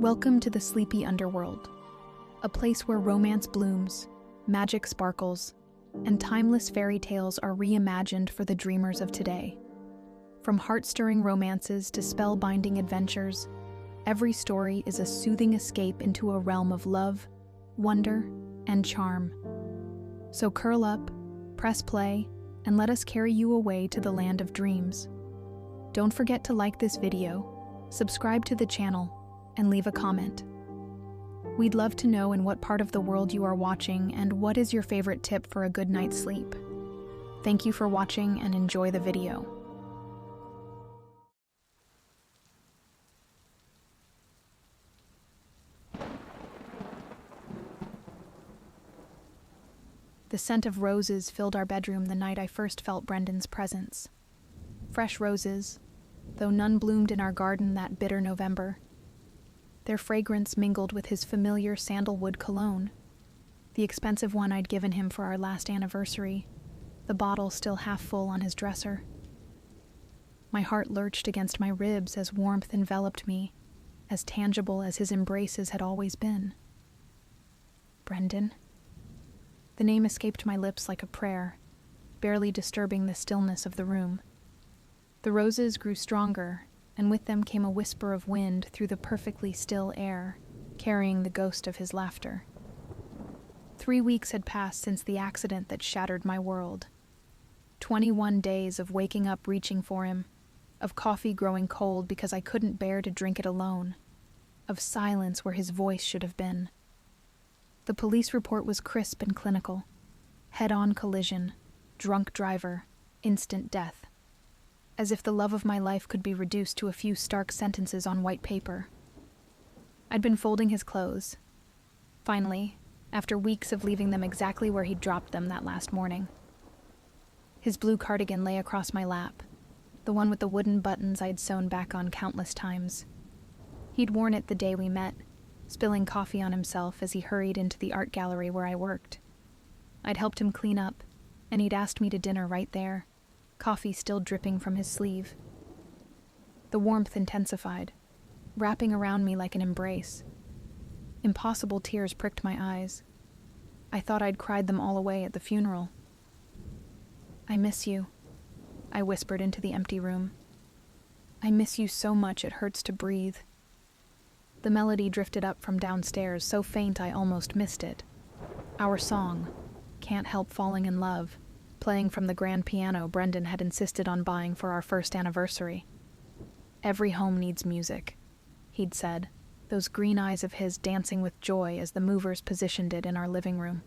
Welcome to the sleepy underworld, a place where romance blooms, magic sparkles, and timeless fairy tales are reimagined for the dreamers of today. From heart-stirring romances to spellbinding adventures, every story is a soothing escape into a realm of love, wonder, and charm. So curl up, press play, and let us carry you away to the land of dreams. Don't forget to like this video, subscribe to the channel, and leave a comment. We'd love to know in what part of the world you are watching and what is your favorite tip for a good night's sleep. Thank you for watching and enjoy the video. The scent of roses filled our bedroom the night I first felt Brendan's presence. Fresh roses, though none bloomed in our garden that bitter November. Their fragrance mingled with his familiar sandalwood cologne, the expensive one I'd given him for our last anniversary, the bottle still half full on his dresser. My heart lurched against my ribs as warmth enveloped me, as tangible as his embraces had always been. Brendan. The name escaped my lips like a prayer, barely disturbing the stillness of the room. The roses grew stronger, and with them came a whisper of wind through the perfectly still air, carrying the ghost of his laughter. 3 weeks had passed since the accident that shattered my world. 21 days of waking up reaching for him, of coffee growing cold because I couldn't bear to drink it alone, of silence where his voice should have been. The police report was crisp and clinical. Head-on collision, drunk driver, instant death. As if the love of my life could be reduced to a few stark sentences on white paper. I'd been folding his clothes. Finally, after weeks of leaving them exactly where he'd dropped them that last morning. His blue cardigan lay across my lap, the one with the wooden buttons I'd sewn back on countless times. He'd worn it the day we met, spilling coffee on himself as he hurried into the art gallery where I worked. I'd helped him clean up, and he'd asked me to dinner right there, coffee still dripping from his sleeve. The warmth intensified, wrapping around me like an embrace. Impossible tears pricked my eyes. I thought I'd cried them all away at the funeral. "I miss you," I whispered into the empty room. "I miss you so much it hurts to breathe." The melody drifted up from downstairs, so faint I almost missed it. Our song, "Can't Help Falling in Love," playing from the grand piano Brendan had insisted on buying for our first anniversary. "Every home needs music," he'd said, those green eyes of his dancing with joy as the movers positioned it in our living room.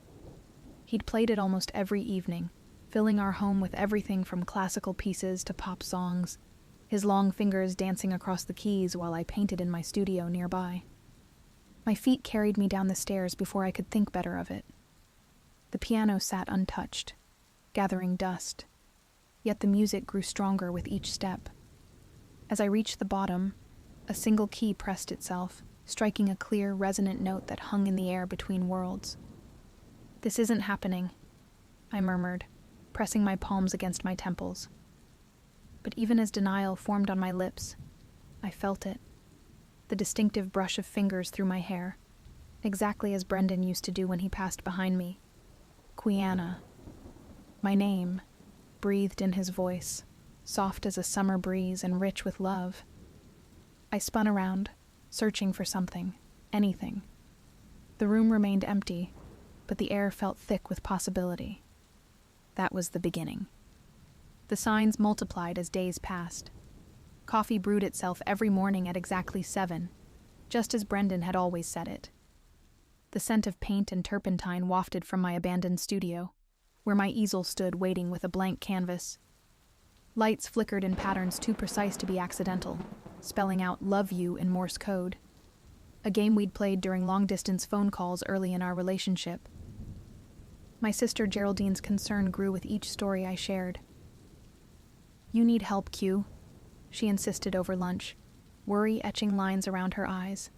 He'd played it almost every evening, filling our home with everything from classical pieces to pop songs, his long fingers dancing across the keys while I painted in my studio nearby. My feet carried me down the stairs before I could think better of it. The piano sat untouched, gathering dust, yet the music grew stronger with each step. As I reached the bottom, a single key pressed itself, striking a clear, resonant note that hung in the air between worlds. "This isn't happening," I murmured, pressing my palms against my temples. But even as denial formed on my lips, I felt it, the distinctive brush of fingers through my hair, exactly as Brendan used to do when he passed behind me. Quiana. My name, breathed in his voice, soft as a summer breeze and rich with love. I spun around, searching for something, anything. The room remained empty, but the air felt thick with possibility. That was the beginning. The signs multiplied as days passed. Coffee brewed itself every morning at exactly 7, just as Brendan had always said it. The scent of paint and turpentine wafted from my abandoned studio, where my easel stood waiting with a blank canvas. Lights flickered in patterns too precise to be accidental, spelling out "love you" in Morse code, a game we'd played during long-distance phone calls early in our relationship. My sister Geraldine's concern grew with each story I shared. "You need help, Q," she insisted over lunch, worry etching lines around her eyes.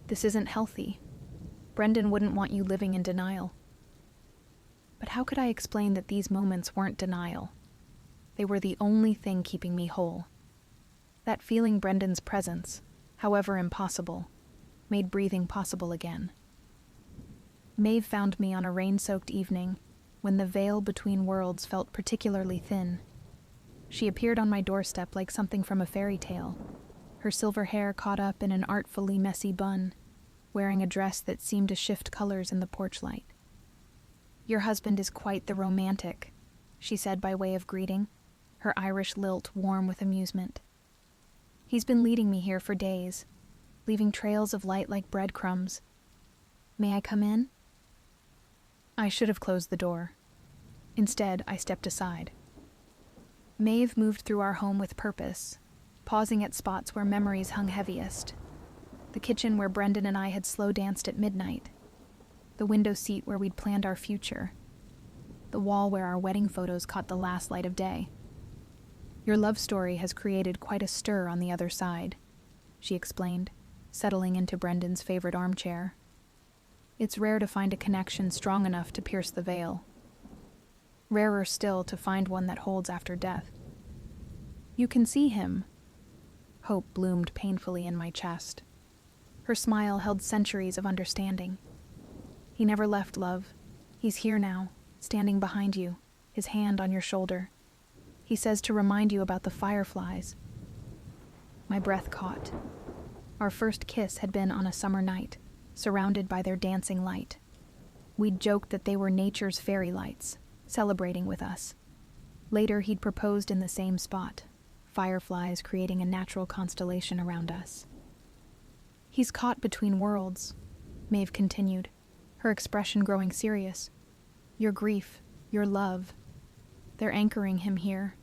"This isn't healthy. Brendan wouldn't want you living in denial." But how could I explain that these moments weren't denial? They were the only thing keeping me whole. That feeling Brendan's presence, however impossible, made breathing possible again. Maeve found me on a rain-soaked evening when the veil between worlds felt particularly thin. She appeared on my doorstep like something from a fairy tale, her silver hair caught up in an artfully messy bun, wearing a dress that seemed to shift colors in the porch light. "Your husband is quite the romantic," she said by way of greeting, her Irish lilt warm with amusement. "He's been leading me here for days, leaving trails of light like breadcrumbs. May I come in?" I should have closed the door. Instead, I stepped aside. Maeve moved through our home with purpose, pausing at spots where memories hung heaviest. The kitchen where Brendan and I had slow danced at midnight. The window seat where we'd planned our future. The wall where our wedding photos caught the last light of day. "Your love story has created quite a stir on the other side," she explained, settling into Brendan's favorite armchair. "It's rare to find a connection strong enough to pierce the veil. Rarer still to find one that holds after death. You can see him." Hope bloomed painfully in my chest. Her smile held centuries of understanding. "He never left, love. He's here now, standing behind you, his hand on your shoulder. He says to remind you about the fireflies." My breath caught. Our first kiss had been on a summer night, surrounded by their dancing light. We'd joked that they were nature's fairy lights, celebrating with us. Later, he'd proposed in the same spot, fireflies creating a natural constellation around us. "He's caught between worlds," Maeve continued, her expression growing serious. "Your grief, your love, they're anchoring him here.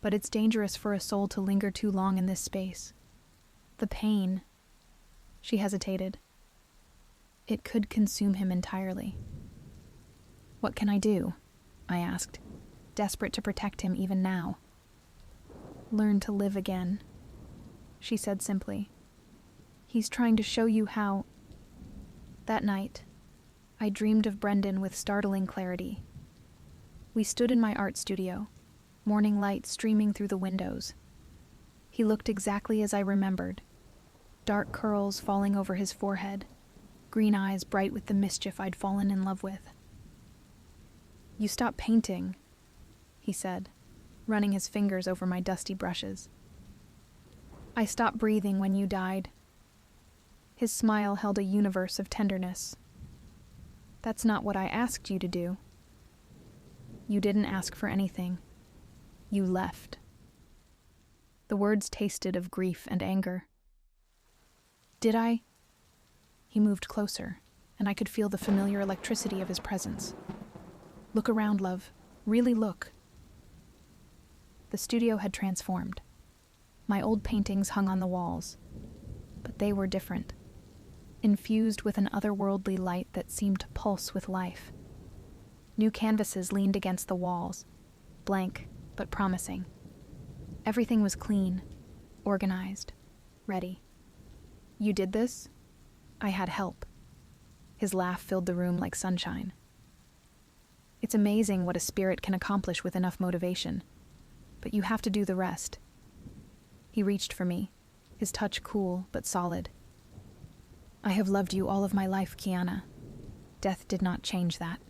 But it's dangerous for a soul to linger too long in this space. The pain," she hesitated, "it could consume him entirely." "What can I do?" I asked, desperate to protect him even now. "Learn to live again," she said simply. "He's trying to show you how." That night, I dreamed of Brendan with startling clarity. We stood in my art studio, morning light streaming through the windows. He looked exactly as I remembered, dark curls falling over his forehead, green eyes bright with the mischief I'd fallen in love with. "You stopped painting," he said, running his fingers over my dusty brushes. "I stopped breathing when you died." His smile held a universe of tenderness. "That's not what I asked you to do." "You didn't ask for anything. You left." The words tasted of grief and anger. "Did I?" He moved closer, and I could feel the familiar electricity of his presence. "Look around, love. Really look." The studio had transformed. My old paintings hung on the walls, but they were different, infused with an otherworldly light that seemed to pulse with life. New canvases leaned against the walls, blank but promising. Everything was clean, organized, ready. "You did this?" I had help. His laugh filled the room like sunshine. "It's amazing what a spirit can accomplish with enough motivation, but you have to do the rest." He reached for me, his touch cool but solid. "I have loved you all of my life, Kiana. Death did not change that."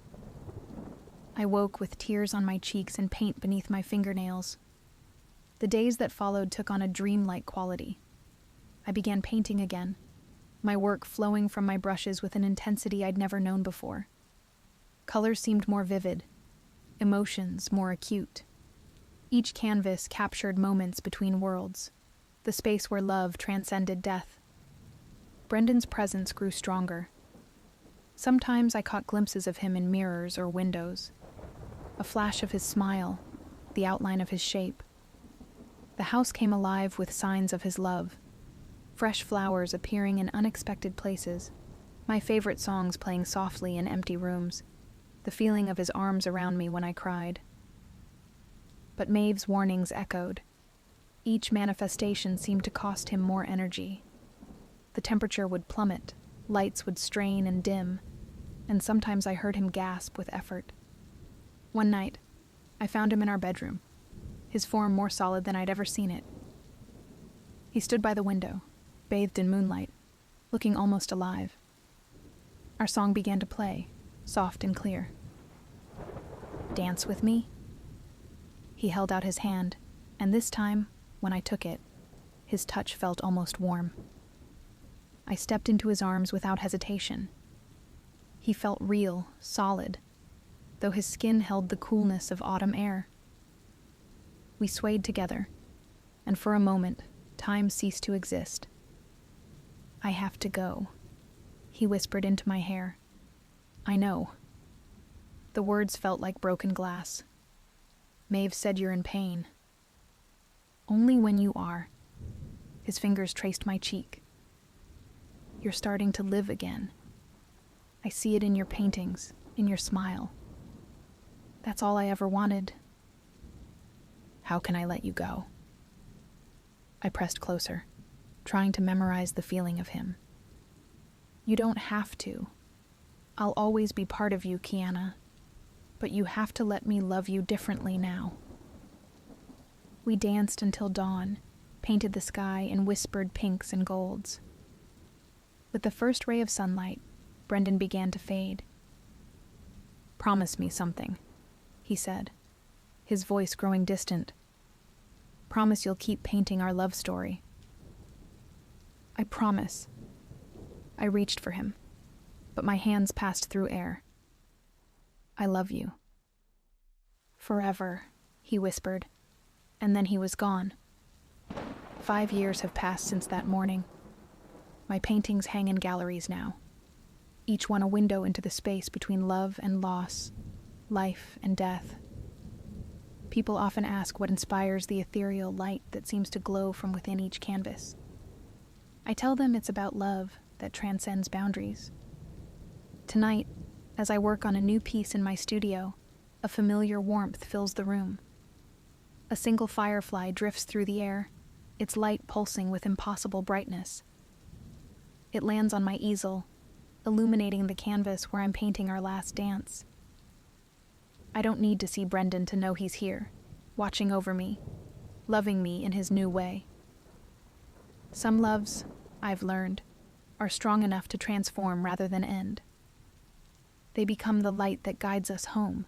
I woke with tears on my cheeks and paint beneath my fingernails. The days that followed took on a dreamlike quality. I began painting again, my work flowing from my brushes with an intensity I'd never known before. Colors seemed more vivid, emotions more acute. Each canvas captured moments between worlds, the space where love transcended death. Brendan's presence grew stronger. Sometimes I caught glimpses of him in mirrors or windows. A flash of his smile, the outline of his shape. The house came alive with signs of his love. Fresh flowers appearing in unexpected places, my favorite songs playing softly in empty rooms, the feeling of his arms around me when I cried. But Maeve's warnings echoed. Each manifestation seemed to cost him more energy. The temperature would plummet, lights would strain and dim, and sometimes I heard him gasp with effort. One night, I found him in our bedroom, his form more solid than I'd ever seen it. He stood by the window, bathed in moonlight, looking almost alive. Our song began to play, soft and clear. "Dance with me?" He held out his hand, and this time, when I took it, his touch felt almost warm. I stepped into his arms without hesitation. He felt real, solid, though his skin held the coolness of autumn air. We swayed together, and for a moment, time ceased to exist. "I have to go," he whispered into my hair. "I know." The words felt like broken glass. "Maeve said you're in pain." "Only when you are." His fingers traced my cheek. "You're starting to live again. I see it in your paintings, in your smile. That's all I ever wanted." "How can I let you go?" I pressed closer, trying to memorize the feeling of him. "You don't have to. I'll always be part of you, Kiana. But you have to let me love you differently now." We danced until dawn, painted the sky in whispered pinks and golds. With the first ray of sunlight, Brendan began to fade. "Promise me something," he said, his voice growing distant. "Promise you'll keep painting our love story." "I promise." I reached for him, but my hands passed through air. "I love you." "Forever," he whispered, and then he was gone. 5 years have passed since that morning. My paintings hang in galleries now, each one a window into the space between love and loss, life and death. People often ask what inspires the ethereal light that seems to glow from within each canvas. I tell them it's about love that transcends boundaries. Tonight, as I work on a new piece in my studio, a familiar warmth fills the room. A single firefly drifts through the air, its light pulsing with impossible brightness. It lands on my easel, illuminating the canvas where I'm painting our last dance. I don't need to see Brendan to know he's here, watching over me, loving me in his new way. Some loves, I've learned, are strong enough to transform rather than end. They become the light that guides us home,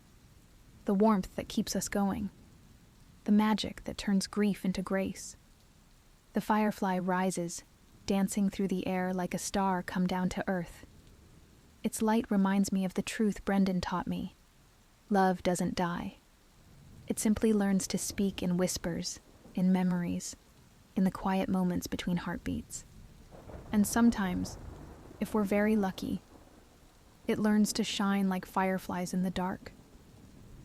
the warmth that keeps us going, the magic that turns grief into grace. The firefly rises, dancing through the air like a star come down to earth. Its light reminds me of the truth Brendan taught me. Love doesn't die. It simply learns to speak in whispers, in memories, in the quiet moments between heartbeats. And sometimes, if we're very lucky, it learns to shine like fireflies in the dark,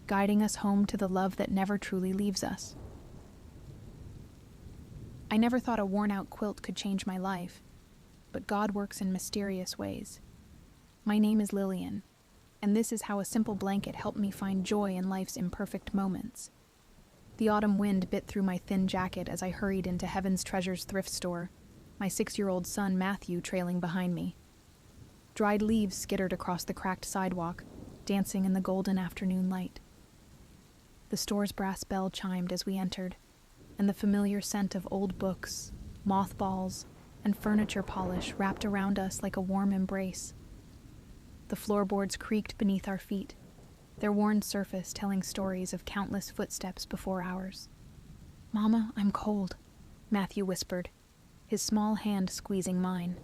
guiding us home to the love that never truly leaves us. I never thought a worn-out quilt could change my life, but God works in mysterious ways. My name is Lillian, and this is how a simple blanket helped me find joy in life's imperfect moments. The autumn wind bit through my thin jacket as I hurried into Heaven's Treasures thrift store, my 6-year-old son Matthew trailing behind me. Dried leaves skittered across the cracked sidewalk, dancing in the golden afternoon light. The store's brass bell chimed as we entered, and the familiar scent of old books, mothballs, and furniture polish wrapped around us like a warm embrace. The floorboards creaked beneath our feet, their worn surface telling stories of countless footsteps before ours. "Mama, I'm cold," Matthew whispered, his small hand squeezing mine.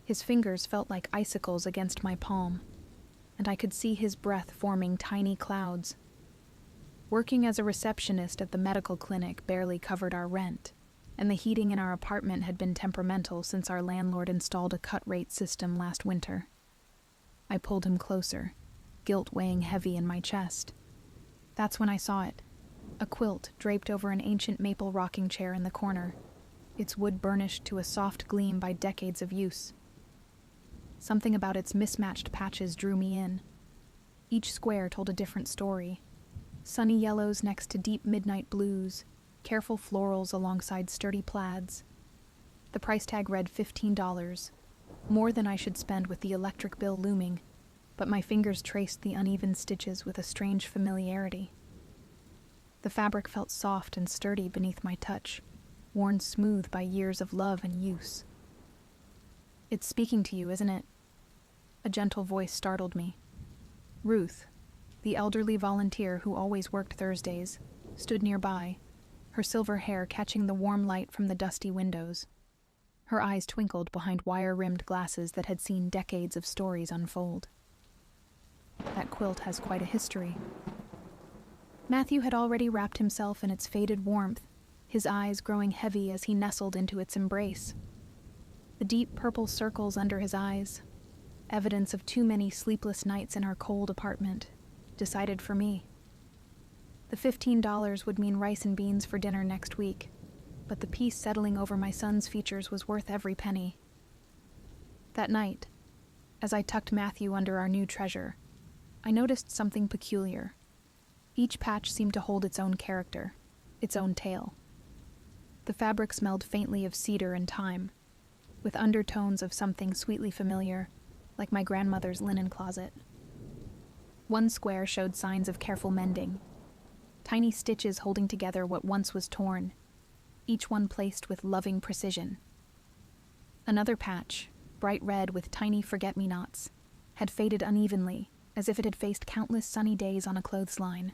His fingers felt like icicles against my palm, and I could see his breath forming tiny clouds. Working as a receptionist at the medical clinic barely covered our rent, and the heating in our apartment had been temperamental since our landlord installed a cut-rate system last winter. I pulled him closer, guilt weighing heavy in my chest. That's when I saw it, a quilt draped over an ancient maple rocking chair in the corner, its wood burnished to a soft gleam by decades of use. Something about its mismatched patches drew me in. Each square told a different story. Sunny yellows next to deep midnight blues, careful florals alongside sturdy plaids. The price tag read $15, more than I should spend with the electric bill looming, but my fingers traced the uneven stitches with a strange familiarity. The fabric felt soft and sturdy beneath my touch, worn smooth by years of love and use. It's speaking to you, isn't it? A gentle voice startled me. Ruth, the elderly volunteer who always worked Thursdays, stood nearby, her silver hair catching the warm light from the dusty windows. Her eyes twinkled behind wire-rimmed glasses that had seen decades of stories unfold. That quilt has quite a history. Matthew had already wrapped himself in its faded warmth, his eyes growing heavy as he nestled into its embrace. The deep purple circles under his eyes, evidence of too many sleepless nights in our cold apartment, decided for me. The $15 would mean rice and beans for dinner next week, but the peace settling over my son's features was worth every penny. That night, as I tucked Matthew under our new treasure, I noticed something peculiar. Each patch seemed to hold its own character, its own tale. The fabric smelled faintly of cedar and thyme, with undertones of something sweetly familiar, like my grandmother's linen closet. One square showed signs of careful mending, tiny stitches holding together what once was torn, each one placed with loving precision. Another patch, bright red with tiny forget-me-nots, had faded unevenly, as if it had faced countless sunny days on a clothesline.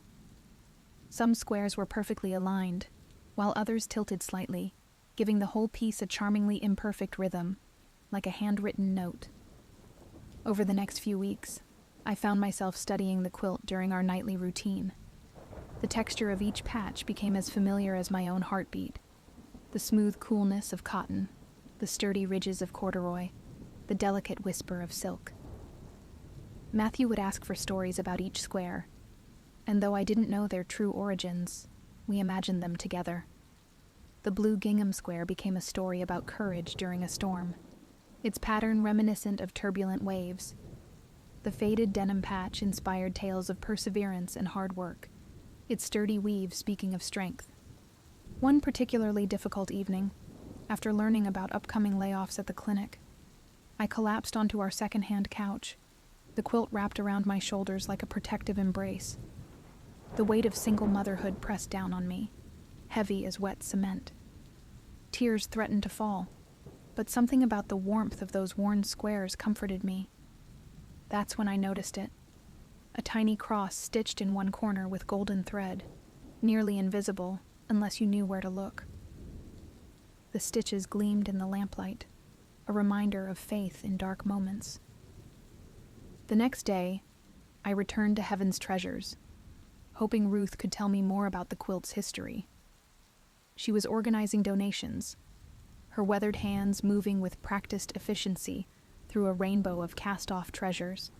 Some squares were perfectly aligned, while others tilted slightly, giving the whole piece a charmingly imperfect rhythm, like a handwritten note. Over the next few weeks, I found myself studying the quilt during our nightly routine. The texture of each patch became as familiar as my own heartbeat. The smooth coolness of cotton, the sturdy ridges of corduroy, the delicate whisper of silk. Matthew would ask for stories about each square, and though I didn't know their true origins, we imagined them together. The blue gingham square became a story about courage during a storm, its pattern reminiscent of turbulent waves. The faded denim patch inspired tales of perseverance and hard work, its sturdy weave speaking of strength. One particularly difficult evening, after learning about upcoming layoffs at the clinic, I collapsed onto our second-hand couch, the quilt wrapped around my shoulders like a protective embrace. The weight of single motherhood pressed down on me, heavy as wet cement. Tears threatened to fall, but something about the warmth of those worn squares comforted me. That's when I noticed it. A tiny cross stitched in one corner with golden thread, nearly invisible unless you knew where to look. The stitches gleamed in the lamplight, a reminder of faith in dark moments. The next day, I returned to Heaven's Treasures, hoping Ruth could tell me more about the quilt's history. She was organizing donations, her weathered hands moving with practiced efficiency through a rainbow of cast-off treasures.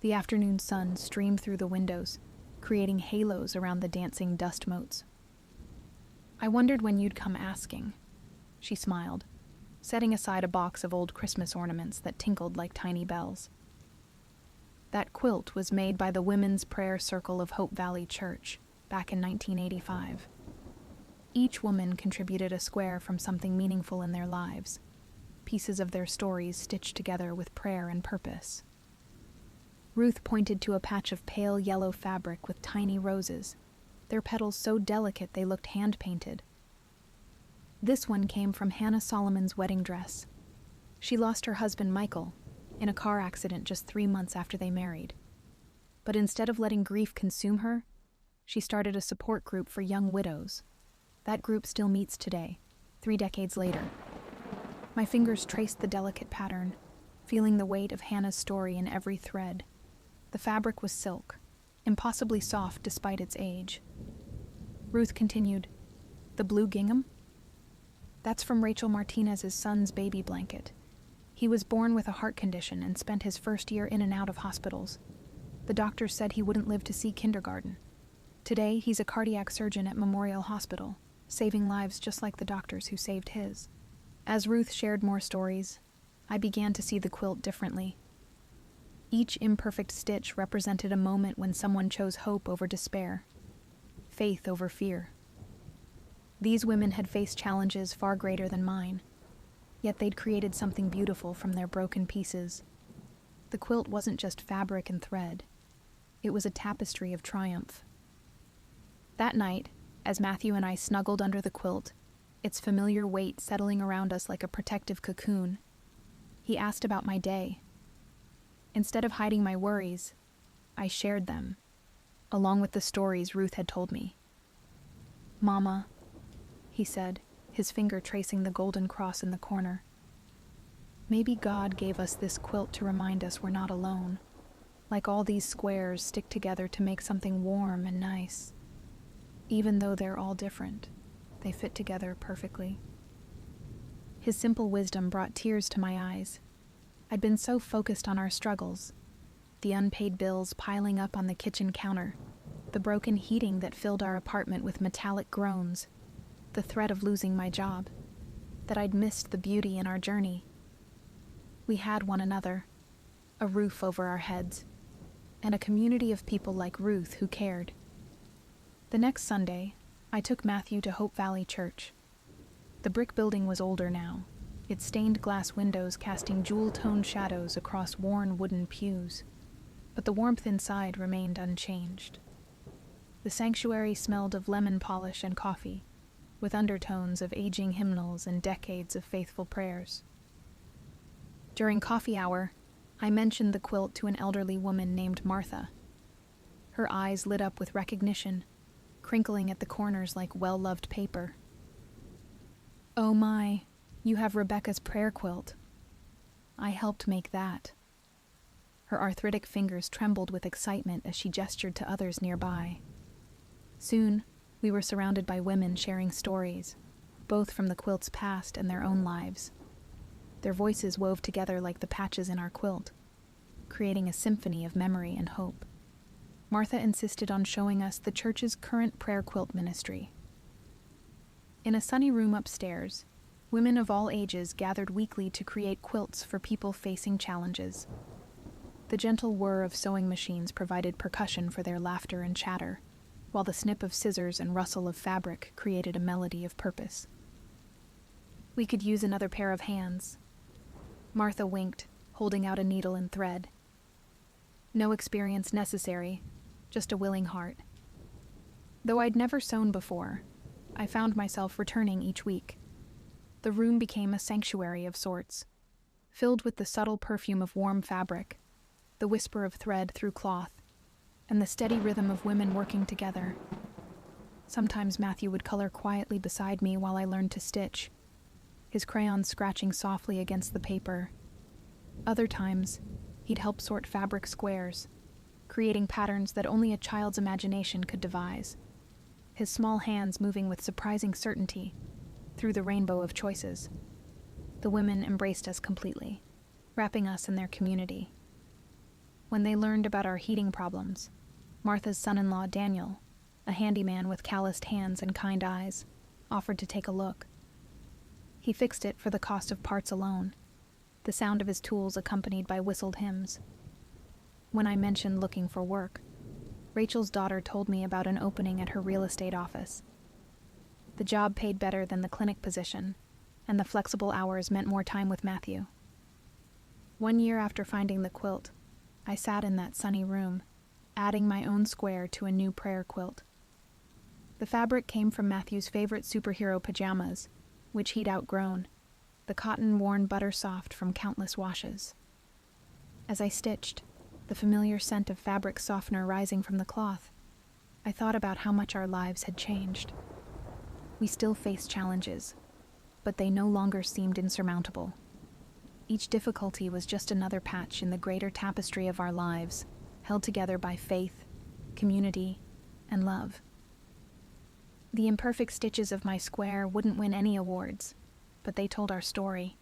The afternoon sun streamed through the windows, creating halos around the dancing dust motes. I wondered when you'd come asking, she smiled, setting aside a box of old Christmas ornaments that tinkled like tiny bells. That quilt was made by the Women's Prayer Circle of Hope Valley Church back in 1985. Each woman contributed a square from something meaningful in their lives, pieces of their stories stitched together with prayer and purpose. Ruth pointed to a patch of pale yellow fabric with tiny roses, their petals so delicate they looked hand-painted. This one came from Hannah Solomon's wedding dress. She lost her husband Michael in a car accident just 3 months after they married. But instead of letting grief consume her, she started a support group for young widows. That group still meets today, 3 decades later. My fingers traced the delicate pattern, feeling the weight of Hannah's story in every thread. The fabric was silk, impossibly soft despite its age. Ruth continued, "The blue gingham? That's from Rachel Martinez's son's baby blanket. He was born with a heart condition and spent his first year in and out of hospitals. The doctors said he wouldn't live to see kindergarten. Today, he's a cardiac surgeon at Memorial Hospital, saving lives just like the doctors who saved his." As Ruth shared more stories, I began to see the quilt differently. Each imperfect stitch represented a moment when someone chose hope over despair, faith over fear. These women had faced challenges far greater than mine, yet they'd created something beautiful from their broken pieces. The quilt wasn't just fabric and thread. It was a tapestry of triumph. That night, as Matthew and I snuggled under the quilt, its familiar weight settling around us like a protective cocoon, He asked about my day. Instead of hiding my worries, I shared them, along with the stories Ruth had told me. "Mama," he said, his finger tracing the golden cross in the corner. "Maybe God gave us this quilt to remind us we're not alone. Like all these squares stick together to make something warm and nice. Even though they're all different, they fit together perfectly." His simple wisdom brought tears to my eyes. I'd been so focused on our struggles, the unpaid bills piling up on the kitchen counter, the broken heating that filled our apartment with metallic groans, the threat of losing my job, that I'd missed the beauty in our journey. We had one another, a roof over our heads, and a community of people like Ruth who cared. The next Sunday, I took Matthew to Hope Valley Church. The brick building was older now, its stained glass windows casting jewel-toned shadows across worn wooden pews, but the warmth inside remained unchanged. The sanctuary smelled of lemon polish and coffee, with undertones of aging hymnals and decades of faithful prayers. During coffee hour, I mentioned the quilt to an elderly woman named Martha. Her eyes lit up with recognition, crinkling at the corners like well-loved paper. "Oh my, you have Rebecca's prayer quilt. I helped make that." Her arthritic fingers trembled with excitement as she gestured to others nearby. Soon, we were surrounded by women sharing stories, both from the quilt's past and their own lives. Their voices wove together like the patches in our quilt, creating a symphony of memory and hope. Martha insisted on showing us the church's current prayer quilt ministry. In a sunny room upstairs, women of all ages gathered weekly to create quilts for people facing challenges. The gentle whir of sewing machines provided percussion for their laughter and chatter, while the snip of scissors and rustle of fabric created a melody of purpose. "We could use another pair of hands." Martha winked, holding out a needle and thread. "No experience necessary, just a willing heart." Though I'd never sewn before, I found myself returning each week. The room became a sanctuary of sorts, filled with the subtle perfume of warm fabric, the whisper of thread through cloth, and the steady rhythm of women working together. Sometimes Matthew would color quietly beside me while I learned to stitch, his crayons scratching softly against the paper. Other times, he'd help sort fabric squares, creating patterns that only a child's imagination could devise, his small hands moving with surprising certainty through the rainbow of choices. The women embraced us completely, wrapping us in their community. When they learned about our heating problems, Martha's son-in-law, Daniel, a handyman with calloused hands and kind eyes, offered to take a look. He fixed it for the cost of parts alone, the sound of his tools accompanied by whistled hymns. When I mentioned looking for work, Rachel's daughter told me about an opening at her real estate office. The job paid better than the clinic position, and the flexible hours meant more time with Matthew. 1 year after finding the quilt, I sat in that sunny room, adding my own square to a new prayer quilt. The fabric came from Matthew's favorite superhero pajamas, which he'd outgrown, the cotton worn butter soft from countless washes. As I stitched, the familiar scent of fabric softener rising from the cloth, I thought about how much our lives had changed. We still faced challenges, but they no longer seemed insurmountable. Each difficulty was just another patch in the greater tapestry of our lives, held together by faith, community, and love. The imperfect stitches of my square wouldn't win any awards, but they told our story,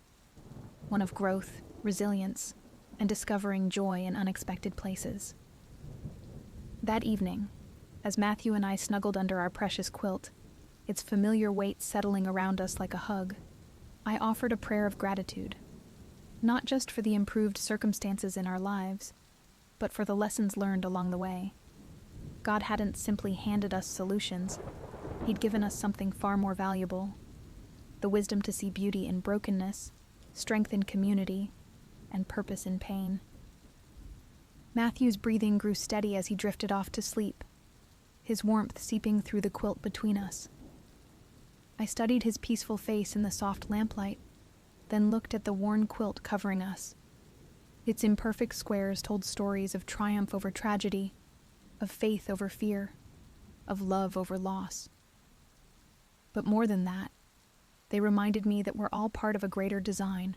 one of growth, resilience, and discovering joy in unexpected places. That evening, as Matthew and I snuggled under our precious quilt, its familiar weight settling around us like a hug, I offered a prayer of gratitude, not just for the improved circumstances in our lives, but for the lessons learned along the way. God hadn't simply handed us solutions, He'd given us something far more valuable, the wisdom to see beauty in brokenness, strength in community, and purpose in pain. Matthew's breathing grew steady as he drifted off to sleep, his warmth seeping through the quilt between us. I studied his peaceful face in the soft lamplight, then looked at the worn quilt covering us. Its imperfect squares told stories of triumph over tragedy, of faith over fear, of love over loss. But more than that, they reminded me that we're all part of a greater design,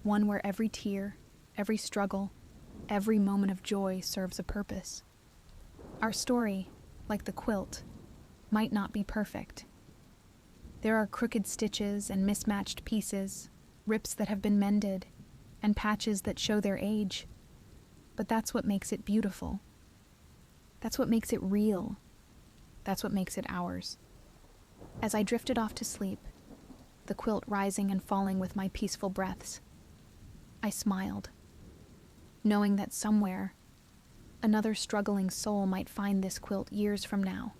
one where every tear, every struggle, every moment of joy serves a purpose. Our story, like the quilt, might not be perfect. There are crooked stitches and mismatched pieces, rips that have been mended, and patches that show their age. But that's what makes it beautiful. That's what makes it real. That's what makes it ours. As I drifted off to sleep, the quilt rising and falling with my peaceful breaths, I smiled, knowing that somewhere, another struggling soul might find this quilt years from now.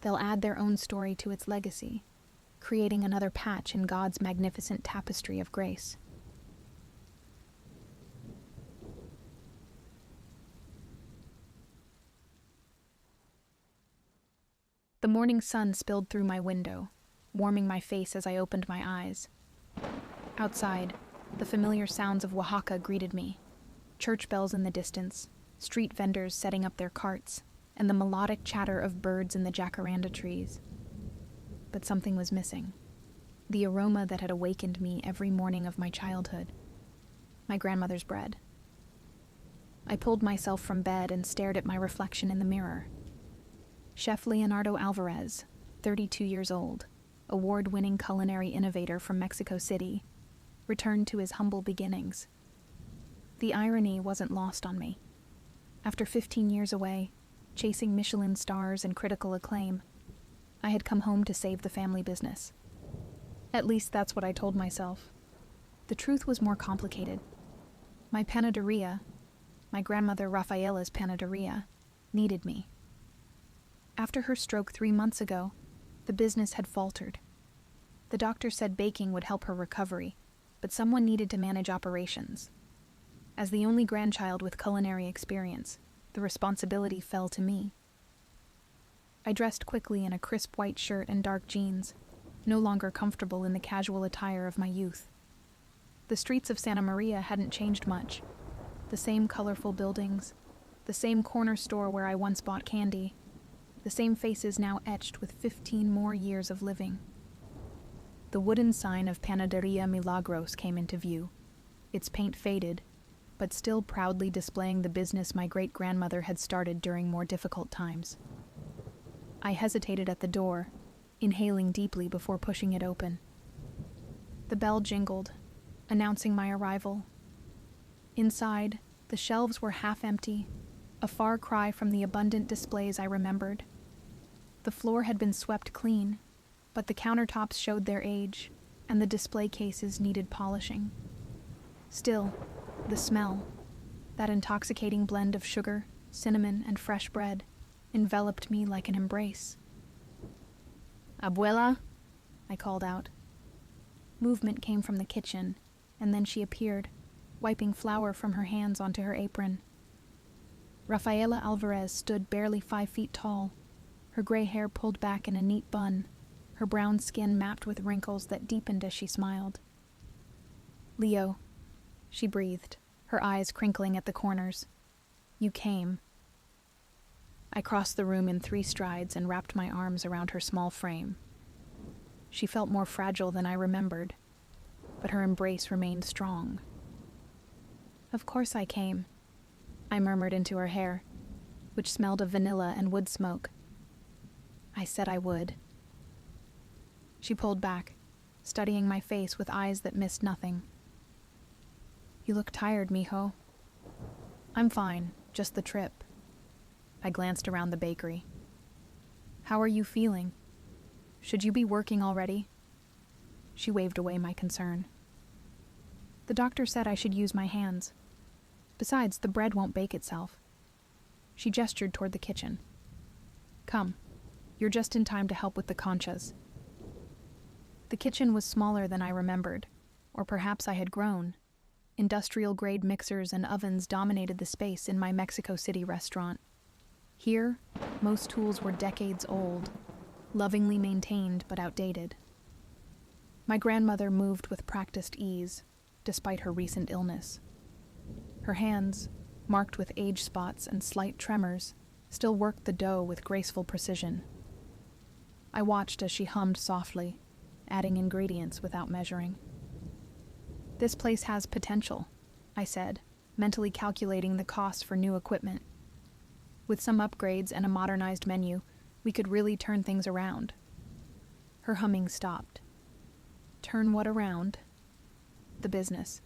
They'll add their own story to its legacy, creating another patch in God's magnificent tapestry of grace. The morning sun spilled through my window, warming my face as I opened my eyes. Outside, the familiar sounds of Oaxaca greeted me. Church bells in the distance, street vendors setting up their carts, and the melodic chatter of birds in the jacaranda trees. But something was missing. The aroma that had awakened me every morning of my childhood. My grandmother's bread. I pulled myself from bed and stared at my reflection in the mirror. Chef Leonardo Alvarez, 32 years old, award-winning culinary innovator from Mexico City, returned to his humble beginnings. The irony wasn't lost on me. After 15 years away, chasing Michelin stars and critical acclaim, I had come home to save the family business. At least that's what I told myself. The truth was more complicated. My panaderia, my grandmother Rafaela's panaderia, needed me. After her stroke 3 months ago, the business had faltered. The doctor said baking would help her recovery, but someone needed to manage operations. As the only grandchild with culinary experience, the responsibility fell to me. I dressed quickly in a crisp white shirt and dark jeans, no longer comfortable in the casual attire of my youth. The streets of Santa Maria hadn't changed much. The same colorful buildings, the same corner store where I once bought candy, the same faces now etched with 15 more years of living. The wooden sign of Panaderia Milagros came into view, its paint faded, but still proudly displaying the business my great-grandmother had started during more difficult times. I hesitated at the door, inhaling deeply before pushing it open. The bell jingled, announcing my arrival. Inside, the shelves were half empty, a far cry from the abundant displays I remembered. The floor had been swept clean, but the countertops showed their age, and the display cases needed polishing. Still, the smell, that intoxicating blend of sugar, cinnamon, and fresh bread, enveloped me like an embrace. "Abuela?" I called out. Movement came from the kitchen, and then she appeared, wiping flour from her hands onto her apron. Rafaela Alvarez stood barely 5 feet tall, her gray hair pulled back in a neat bun, her brown skin mapped with wrinkles that deepened as she smiled. "Leo," she breathed, her eyes crinkling at the corners. "You came." I crossed the room in 3 strides and wrapped my arms around her small frame. She felt more fragile than I remembered, but her embrace remained strong. "Of course I came," I murmured into her hair, which smelled of vanilla and wood smoke. "I said I would." She pulled back, studying my face with eyes that missed nothing. "You look tired, mijo." "I'm fine, just the trip." I glanced around the bakery. "How are you feeling? Should you be working already?" She waved away my concern. "The doctor said I should use my hands. Besides, the bread won't bake itself." She gestured toward the kitchen. "Come, you're just in time to help with the conchas." The kitchen was smaller than I remembered, or perhaps I had grown. Industrial-grade mixers and ovens dominated the space in my Mexico City restaurant. Here, most tools were decades old, lovingly maintained but outdated. My grandmother moved with practiced ease, despite her recent illness. Her hands, marked with age spots and slight tremors, still worked the dough with graceful precision. I watched as she hummed softly, adding ingredients without measuring. "This place has potential," I said, mentally calculating the cost for new equipment. With some upgrades and a modernized menu, we could really turn things around. Her humming stopped. "Turn what around?" "The business.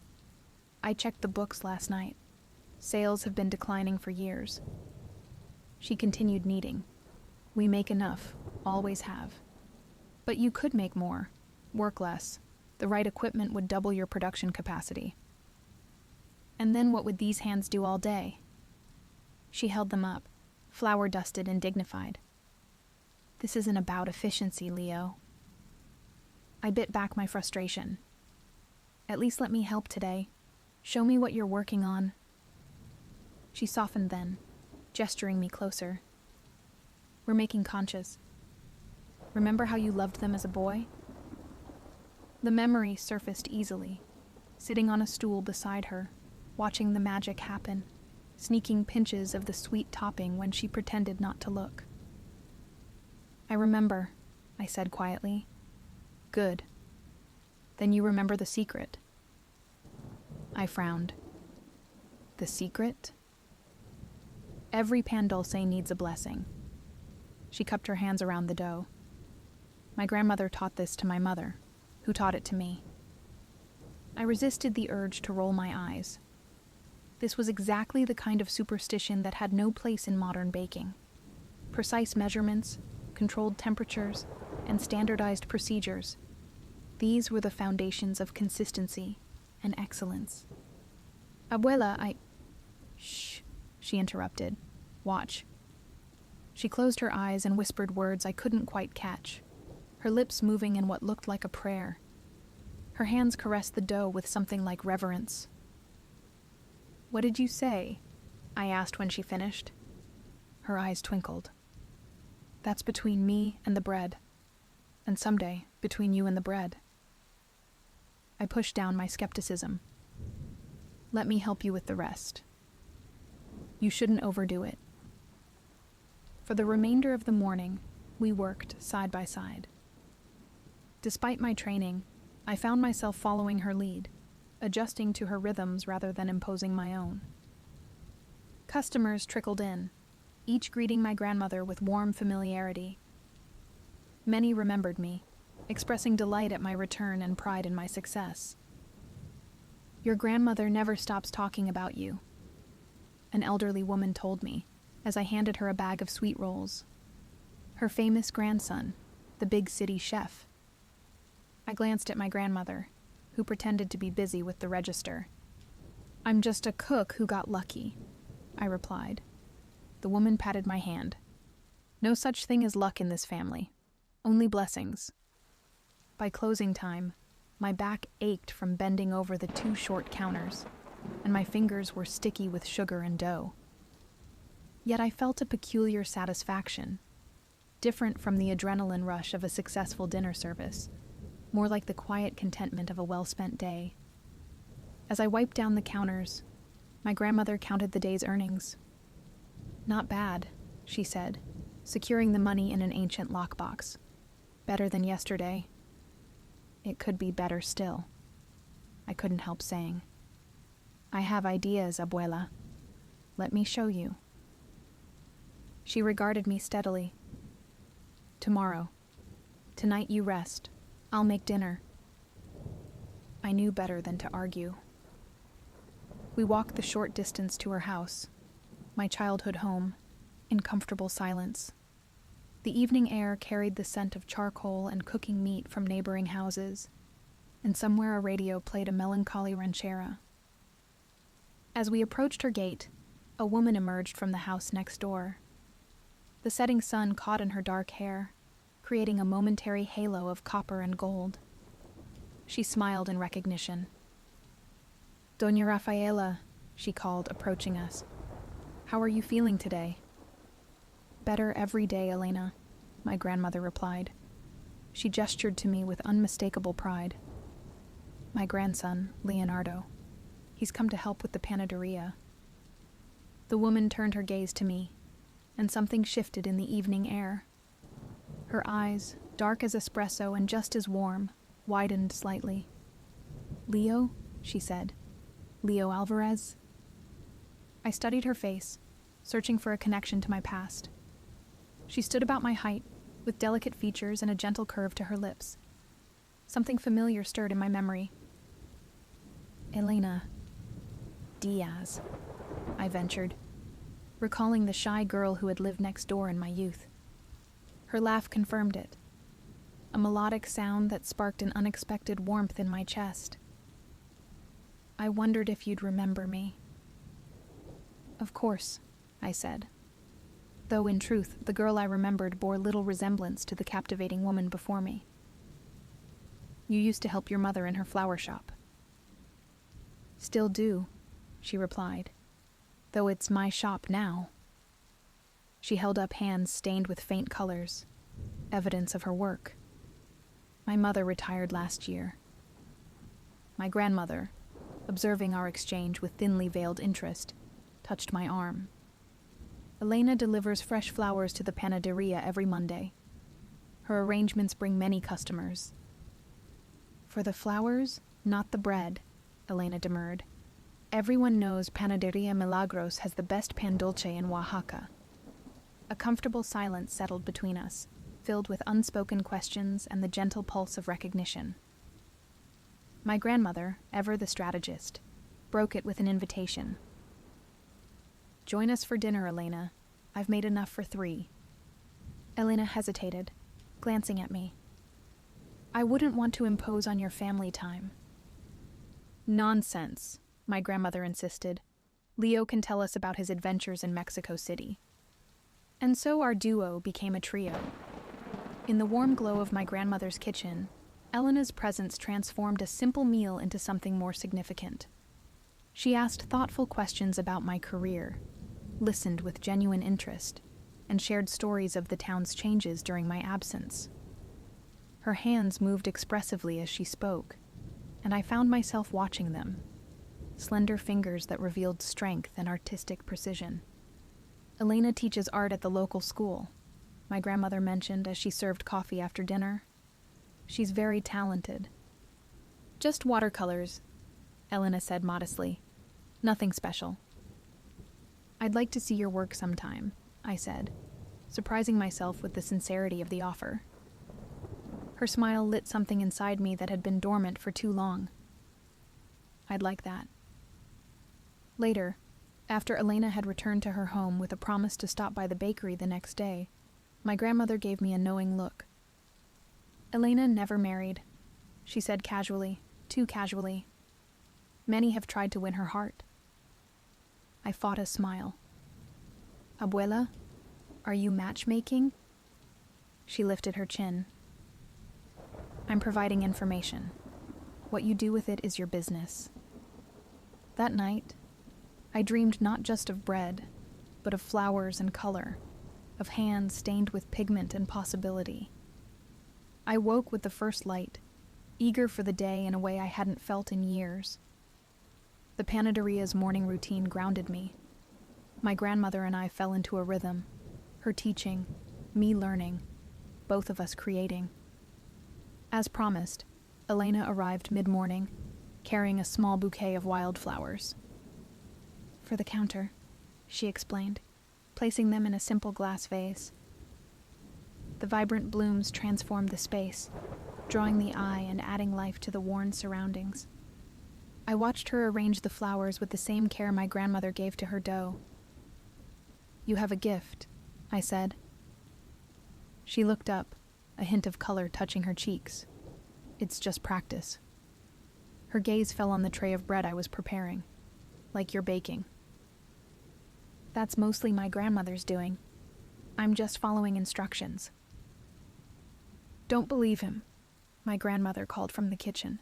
I checked the books last night. Sales have been declining for years." She continued kneading. "We make enough, always have. But you could make more, work less. The right equipment would double your production capacity." "And then what would these hands do all day?" She held them up, flour-dusted and dignified. "This isn't about efficiency, Leo." I bit back my frustration. "At least let me help today. Show me what you're working on." She softened then, gesturing me closer. "We're making conchas. Remember how you loved them as a boy?" The memory surfaced easily, sitting on a stool beside her, watching the magic happen, sneaking pinches of the sweet topping when she pretended not to look. "I remember," I said quietly. "Good. Then you remember the secret." I frowned. "The secret?" "Every pan dulce needs a blessing." She cupped her hands around the dough. "My grandmother taught this to my mother, who taught it to me." I resisted the urge to roll my eyes. This was exactly the kind of superstition that had no place in modern baking. Precise measurements, controlled temperatures, and standardized procedures. These were the foundations of consistency and excellence. "Abuela, Shh," she interrupted. "Watch." She closed her eyes and whispered words I couldn't quite catch, her lips moving in what looked like a prayer. Her hands caressed the dough with something like reverence. "What did you say?" I asked when she finished. Her eyes twinkled. "That's between me and the bread. And someday, between you and the bread." I pushed down my skepticism. "Let me help you with the rest. You shouldn't overdo it." For the remainder of the morning, we worked side by side. Despite my training, I found myself following her lead, adjusting to her rhythms rather than imposing my own. Customers trickled in, each greeting my grandmother with warm familiarity. Many remembered me, expressing delight at my return and pride in my success. "Your grandmother never stops talking about you," an elderly woman told me as I handed her a bag of sweet rolls. "Her famous grandson, the big city chef." I glanced at my grandmother, who pretended to be busy with the register. "I'm just a cook who got lucky," I replied. The woman patted my hand. "No such thing as luck in this family, only blessings." By closing time, my back ached from bending over the two short counters, and my fingers were sticky with sugar and dough. Yet I felt a peculiar satisfaction, different from the adrenaline rush of a successful dinner service, more like the quiet contentment of a well-spent day. As I wiped down the counters, my grandmother counted the day's earnings. "Not bad," she said, securing the money in an ancient lockbox. "Better than yesterday." "It could be better still," I couldn't help saying. "I have ideas, Abuela. Let me show you." She regarded me steadily. "Tomorrow. Tonight you rest. I'll make dinner." I knew better than to argue. We walked the short distance to her house, my childhood home, in comfortable silence. The evening air carried the scent of charcoal and cooking meat from neighboring houses, and somewhere a radio played a melancholy ranchera. As we approached her gate, a woman emerged from the house next door. The setting sun caught in her dark hair, creating a momentary halo of copper and gold. She smiled in recognition. "Doña Rafaela," she called, approaching us. "How are you feeling today?" "Better every day, Elena," my grandmother replied. She gestured to me with unmistakable pride. My grandson, Leonardo. He's come to help with the panaderia. The woman turned her gaze to me, and something shifted in the evening air. Her eyes, dark as espresso and just as warm, widened slightly. "Leo?" she said. "Leo Alvarez?" I studied her face, searching for a connection to my past. She stood about my height, with delicate features and a gentle curve to her lips. Something familiar stirred in my memory. "Elena Diaz," I ventured, recalling the shy girl who had lived next door in my youth. Her laugh confirmed it, a melodic sound that sparked an unexpected warmth in my chest. "I wondered if you'd remember me." "Of course," I said, though in truth the girl I remembered bore little resemblance to the captivating woman before me. "You used to help your mother in her flower shop." "Still do," she replied, "though it's my shop now." She held up hands stained with faint colors, evidence of her work. "My mother retired last year." My grandmother, observing our exchange with thinly veiled interest, touched my arm. "Elena delivers fresh flowers to the panaderia every Monday. Her arrangements bring many customers." "For the flowers, not the bread," Elena demurred. "Everyone knows Panaderia Milagros has the best pan dulce in Oaxaca." A comfortable silence settled between us, filled with unspoken questions and the gentle pulse of recognition. My grandmother, ever the strategist, broke it with an invitation. "Join us for dinner, Elena. I've made enough for 3. Elena hesitated, glancing at me. "I wouldn't want to impose on your family time." "Nonsense," my grandmother insisted. "Leo can tell us about his adventures in Mexico City." And so our duo became a trio. In the warm glow of my grandmother's kitchen, Elena's presence transformed a simple meal into something more significant. She asked thoughtful questions about my career, listened with genuine interest, and shared stories of the town's changes during my absence. Her hands moved expressively as she spoke, and I found myself watching them, slender fingers that revealed strength and artistic precision. "Elena teaches art at the local school," my grandmother mentioned as she served coffee after dinner. "She's very talented." "Just watercolors," Elena said modestly. "Nothing special." "I'd like to see your work sometime," I said, surprising myself with the sincerity of the offer. Her smile lit something inside me that had been dormant for too long. "I'd like that." Later, after Elena had returned to her home with a promise to stop by the bakery the next day, my grandmother gave me a knowing look. "Elena never married," she said casually, too casually. "Many have tried to win her heart." I fought a smile. "Abuela, are you matchmaking?" She lifted her chin. "I'm providing information. What you do with it is your business." That night, I dreamed not just of bread, but of flowers and color, of hands stained with pigment and possibility. I woke with the first light, eager for the day in a way I hadn't felt in years. The panaderia's morning routine grounded me. My grandmother and I fell into a rhythm, her teaching, me learning, both of us creating. As promised, Elena arrived mid-morning, carrying a small bouquet of wildflowers. "For the counter," she explained, placing them in a simple glass vase. The vibrant blooms transformed the space, drawing the eye and adding life to the worn surroundings. I watched her arrange the flowers with the same care my grandmother gave to her dough. "You have a gift," I said. She looked up, a hint of color touching her cheeks. "It's just practice." Her gaze fell on the tray of bread I was preparing. "Like you're baking." "That's mostly my grandmother's doing. I'm just following instructions." "Don't believe him," my grandmother called from the kitchen.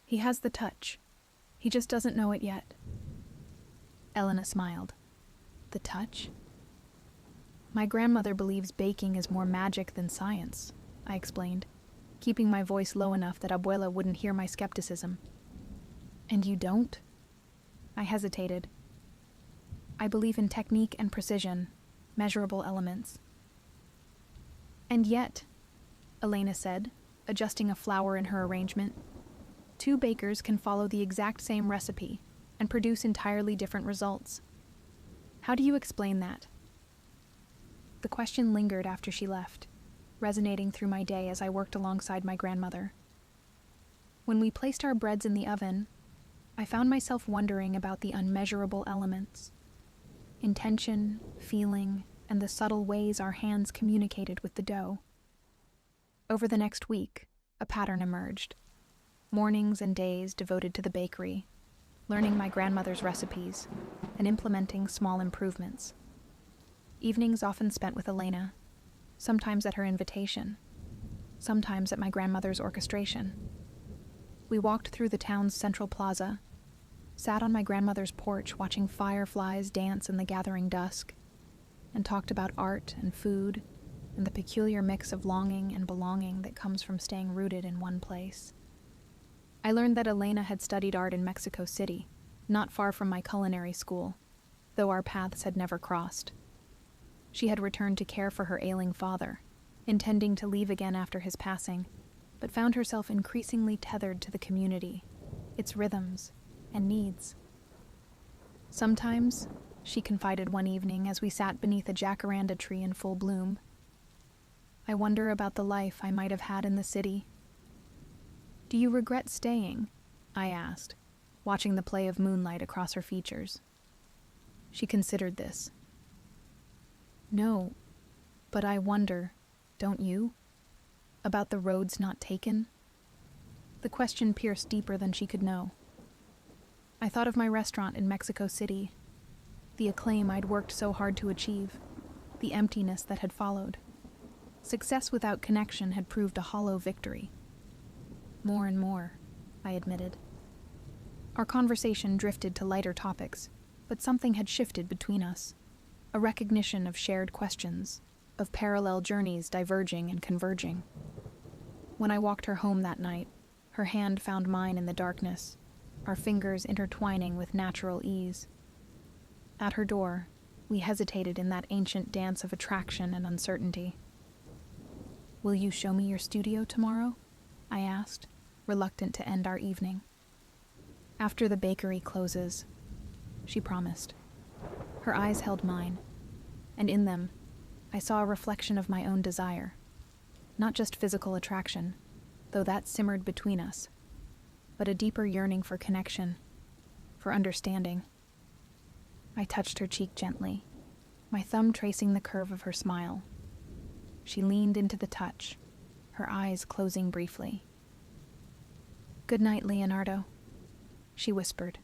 "He has the touch. He just doesn't know it yet." Elena smiled. "The touch?" "My grandmother believes baking is more magic than science," I explained, keeping my voice low enough that Abuela wouldn't hear my skepticism. And you don't? I hesitated. I believe in technique and precision, measurable elements. And yet, Elena said, adjusting a flower in her arrangement, 2 bakers can follow the exact same recipe and produce entirely different results. How do you explain that? The question lingered after she left, resonating through my day as I worked alongside my grandmother. When we placed our breads in the oven, I found myself wondering about the unmeasurable elements. Intention, feeling, and the subtle ways our hands communicated with the dough. Over the next week, a pattern emerged. Mornings and days devoted to the bakery, learning my grandmother's recipes, and implementing small improvements. Evenings often spent with Elena, sometimes at her invitation, sometimes at my grandmother's orchestration. We walked through the town's central plaza, sat on my grandmother's porch watching fireflies dance in the gathering dusk, and talked about art and food and the peculiar mix of longing and belonging that comes from staying rooted in one place. I learned that Elena had studied art in Mexico City, not far from my culinary school, though our paths had never crossed. She had returned to care for her ailing father, intending to leave again after his passing, but found herself increasingly tethered to the community, its rhythms, and needs. Sometimes, she confided one evening as we sat beneath a jacaranda tree in full bloom, I wonder about the life I might have had in the city. Do you regret staying? I asked, watching the play of moonlight across her features. She considered this. No, but I wonder, don't you? About the roads not taken? The question pierced deeper than she could know. I thought of my restaurant in Mexico City, the acclaim I'd worked so hard to achieve, the emptiness that had followed. Success without connection had proved a hollow victory. More and more, I admitted. Our conversation drifted to lighter topics, but something had shifted between us. A recognition of shared questions, of parallel journeys diverging and converging. When I walked her home that night, her hand found mine in the darkness, our fingers intertwining with natural ease. At her door, we hesitated in that ancient dance of attraction and uncertainty. Will you show me your studio tomorrow? I asked, reluctant to end our evening. After the bakery closes, she promised. Her eyes held mine, and in them, I saw a reflection of my own desire. Not just physical attraction, though that simmered between us, but a deeper yearning for connection, for understanding. I touched her cheek gently, my thumb tracing the curve of her smile. She leaned into the touch, her eyes closing briefly. Good night, Leonardo, she whispered,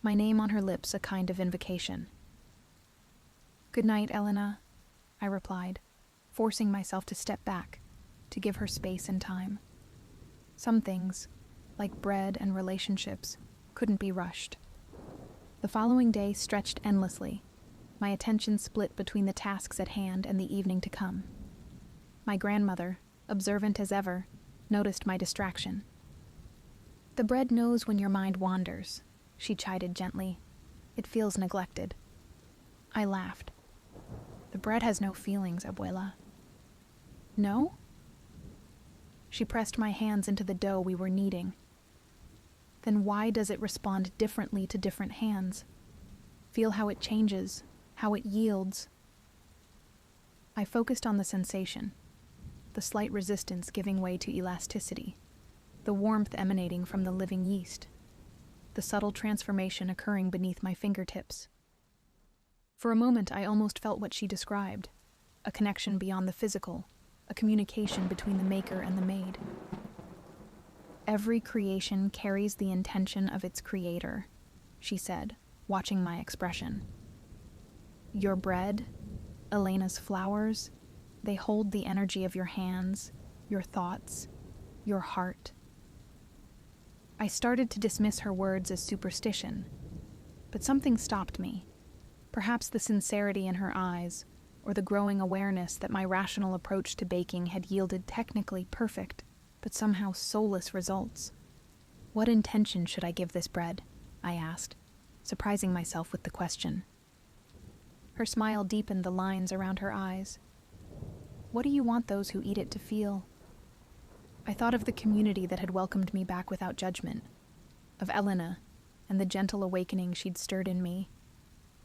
my name on her lips a kind of invocation. Good night, Elena, I replied, forcing myself to step back, to give her space and time. Some things, like bread and relationships, couldn't be rushed. The following day stretched endlessly, my attention split between the tasks at hand and the evening to come. My grandmother, observant as ever, noticed my distraction. The bread knows when your mind wanders, she chided gently. It feels neglected. I laughed. The bread has no feelings, Abuela. No? She pressed my hands into the dough we were kneading. Then why does it respond differently to different hands? Feel how it changes, how it yields. I focused on the sensation, the slight resistance giving way to elasticity, the warmth emanating from the living yeast, the subtle transformation occurring beneath my fingertips. For a moment, I almost felt what she described, a connection beyond the physical, a communication between the maker and the made. Every creation carries the intention of its creator, she said, watching my expression. Your bread, Elena's flowers, they hold the energy of your hands, your thoughts, your heart. I started to dismiss her words as superstition, but something stopped me. Perhaps the sincerity in her eyes, or the growing awareness that my rational approach to baking had yielded technically perfect, but somehow soulless results. "What intention should I give this bread?" I asked, surprising myself with the question. Her smile deepened the lines around her eyes. "What do you want those who eat it to feel?" I thought of the community that had welcomed me back without judgment, of Elena and the gentle awakening she'd stirred in me,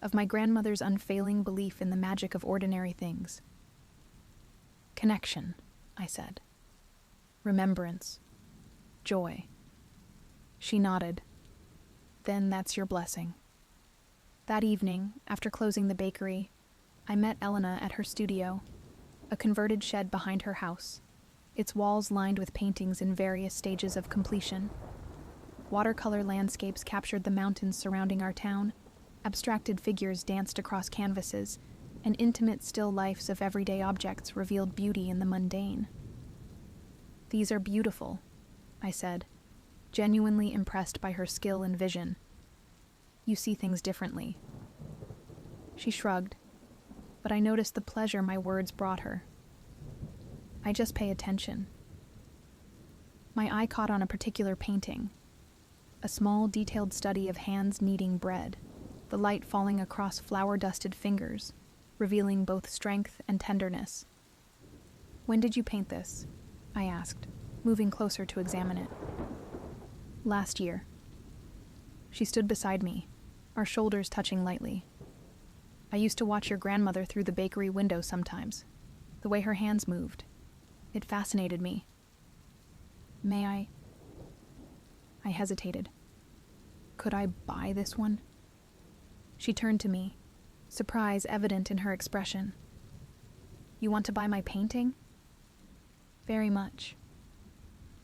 of my grandmother's unfailing belief in the magic of ordinary things. "Connection," I said. "Remembrance. Joy." She nodded. "Then that's your blessing." That evening, after closing the bakery, I met Elena at her studio, a converted shed behind her house, its walls lined with paintings in various stages of completion. Watercolor landscapes captured the mountains surrounding our town, abstracted figures danced across canvases, and intimate still lifes of everyday objects revealed beauty in the mundane. "These are beautiful," I said, genuinely impressed by her skill and vision. "You see things differently." She shrugged, but I noticed the pleasure my words brought her. "I just pay attention." My eye caught on a particular painting, a small, detailed study of hands kneading bread, the light falling across flour-dusted fingers, revealing both strength and tenderness. "When did you paint this?" I asked, moving closer to examine it. "Last year." She stood beside me, our shoulders touching lightly. "I used to watch your grandmother through the bakery window sometimes, the way her hands moved. It fascinated me." "May I?" I hesitated. "Could I buy this one?" She turned to me, surprise evident in her expression. "You want to buy my painting?" "Very much."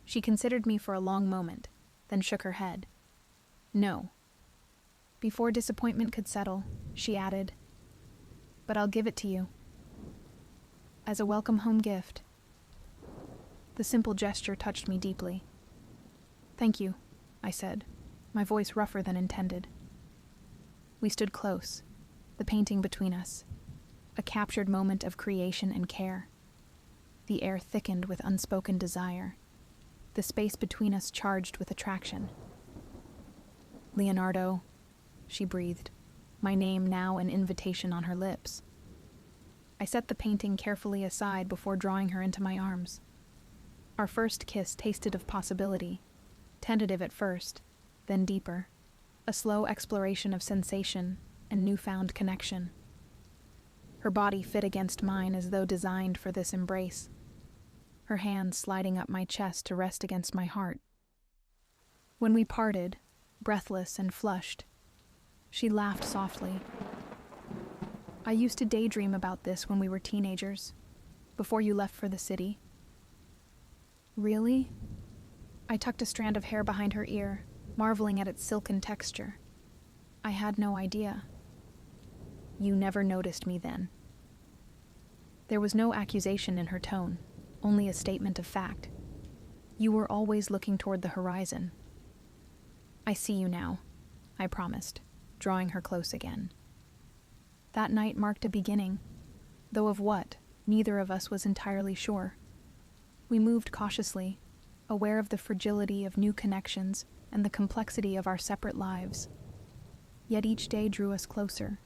She considered me for a long moment, then shook her head. "No." Before disappointment could settle, she added, "But I'll give it to you. As a welcome home gift." The simple gesture touched me deeply. "Thank you," I said, my voice rougher than intended. We stood close, the painting between us, a captured moment of creation and care. The air thickened with unspoken desire, the space between us charged with attraction. "Leonardo," she breathed, my name now an invitation on her lips. I set the painting carefully aside before drawing her into my arms. Our first kiss tasted of possibility, tentative at first, then deeper, a slow exploration of sensation and newfound connection. Her body fit against mine as though designed for this embrace, her hands sliding up my chest to rest against my heart. When we parted, breathless and flushed, she laughed softly. "I used to daydream about this when we were teenagers, before you left for the city." "Really?" I tucked a strand of hair behind her ear, marveling at its silken texture. "I had no idea." "You never noticed me then." There was no accusation in her tone, only a statement of fact. "You were always looking toward the horizon." "I see you now," I promised, drawing her close again. That night marked a beginning, though of what, neither of us was entirely sure. We moved cautiously, aware of the fragility of new connections and the complexity of our separate lives. Yet each day drew us closer.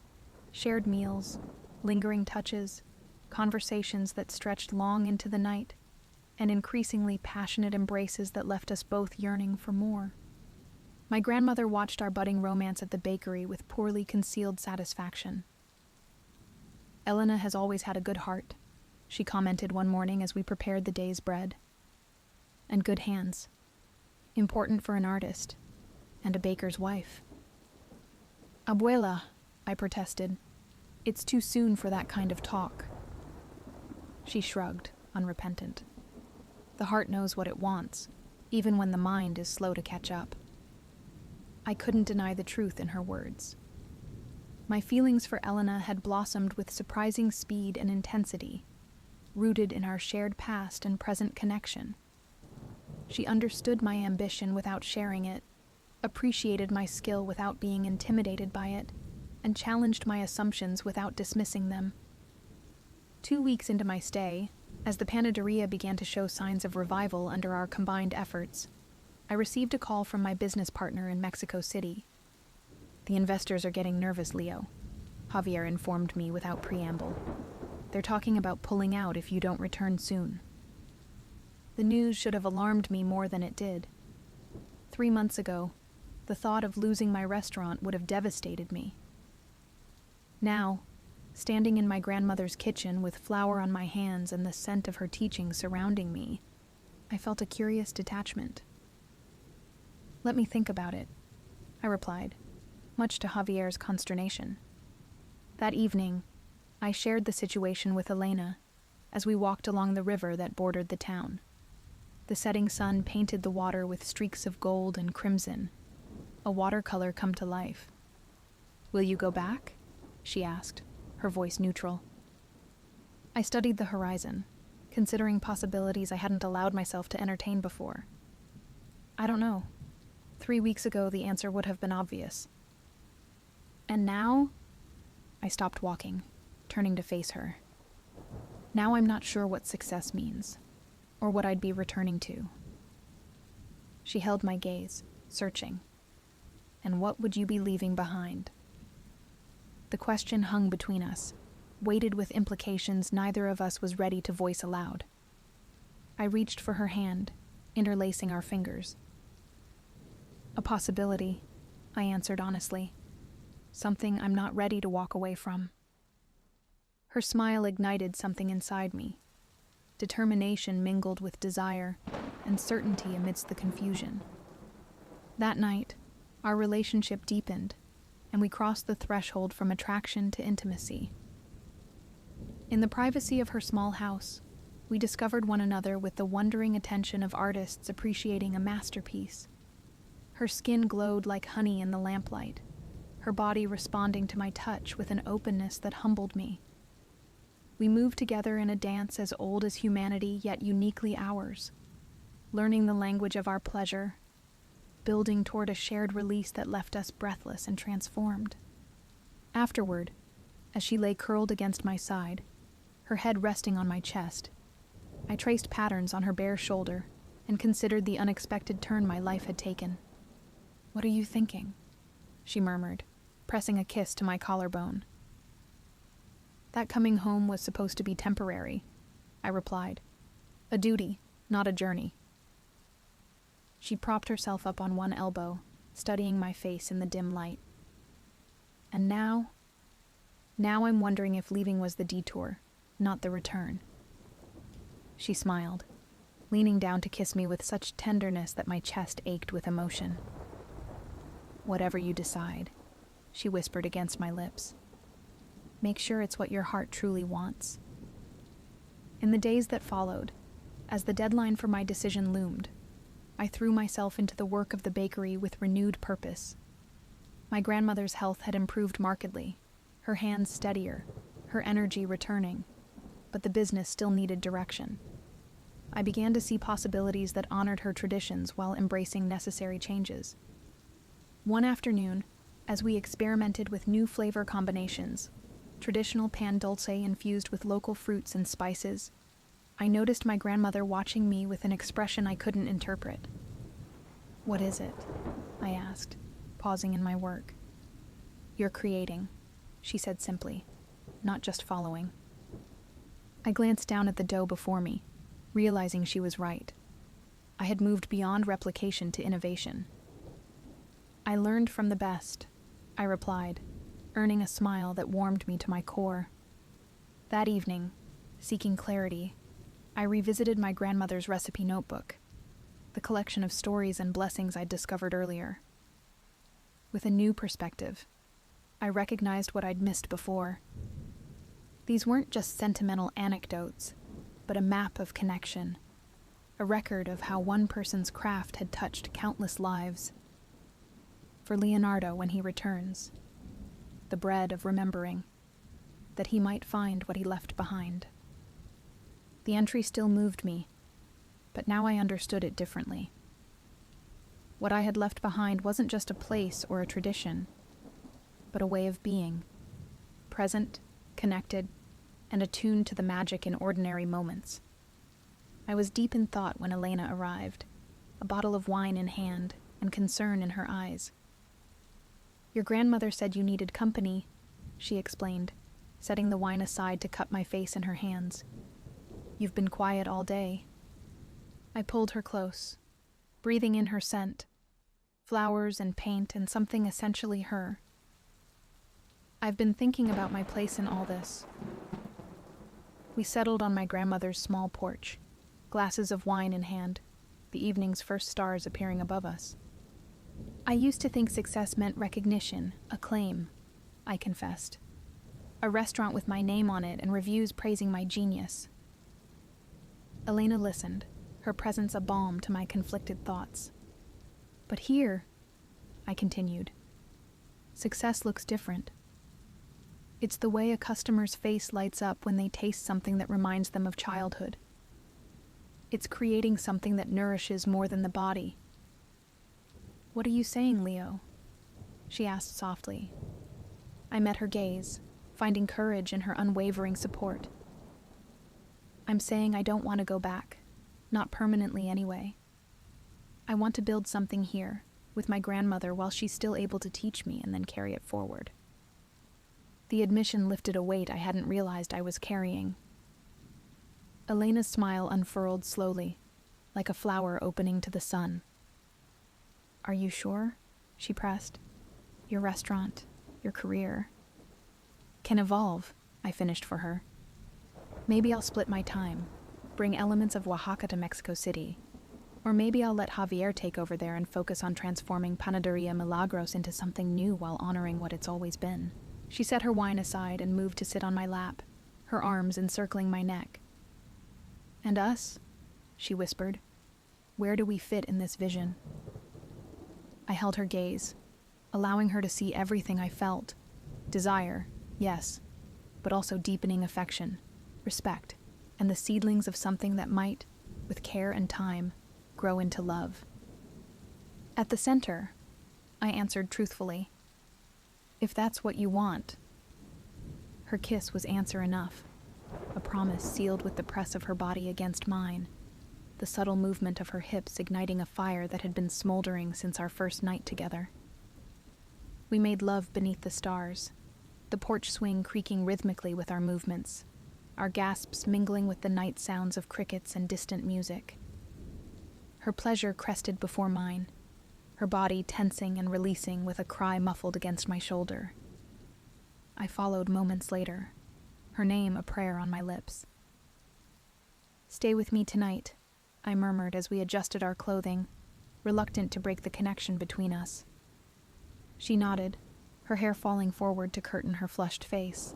Shared meals, lingering touches, conversations that stretched long into the night, and increasingly passionate embraces that left us both yearning for more. My grandmother watched our budding romance at the bakery with poorly concealed satisfaction. "Elena has always had a good heart," she commented one morning as we prepared the day's bread. "And good hands. Important for an artist, and a baker's wife." "Abuela," I protested, "it's too soon for that kind of talk." She shrugged, unrepentant. The heart knows what it wants, even when the mind is slow to catch up. I couldn't deny the truth in her words. My feelings for Elena had blossomed with surprising speed and intensity, rooted in our shared past and present connection. She understood my ambition without sharing it, appreciated my skill without being intimidated by it, and challenged my assumptions without dismissing them. 2 weeks into my stay, as the panaderia began to show signs of revival under our combined efforts, I received a call from my business partner in Mexico City. "The investors are getting nervous, Leo," Javier informed me without preamble. "They're talking about pulling out if you don't return soon." The news should have alarmed me more than it did. 3 months ago, the thought of losing my restaurant would have devastated me. Now, standing in my grandmother's kitchen with flour on my hands and the scent of her teaching surrounding me, I felt a curious detachment. "Let me think about it," I replied, much to Javier's consternation. That evening, I shared the situation with Elena as we walked along the river that bordered the town. The setting sun painted the water with streaks of gold and crimson, a watercolor come to life. "Will you go back?" she asked, her voice neutral. I studied the horizon, considering possibilities I hadn't allowed myself to entertain before. "I don't know. 3 weeks ago, the answer would have been obvious. And now?" I stopped walking, turning to face her. "Now I'm not sure what success means, or what I'd be returning to." She held my gaze, searching. "And what would you be leaving behind?" The question hung between us, weighted with implications neither of us was ready to voice aloud. I reached for her hand, interlacing our fingers. "A possibility," I answered honestly. "Something I'm not ready to walk away from." Her smile ignited something inside me. Determination mingled with desire, and certainty amidst the confusion. That night, our relationship deepened, and we crossed the threshold from attraction to intimacy. In the privacy of her small house, we discovered one another with the wondering attention of artists appreciating a masterpiece. Her skin glowed like honey in the lamplight, her body responding to my touch with an openness that humbled me. We moved together in a dance as old as humanity, yet uniquely ours, learning the language of our pleasure, building toward a shared release that left us breathless and transformed. Afterward, as she lay curled against my side, her head resting on my chest, I traced patterns on her bare shoulder and considered the unexpected turn my life had taken. "What are you thinking?" she murmured, pressing a kiss to my collarbone. "That coming home was supposed to be temporary," I replied. "A duty, not a journey." She propped herself up on one elbow, studying my face in the dim light. "And now I'm wondering if leaving was the detour, not the return." She smiled, leaning down to kiss me with such tenderness that my chest ached with emotion. "Whatever you decide," she whispered against my lips. "Make sure it's what your heart truly wants." In the days that followed, as the deadline for my decision loomed, I threw myself into the work of the bakery with renewed purpose. My grandmother's health had improved markedly, her hands steadier, her energy returning, but the business still needed direction. I began to see possibilities that honored her traditions while embracing necessary changes. One afternoon, as we experimented with new flavor combinations, traditional pan dulce infused with local fruits and spices, I noticed my grandmother watching me with an expression I couldn't interpret. "What is it?" I asked, pausing in my work. "You're creating," she said simply, "not just following." I glanced down at the dough before me, realizing she was right. I had moved beyond replication to innovation. "I learned from the best," I replied, earning a smile that warmed me to my core. That evening, seeking clarity, I revisited my grandmother's recipe notebook, the collection of stories and blessings I'd discovered earlier. With a new perspective, I recognized what I'd missed before. These weren't just sentimental anecdotes, but a map of connection, a record of how one person's craft had touched countless lives. For Leonardo when he returns, the bread of remembering, that he might find what he left behind. The entry still moved me, but now I understood it differently. What I had left behind wasn't just a place or a tradition, but a way of being, present, connected, and attuned to the magic in ordinary moments. I was deep in thought when Elena arrived, a bottle of wine in hand and concern in her eyes. "Your grandmother said you needed company," she explained, setting the wine aside to cup my face in her hands. "You've been quiet all day." I pulled her close, breathing in her scent, flowers and paint and something essentially her. "I've been thinking about my place in all this." We settled on my grandmother's small porch, glasses of wine in hand, the evening's first stars appearing above us. "I used to think success meant recognition, acclaim," I confessed. "A restaurant with my name on it and reviews praising my genius." Elena listened, her presence a balm to my conflicted thoughts. "But here," I continued, "success looks different. It's the way a customer's face lights up when they taste something that reminds them of childhood. It's creating something that nourishes more than the body." "What are you saying, Leo?" she asked softly. I met her gaze, finding courage in her unwavering support. "I'm saying I don't want to go back, not permanently anyway. I want to build something here, with my grandmother while she's still able to teach me and then carry it forward." The admission lifted a weight I hadn't realized I was carrying. Elena's smile unfurled slowly, like a flower opening to the sun. "Are you sure?" she pressed. "Your restaurant, your career can evolve," I finished for her. "Maybe I'll split my time, bring elements of Oaxaca to Mexico City. Or maybe I'll let Javier take over there and focus on transforming Panaderia Milagros into something new while honoring what it's always been." She set her wine aside and moved to sit on my lap, her arms encircling my neck. "And us?" she whispered. "Where do we fit in this vision?" I held her gaze, allowing her to see everything I felt. Desire, yes, but also deepening affection, respect, and the seedlings of something that might, with care and time, grow into love. "At the center," I answered truthfully. "If that's what you want." Her kiss was answer enough, a promise sealed with the press of her body against mine, the subtle movement of her hips igniting a fire that had been smoldering since our first night together. We made love beneath the stars, the porch swing creaking rhythmically with our movements, our gasps mingling with the night sounds of crickets and distant music. Her pleasure crested before mine, her body tensing and releasing with a cry muffled against my shoulder. I followed moments later, her name a prayer on my lips. "Stay with me tonight," I murmured as we adjusted our clothing, reluctant to break the connection between us. She nodded, her hair falling forward to curtain her flushed face.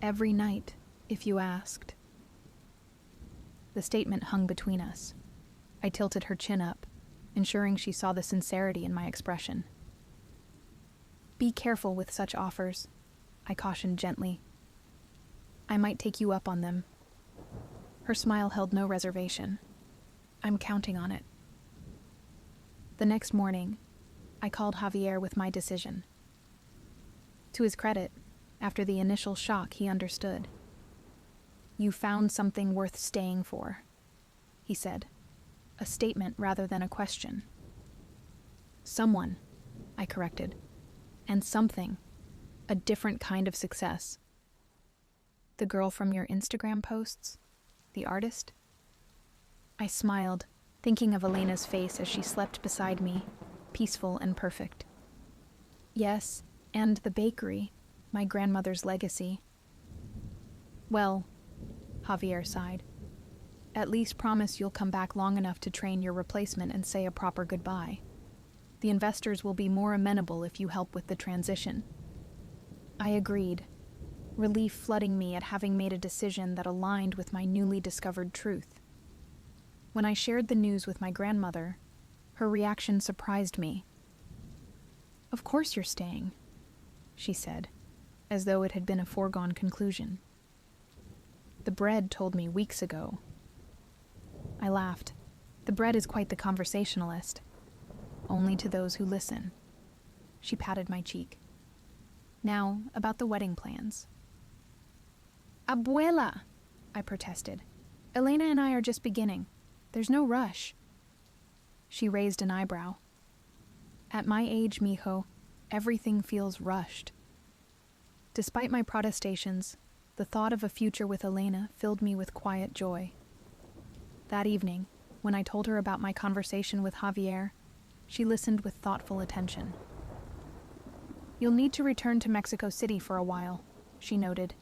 "Every night, if you asked." The statement hung between us. I tilted her chin up, ensuring she saw the sincerity in my expression. "Be careful with such offers," I cautioned gently. "I might take you up on them." Her smile held no reservation. "I'm counting on it." The next morning, I called Javier with my decision. To his credit, after the initial shock, he understood. "You found something worth staying for," he said, a statement rather than a question. "Someone," I corrected, "and something, a different kind of success." "The girl from your Instagram posts? The artist?" I smiled, thinking of Elena's face as she slept beside me, peaceful and perfect. "Yes, and the bakery, my grandmother's legacy." "Well," Javier sighed, "at least promise you'll come back long enough to train your replacement and say a proper goodbye. The investors will be more amenable if you help with the transition." I agreed, relief flooding me at having made a decision that aligned with my newly discovered truth. When I shared the news with my grandmother, her reaction surprised me. "Of course you're staying," she said, as though it had been a foregone conclusion. "The bread told me weeks ago." I laughed. The bread is quite the conversationalist. Only to those who listen. She patted my cheek. "Now, about the wedding plans." Abuela, I protested. Elena and I are just beginning. There's no rush. She raised an eyebrow. At my age, mijo, everything feels rushed. Despite my protestations, the thought of a future with Elena filled me with quiet joy. That evening, when I told her about my conversation with Javier, she listened with thoughtful attention. You'll need to return to Mexico City for a while, she noted,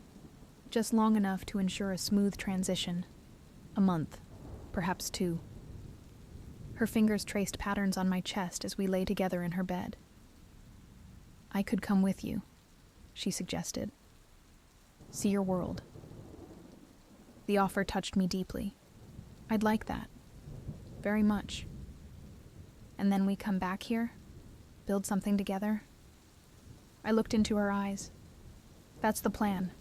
just long enough to ensure a smooth transition. A month, perhaps 2. Her fingers traced patterns on my chest as we lay together in her bed. I could come with you, she suggested. See your world. The offer touched me deeply. I'd like that. Very much. And then we come back here? Build something together? I looked into her eyes. That's the plan.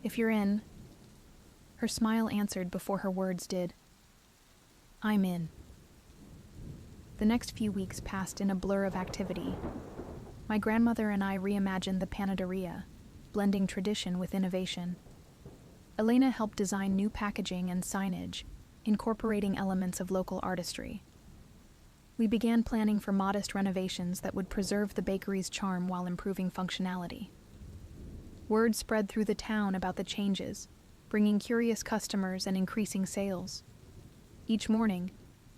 If you're in. Her smile answered before her words did. I'm in. The next few weeks passed in a blur of activity. My grandmother and I reimagined the panaderia, blending tradition with innovation. Elena helped design new packaging and signage, incorporating elements of local artistry. We began planning for modest renovations that would preserve the bakery's charm while improving functionality. Word spread through the town about the changes, bringing curious customers and increasing sales. Each morning,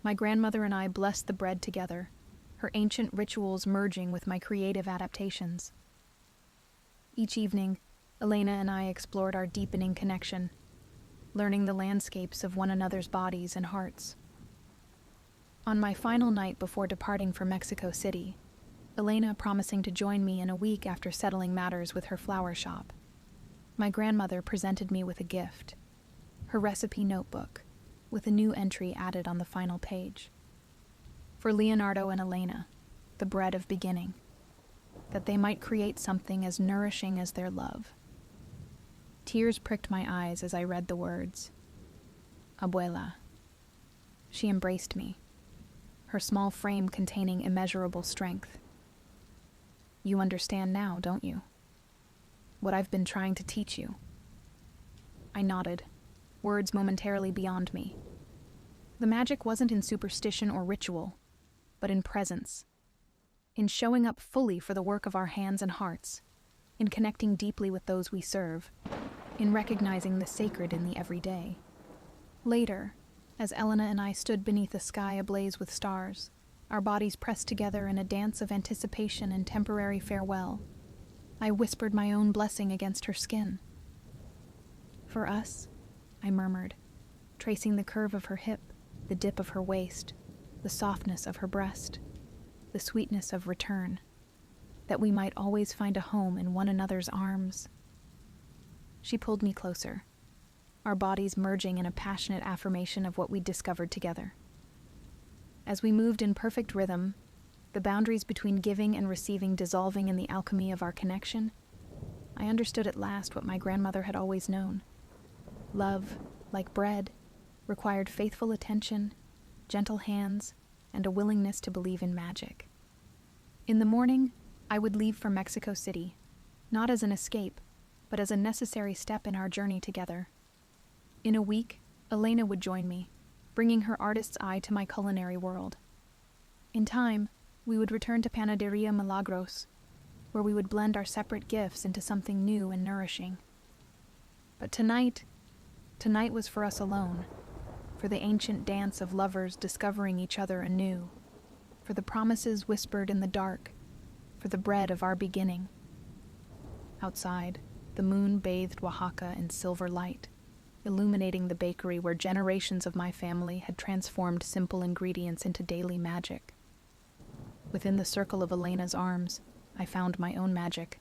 my grandmother and I blessed the bread together, her ancient rituals merging with my creative adaptations. Each evening, Elena and I explored our deepening connection, learning the landscapes of one another's bodies and hearts. On my final night before departing for Mexico City, Elena promising to join me in a week after settling matters with her flower shop, my grandmother presented me with a gift, her recipe notebook, with a new entry added on the final page. For Leonardo and Elena, the bread of beginning, that they might create something as nourishing as their love. Tears pricked my eyes as I read the words. Abuela. She embraced me, her small frame containing immeasurable strength. You understand now, don't you? What I've been trying to teach you. I nodded, words momentarily beyond me. The magic wasn't in superstition or ritual, but in presence, in showing up fully for the work of our hands and hearts, in connecting deeply with those we serve, in recognizing the sacred in the everyday. Later, as Elena and I stood beneath a sky ablaze with stars, our bodies pressed together in a dance of anticipation and temporary farewell, I whispered my own blessing against her skin. For us, I murmured, tracing the curve of her hip, the dip of her waist, the softness of her breast, the sweetness of return, that we might always find a home in one another's arms. She pulled me closer, our bodies merging in a passionate affirmation of what we'd discovered together. As we moved in perfect rhythm, the boundaries between giving and receiving dissolving in the alchemy of our connection, I understood at last what my grandmother had always known. Love, like bread, required faithful attention, gentle hands, and a willingness to believe in magic. In the morning, I would leave for Mexico City, not as an escape, but as a necessary step in our journey together. In a week, Elena would join me, bringing her artist's eye to my culinary world. In time, we would return to Panaderia Milagros, where we would blend our separate gifts into something new and nourishing. But tonight was for us alone, for the ancient dance of lovers discovering each other anew, for the promises whispered in the dark, for the bread of our beginning. Outside, the moon bathed Oaxaca in silver light, illuminating the bakery where generations of my family had transformed simple ingredients into daily magic. Within the circle of Elena's arms, I found my own magic,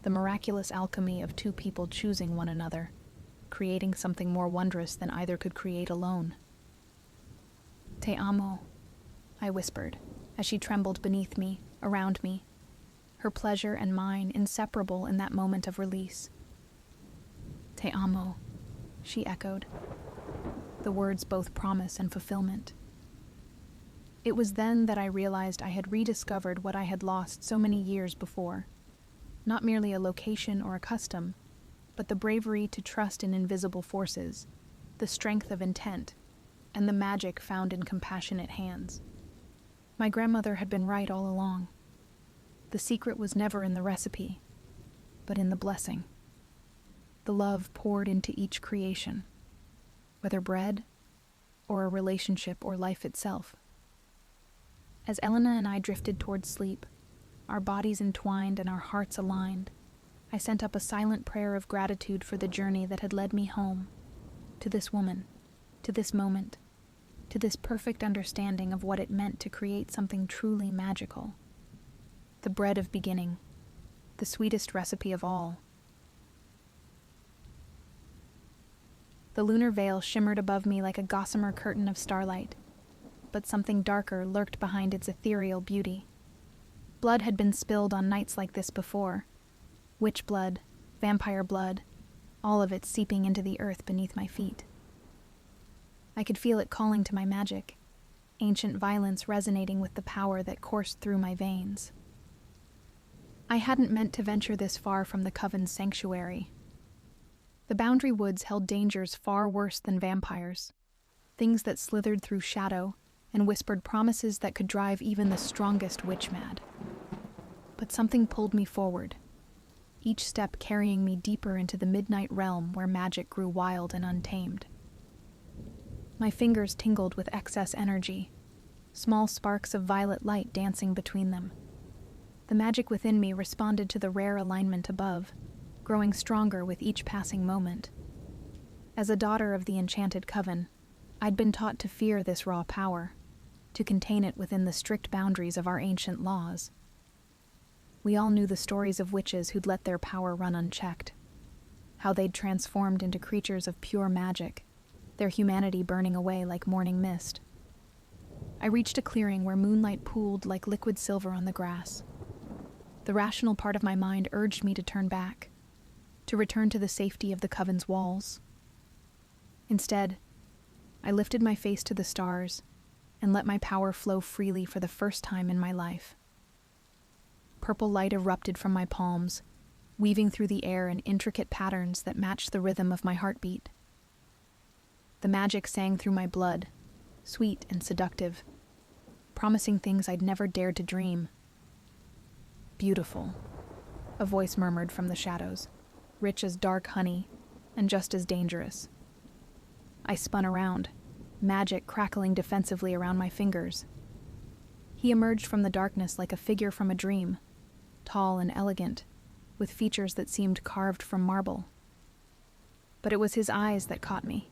the miraculous alchemy of two people choosing one another, creating something more wondrous than either could create alone. Te amo, I whispered, as she trembled beneath me, around me, her pleasure and mine inseparable in that moment of release. Te amo, she echoed, the words both promise and fulfillment. It was then that I realized I had rediscovered what I had lost so many years before, not merely a location or a custom, but the bravery to trust in invisible forces, the strength of intent, and the magic found in compassionate hands. My grandmother had been right all along. The secret was never in the recipe, but in the blessing. The love poured into each creation, whether bread or a relationship or life itself. As Elena and I drifted towards sleep, our bodies entwined and our hearts aligned, I sent up a silent prayer of gratitude for the journey that had led me home, to this woman, to this moment, to this perfect understanding of what it meant to create something truly magical. The bread of beginning, the sweetest recipe of all. The lunar veil shimmered above me like a gossamer curtain of starlight, but something darker lurked behind its ethereal beauty. Blood had been spilled on nights like this before. Witch blood, vampire blood, all of it seeping into the earth beneath my feet. I could feel it calling to my magic, ancient violence resonating with the power that coursed through my veins. I hadn't meant to venture this far from the Coven's sanctuary. The Boundary Woods held dangers far worse than vampires, things that slithered through shadow and whispered promises that could drive even the strongest witch mad. But something pulled me forward, each step carrying me deeper into the midnight realm where magic grew wild and untamed. My fingers tingled with excess energy, small sparks of violet light dancing between them. The magic within me responded to the rare alignment above, growing stronger with each passing moment. As a daughter of the Enchanted Coven, I'd been taught to fear this raw power, to contain it within the strict boundaries of our ancient laws. We all knew the stories of witches who'd let their power run unchecked, how they'd transformed into creatures of pure magic, their humanity burning away like morning mist. I reached a clearing where moonlight pooled like liquid silver on the grass. The rational part of my mind urged me to turn back, to return to the safety of the Coven's walls. Instead, I lifted my face to the stars and let my power flow freely for the first time in my life. Purple light erupted from my palms, weaving through the air in intricate patterns that matched the rhythm of my heartbeat. The magic sang through my blood, sweet and seductive, promising things I'd never dared to dream. "Beautiful," a voice murmured from the shadows, rich as dark honey and just as dangerous. I spun around, magic crackling defensively around my fingers. He emerged from the darkness like a figure from a dream, tall and elegant, with features that seemed carved from marble. But it was his eyes that caught me,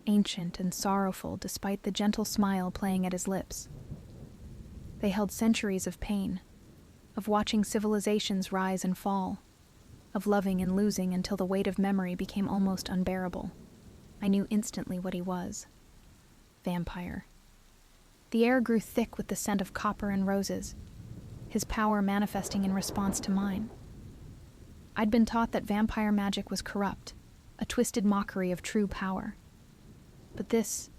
ancient and sorrowful despite the gentle smile playing at his lips. They held centuries of pain, of watching civilizations rise and fall, of loving and losing until the weight of memory became almost unbearable. I knew instantly what he was. Vampire. The air grew thick with the scent of copper and roses, his power manifesting in response to mine. I'd been taught that vampire magic was corrupt, a twisted mockery of true power. But this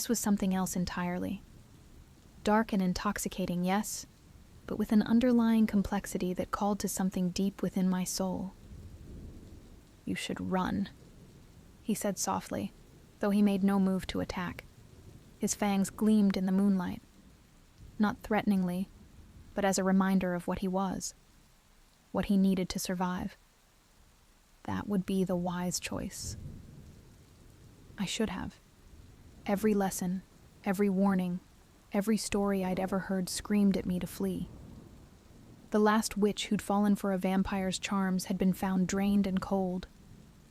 was something else entirely. Dark and intoxicating, yes, but with an underlying complexity that called to something deep within my soul. "You should run," he said softly, though he made no move to attack. His fangs gleamed in the moonlight, not threateningly, but as a reminder of what he was, what he needed to survive. That would be the wise choice. I should have. Every lesson, every warning, every story I'd ever heard screamed at me to flee. The last witch who'd fallen for a vampire's charms had been found drained and cold,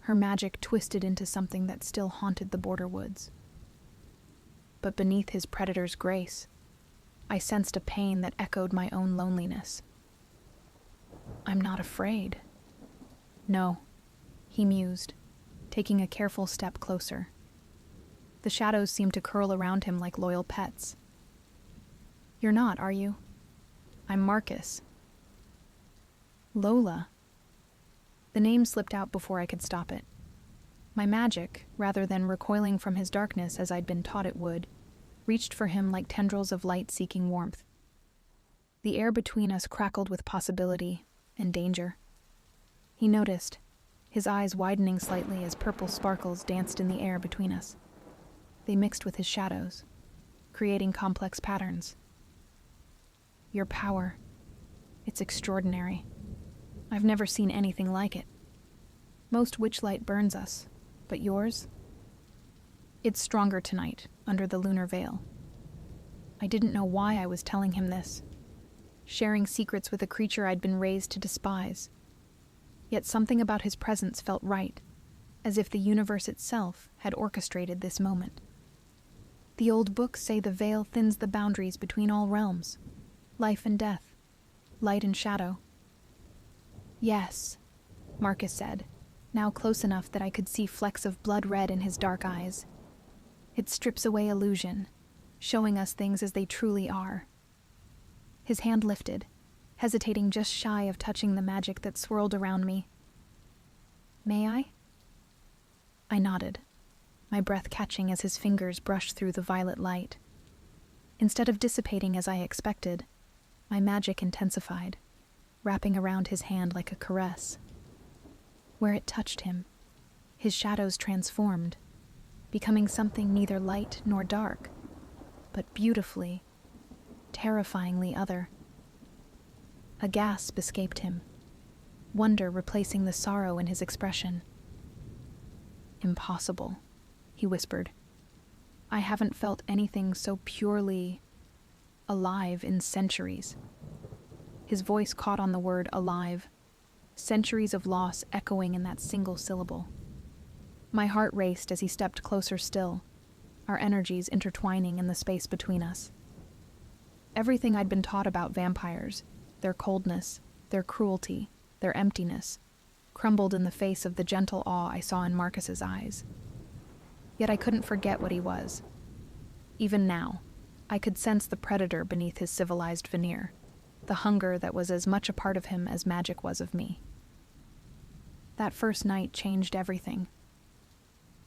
her magic twisted into something that still haunted the border woods. But beneath his predator's grace, I sensed a pain that echoed my own loneliness. "I'm not afraid." "No," he mused, taking a careful step closer. The shadows seemed to curl around him like loyal pets. "You're not, are you? I'm Marcus." "Lola." The name slipped out before I could stop it. My magic, rather than recoiling from his darkness as I'd been taught it would, reached for him like tendrils of light seeking warmth. The air between us crackled with possibility and danger. He noticed, his eyes widening slightly as purple sparkles danced in the air between us. They mixed with his shadows, creating complex patterns. Your power. It's extraordinary. I've never seen anything like it. Most witchlight burns us, but yours? It's stronger tonight, under the lunar veil. I didn't know why I was telling him this, sharing secrets with a creature I'd been raised to despise. Yet something about his presence felt right, as if the universe itself had orchestrated this moment. The old books say the veil thins the boundaries between all realms, life and death, light and shadow. Yes, Marcus said, now close enough that I could see flecks of blood red in his dark eyes. It strips away illusion, showing us things as they truly are. His hand lifted, hesitating just shy of touching the magic that swirled around me. May I? I nodded, my breath catching as his fingers brushed through the violet light. Instead of dissipating as I expected, my magic intensified, wrapping around his hand like a caress. Where it touched him, his shadows transformed, becoming something neither light nor dark, but beautifully, terrifyingly other. A gasp escaped him, wonder replacing the sorrow in his expression. Impossible, he whispered. I haven't felt anything so purely alive in centuries. His voice caught on the word alive, centuries of loss echoing in that single syllable. My heart raced as he stepped closer still, our energies intertwining in the space between us. Everything I'd been taught about vampires, their coldness, their cruelty, their emptiness, crumbled in the face of the gentle awe I saw in Marcus's eyes. Yet I couldn't forget what he was. Even now, I could sense the predator beneath his civilized veneer, the hunger that was as much a part of him as magic was of me. That first night changed everything.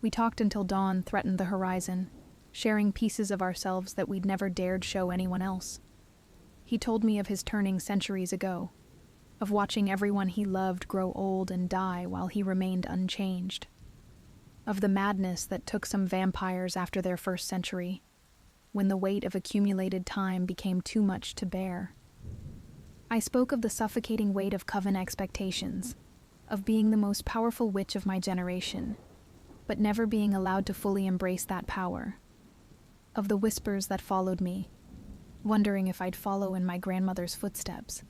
We talked until dawn threatened the horizon, sharing pieces of ourselves that we'd never dared show anyone else. He told me of his turning centuries ago, of watching everyone he loved grow old and die while he remained unchanged, of the madness that took some vampires after their first century, when the weight of accumulated time became too much to bear. I spoke of the suffocating weight of coven expectations, of being the most powerful witch of my generation, but never being allowed to fully embrace that power, of the whispers that followed me, wondering if I'd follow in my grandmother's footsteps.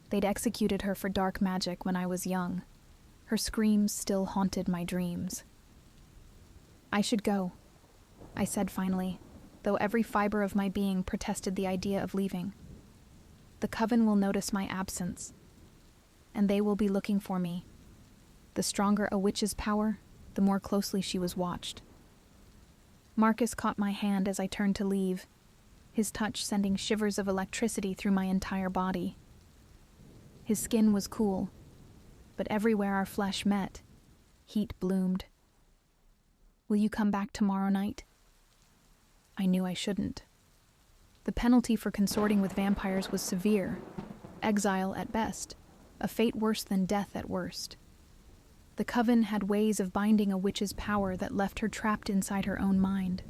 They'd executed her for dark magic when I was young. Her screams still haunted my dreams. I should go, I said finally, though every fiber of my being protested the idea of leaving. The coven will notice my absence, and they will be looking for me. The stronger a witch's power, the more closely she was watched. Marcus caught my hand as I turned to leave, his touch sending shivers of electricity through my entire body. His skin was cool, but everywhere our flesh met, heat bloomed. Will you come back tomorrow night? I knew I shouldn't. The penalty for consorting with vampires was severe, exile at best, a fate worse than death at worst. The coven had ways of binding a witch's power that left her trapped inside her own mind,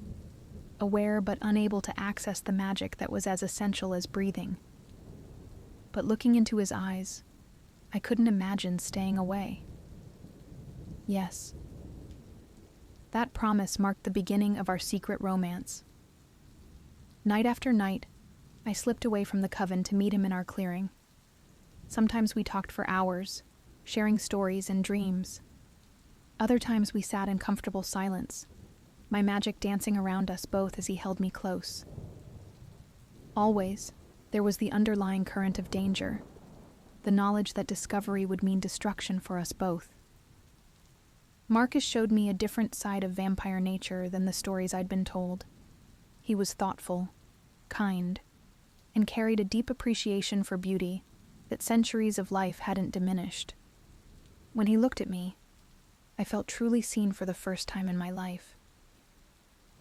aware but unable to access the magic that was as essential as breathing. But looking into his eyes, I couldn't imagine staying away. Yes. That promise marked the beginning of our secret romance. Night after night, I slipped away from the coven to meet him in our clearing. Sometimes we talked for hours, sharing stories and dreams. Other times we sat in comfortable silence, my magic dancing around us both as he held me close. Always, there was the underlying current of danger, the knowledge that discovery would mean destruction for us both. Marcus showed me a different side of vampire nature than the stories I'd been told. He was thoughtful, kind, and carried a deep appreciation for beauty that centuries of life hadn't diminished. When he looked at me, I felt truly seen for the first time in my life.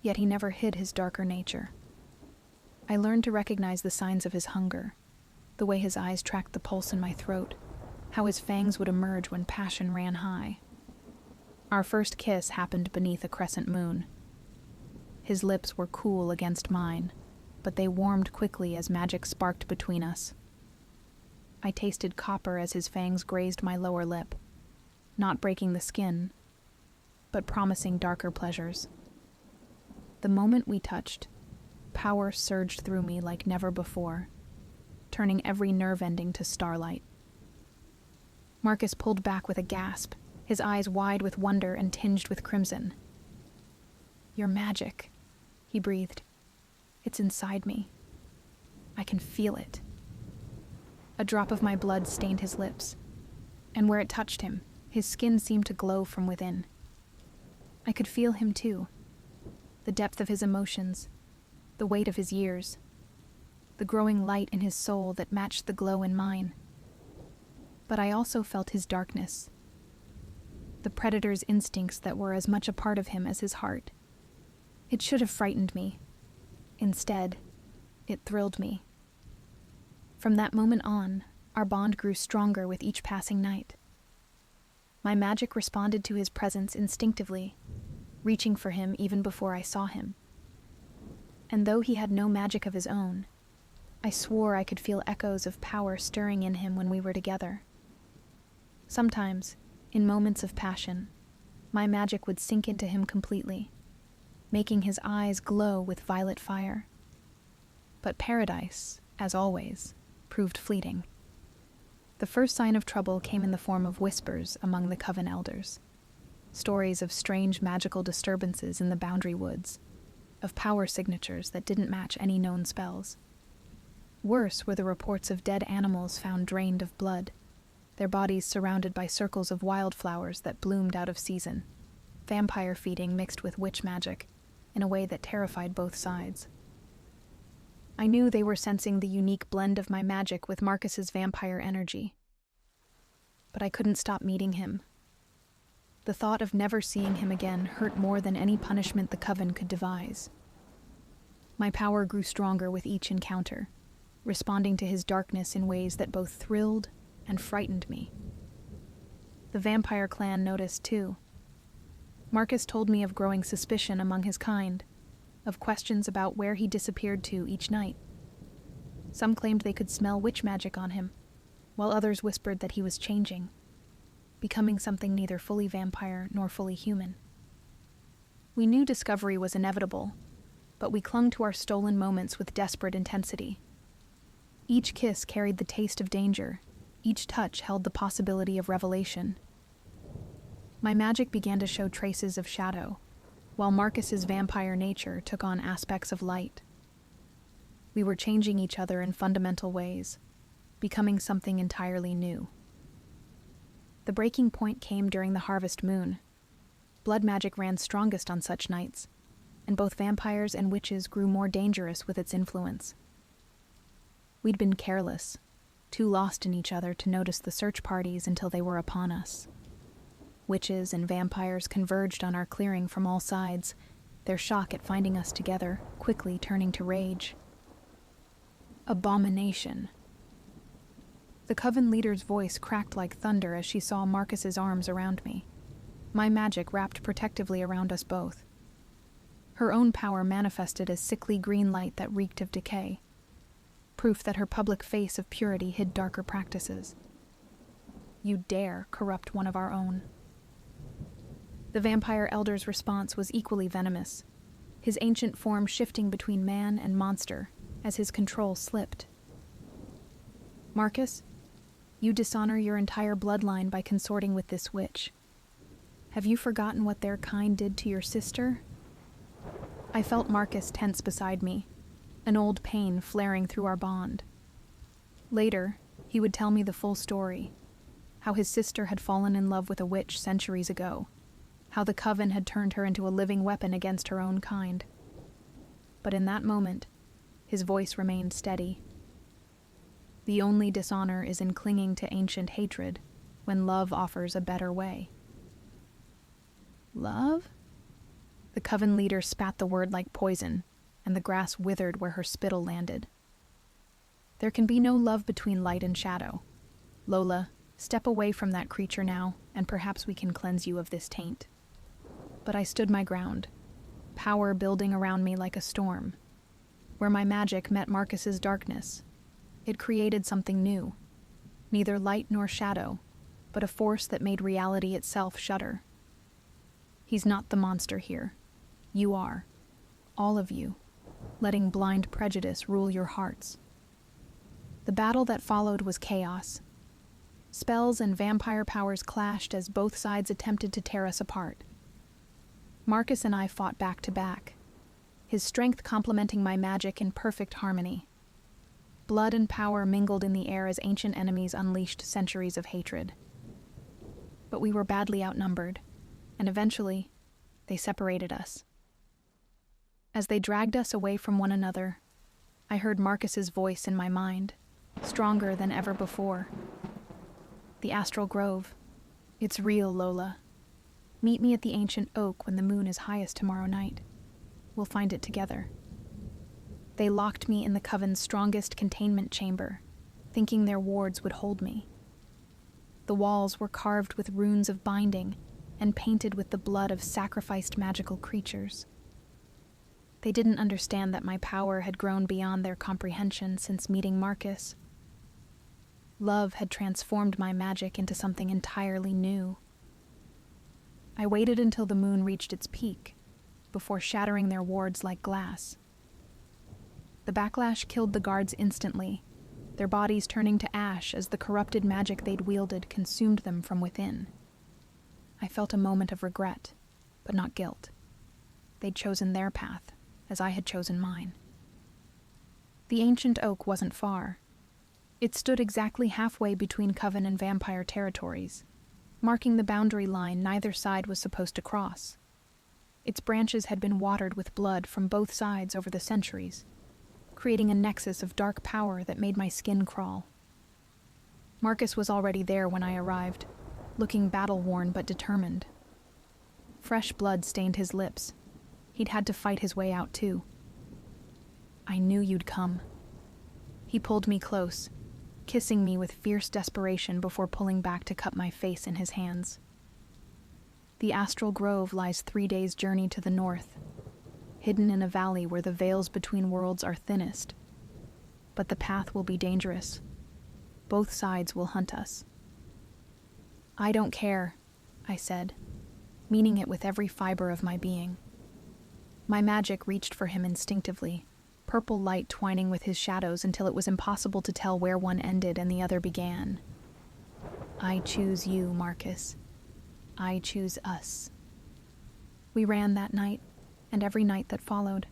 Yet he never hid his darker nature. I learned to recognize the signs of his hunger, the way his eyes tracked the pulse in my throat, how his fangs would emerge when passion ran high. Our first kiss happened beneath a crescent moon. His lips were cool against mine, but they warmed quickly as magic sparked between us. I tasted copper as his fangs grazed my lower lip, not breaking the skin, but promising darker pleasures. The moment we touched, power surged through me like never before, turning every nerve ending to starlight. Marcus pulled back with a gasp, his eyes wide with wonder and tinged with crimson. "Your magic," he breathed. "It's inside me. I can feel it." A drop of my blood stained his lips, and where it touched him, his skin seemed to glow from within. I could feel him too, the depth of his emotions, the weight of his years, the growing light in his soul that matched the glow in mine. But I also felt his darkness, the predator's instincts that were as much a part of him as his heart. It should have frightened me. Instead, it thrilled me. From that moment on, our bond grew stronger with each passing night. My magic responded to his presence instinctively, reaching for him even before I saw him. And though he had no magic of his own, I swore I could feel echoes of power stirring in him when we were together. Sometimes, in moments of passion, my magic would sink into him completely, making his eyes glow with violet fire. But paradise, as always, proved fleeting. The first sign of trouble came in the form of whispers among the coven elders, stories of strange magical disturbances in the boundary woods, of power signatures that didn't match any known spells. Worse were the reports of dead animals found drained of blood, their bodies surrounded by circles of wildflowers that bloomed out of season, vampire feeding mixed with witch magic, in a way that terrified both sides. I knew they were sensing the unique blend of my magic with Marcus's vampire energy. But I couldn't stop meeting him. The thought of never seeing him again hurt more than any punishment the coven could devise. My power grew stronger with each encounter, responding to his darkness in ways that both thrilled and frightened me. The vampire clan noticed too. Marcus told me of growing suspicion among his kind, of questions about where he disappeared to each night. Some claimed they could smell witch magic on him, while others whispered that he was changing, becoming something neither fully vampire nor fully human. We knew discovery was inevitable, but we clung to our stolen moments with desperate intensity. Each kiss carried the taste of danger, each touch held the possibility of revelation. My magic began to show traces of shadow, while Marcus's vampire nature took on aspects of light. We were changing each other in fundamental ways, becoming something entirely new. The breaking point came during the harvest moon. Blood magic ran strongest on such nights, and both vampires and witches grew more dangerous with its influence. We'd been careless, too lost in each other to notice the search parties until they were upon us. Witches and vampires converged on our clearing from all sides, their shock at finding us together quickly turning to rage. Abomination. The coven leader's voice cracked like thunder as she saw Marcus's arms around me, my magic wrapped protectively around us both. Her own power manifested as sickly green light that reeked of decay, proof that her public face of purity hid darker practices. You dare corrupt one of our own. The vampire elder's response was equally venomous, his ancient form shifting between man and monster as his control slipped. Marcus, you dishonor your entire bloodline by consorting with this witch. Have you forgotten what their kind did to your sister? I felt Marcus tense beside me, an old pain flaring through our bond. Later, he would tell me the full story, how his sister had fallen in love with a witch centuries ago, how the coven had turned her into a living weapon against her own kind. But in that moment, his voice remained steady. The only dishonor is in clinging to ancient hatred when love offers a better way. Love? The coven leader spat the word like poison, and the grass withered where her spittle landed. There can be no love between light and shadow. Lola, Step away from that creature now, and perhaps we can cleanse you of this taint." But I stood my ground, power building around me like a storm. Where my magic met Marcus's darkness, it created something new. Neither light nor shadow, but a force that made reality itself shudder. He's not the monster here. You are. All of you, letting blind prejudice rule your hearts. The battle that followed was chaos. Spells and vampire powers clashed as both sides attempted to tear us apart. Marcus and I fought back to back, his strength complementing my magic in perfect harmony. Blood and power mingled in the air as ancient enemies unleashed centuries of hatred. But we were badly outnumbered, and eventually, they separated us. As they dragged us away from one another, I heard Marcus's voice in my mind, stronger than ever before. "The Astral Grove. It's real, Lola. Meet me at the ancient oak when the moon is highest tomorrow night. We'll find it together." They locked me in the Coven's strongest containment chamber, thinking their wards would hold me. The walls were carved with runes of binding and painted with the blood of sacrificed magical creatures. They didn't understand that my power had grown beyond their comprehension since meeting Marcus. Love had transformed my magic into something entirely new. I waited until the moon reached its peak, before shattering their wards like glass. The backlash killed the guards instantly, their bodies turning to ash as the corrupted magic they'd wielded consumed them from within. I felt a moment of regret, but not guilt. They'd chosen their path, as I had chosen mine. The ancient oak wasn't far. It stood exactly halfway between Coven and vampire territories, marking the boundary line neither side was supposed to cross. Its branches had been watered with blood from both sides over the centuries, creating a nexus of dark power that made my skin crawl. Marcus was already there when I arrived, looking battle-worn but determined. Fresh blood stained his lips. He'd had to fight his way out, too. "I knew you'd come." He pulled me close, kissing me with fierce desperation before pulling back to cup my face in his hands. "The Astral Grove lies 3 days' journey to the north, hidden in a valley where the veils between worlds are thinnest. But the path will be dangerous. Both sides will hunt us." "I don't care," I said, meaning it with every fiber of my being. My magic reached for him instinctively, purple light twining with his shadows until it was impossible to tell where one ended and the other began. "I choose you, Marcus. I choose us." We ran that night, and every night that followed.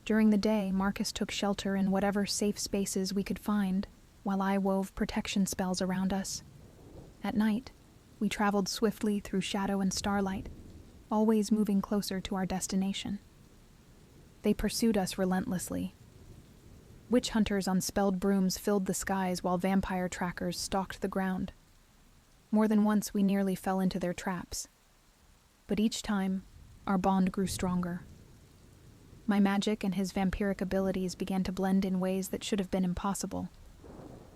During the day, Marcus took shelter in whatever safe spaces we could find, while I wove protection spells around us. At night, we traveled swiftly through shadow and starlight, always moving closer to our destination. They pursued us relentlessly. Witch hunters on spelled brooms filled the skies while vampire trackers stalked the ground. More than once we nearly fell into their traps. But each time, our bond grew stronger. My magic and his vampiric abilities began to blend in ways that should have been impossible,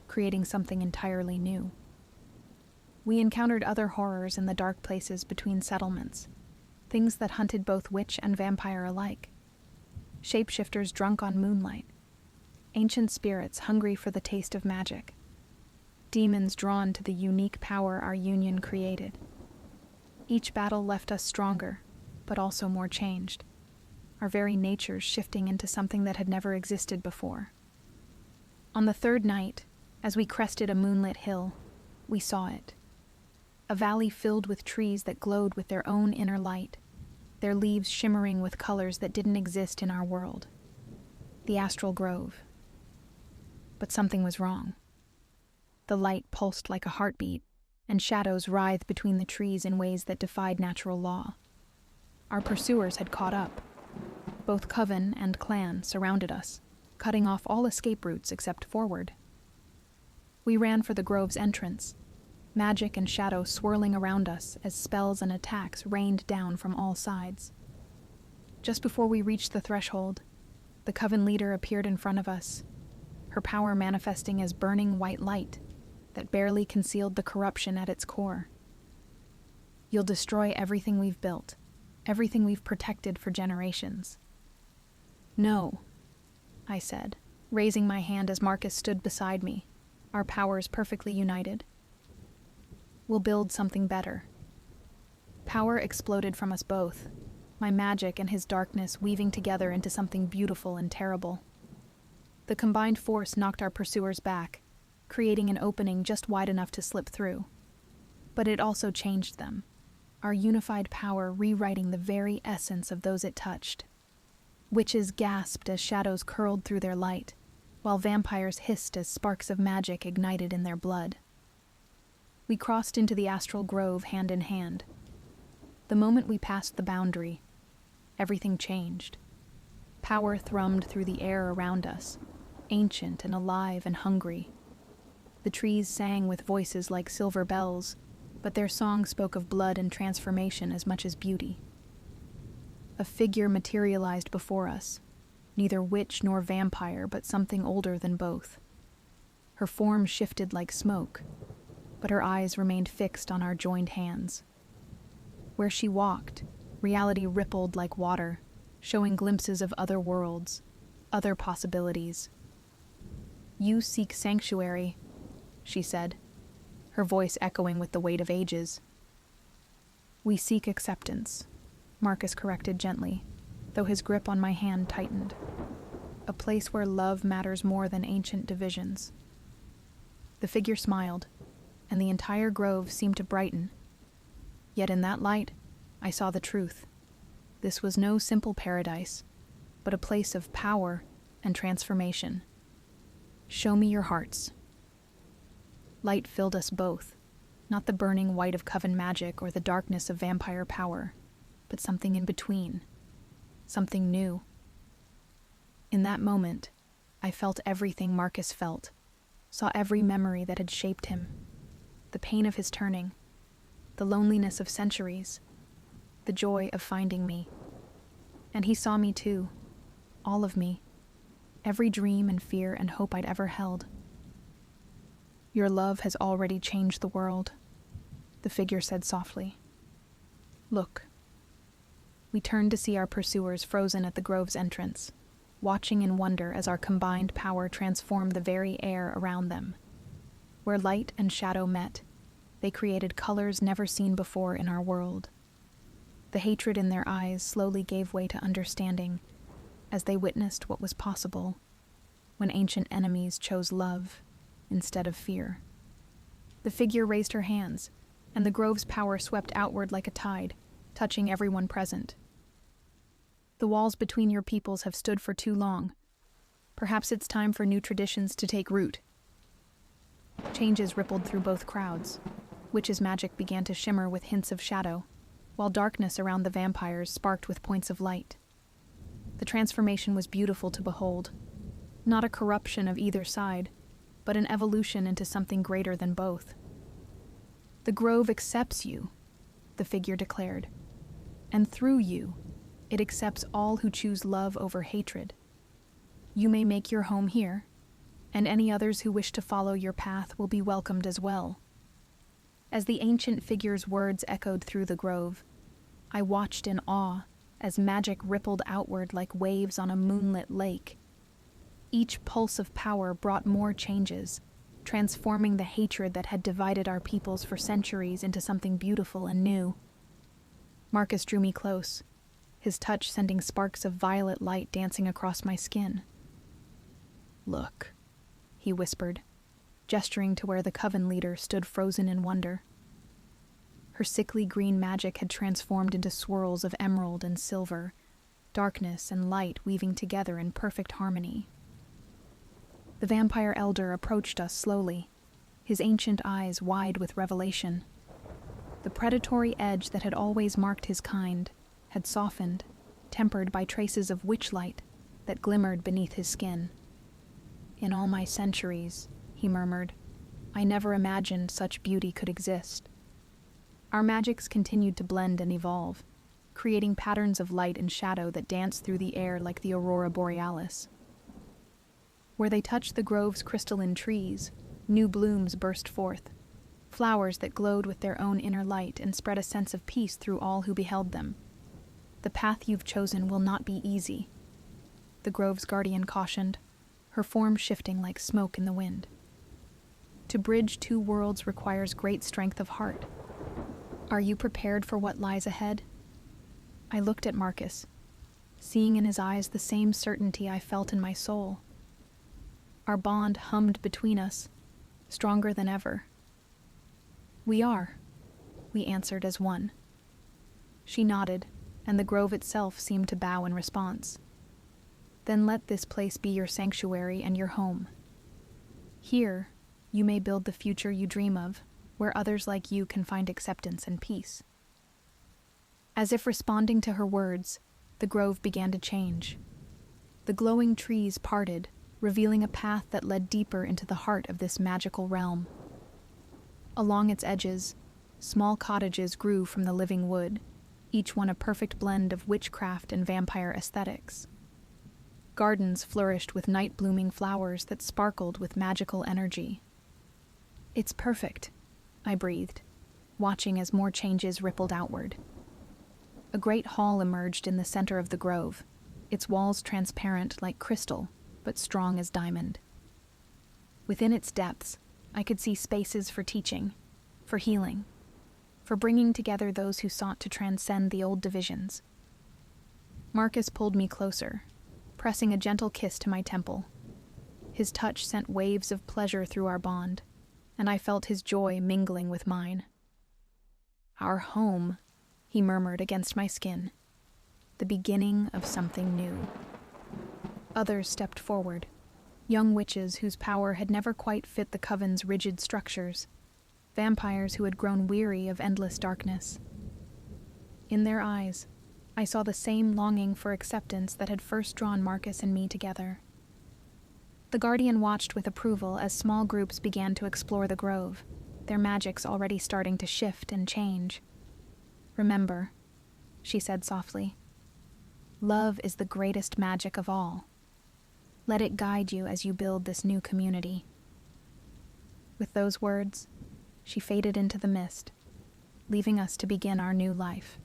creating something entirely new. We encountered other horrors in the dark places between settlements, things that hunted both witch and vampire alike. Shapeshifters drunk on moonlight, ancient spirits hungry for the taste of magic, demons drawn to the unique power our union created. Each battle left us stronger, but also more changed, our very natures shifting into something that had never existed before. On the third night, as we crested a moonlit hill, we saw it. A valley filled with trees that glowed with their own inner light, their leaves shimmering with colors that didn't exist in our world. The Astral Grove. But something was wrong. The light pulsed like a heartbeat, and shadows writhed between the trees in ways that defied natural law. Our pursuers had caught up. Both Coven and Clan surrounded us, cutting off all escape routes except forward. We ran for the grove's entrance, magic and shadow swirling around us as spells and attacks rained down from all sides. Just before we reached the threshold, the Coven leader appeared in front of us, her power manifesting as burning white light, that barely concealed the corruption at its core. "You'll destroy everything we've built, everything we've protected for generations." "No," I said, raising my hand as Marcus stood beside me, our powers perfectly united. "We'll build something better." Power exploded from us both, my magic and his darkness weaving together into something beautiful and terrible. The combined force knocked our pursuers back, creating an opening just wide enough to slip through. But it also changed them, our unified power rewriting the very essence of those it touched. Witches gasped as shadows curled through their light, while vampires hissed as sparks of magic ignited in their blood. We crossed into the astral grove hand in hand. The moment we passed the boundary, everything changed. Power thrummed through the air around us, ancient and alive and hungry. The trees sang with voices like silver bells, but their song spoke of blood and transformation as much as beauty. A figure materialized before us, neither witch nor vampire, but something older than both. Her form shifted like smoke, but her eyes remained fixed on our joined hands. Where she walked, reality rippled like water, showing glimpses of other worlds, other possibilities. "You seek sanctuary," she said, her voice echoing with the weight of ages. "We seek acceptance," Marcus corrected gently, though his grip on my hand tightened. "A place where love matters more than ancient divisions." The figure smiled, and the entire grove seemed to brighten. Yet in that light, I saw the truth. This was no simple paradise, but a place of power and transformation. "Show me your hearts." Light filled us both, not the burning white of coven magic or the darkness of vampire power, but something in between, something new. In that moment, I felt everything Marcus felt, saw every memory that had shaped him, the pain of his turning, the loneliness of centuries, the joy of finding me. And he saw me too, all of me, every dream and fear and hope I'd ever held. "Your love has already changed the world," the figure said softly. "Look." We turned to see our pursuers frozen at the grove's entrance, watching in wonder as our combined power transformed the very air around them. Where light and shadow met, they created colors never seen before in our world. The hatred in their eyes slowly gave way to understanding as they witnessed what was possible when ancient enemies chose love instead of fear. The figure raised her hands, and the grove's power swept outward like a tide, touching everyone present. "The walls between your peoples have stood for too long. Perhaps it's time for new traditions to take root." Changes rippled through both crowds. Witch's magic began to shimmer with hints of shadow, while darkness around the vampires sparked with points of light. The transformation was beautiful to behold, not a corruption of either side, but an evolution into something greater than both. "The grove accepts you," the figure declared, "and through you, it accepts all who choose love over hatred. You may make your home here, and any others who wish to follow your path will be welcomed as well." As the ancient figure's words echoed through the grove, I watched in awe as magic rippled outward like waves on a moonlit lake. Each pulse of power brought more changes, transforming the hatred that had divided our peoples for centuries into something beautiful and new. Marcus drew me close, his touch sending sparks of violet light dancing across my skin. "Look," he whispered, gesturing to where the coven leader stood frozen in wonder. Her sickly green magic had transformed into swirls of emerald and silver, darkness and light weaving together in perfect harmony. The vampire elder approached us slowly, his ancient eyes wide with revelation. The predatory edge that had always marked his kind had softened, tempered by traces of witchlight that glimmered beneath his skin. "In all my centuries," he murmured, "I never imagined such beauty could exist." Our magics continued to blend and evolve, creating patterns of light and shadow that danced through the air like the aurora borealis. Where they touched the grove's crystalline trees, New blooms burst forth, flowers that glowed with their own inner light and spread a sense of peace through all who beheld them. "The path you've chosen will not be easy," the grove's guardian cautioned, her form shifting like smoke in the wind. "To bridge two worlds requires great strength of heart. Are you prepared for what lies ahead?" I looked at Marcus, seeing in his eyes the same certainty I felt in my soul. Our bond hummed between us, stronger than ever. "We are," we answered as one. She nodded, and the grove itself seemed to bow in response. "Then let this place be your sanctuary and your home. Here, you may build the future you dream of, where others like you can find acceptance and peace." As if responding to her words, the grove began to change. The glowing trees parted, revealing a path that led deeper into the heart of this magical realm. Along its edges, small cottages grew from the living wood, each one a perfect blend of witchcraft and vampire aesthetics. Gardens flourished with night-blooming flowers that sparkled with magical energy. "It's perfect," I breathed, watching as more changes rippled outward. A great hall emerged in the center of the grove, its walls transparent like crystal, but strong as diamond. Within its depths, I could see spaces for teaching, for healing, for bringing together those who sought to transcend the old divisions. Marcus pulled me closer, pressing a gentle kiss to my temple. His touch sent waves of pleasure through our bond, and I felt his joy mingling with mine. "Our home," he murmured against my skin. "The beginning of something new." Others stepped forward, young witches whose power had never quite fit the coven's rigid structures, vampires who had grown weary of endless darkness. In their eyes, I saw the same longing for acceptance that had first drawn Marcus and me together. The Guardian watched with approval as small groups began to explore the grove, their magics already starting to shift and change. "Remember," she said softly, "love is the greatest magic of all. Let it guide you as you build this new community." With those words, she faded into the mist, leaving us to begin our new life.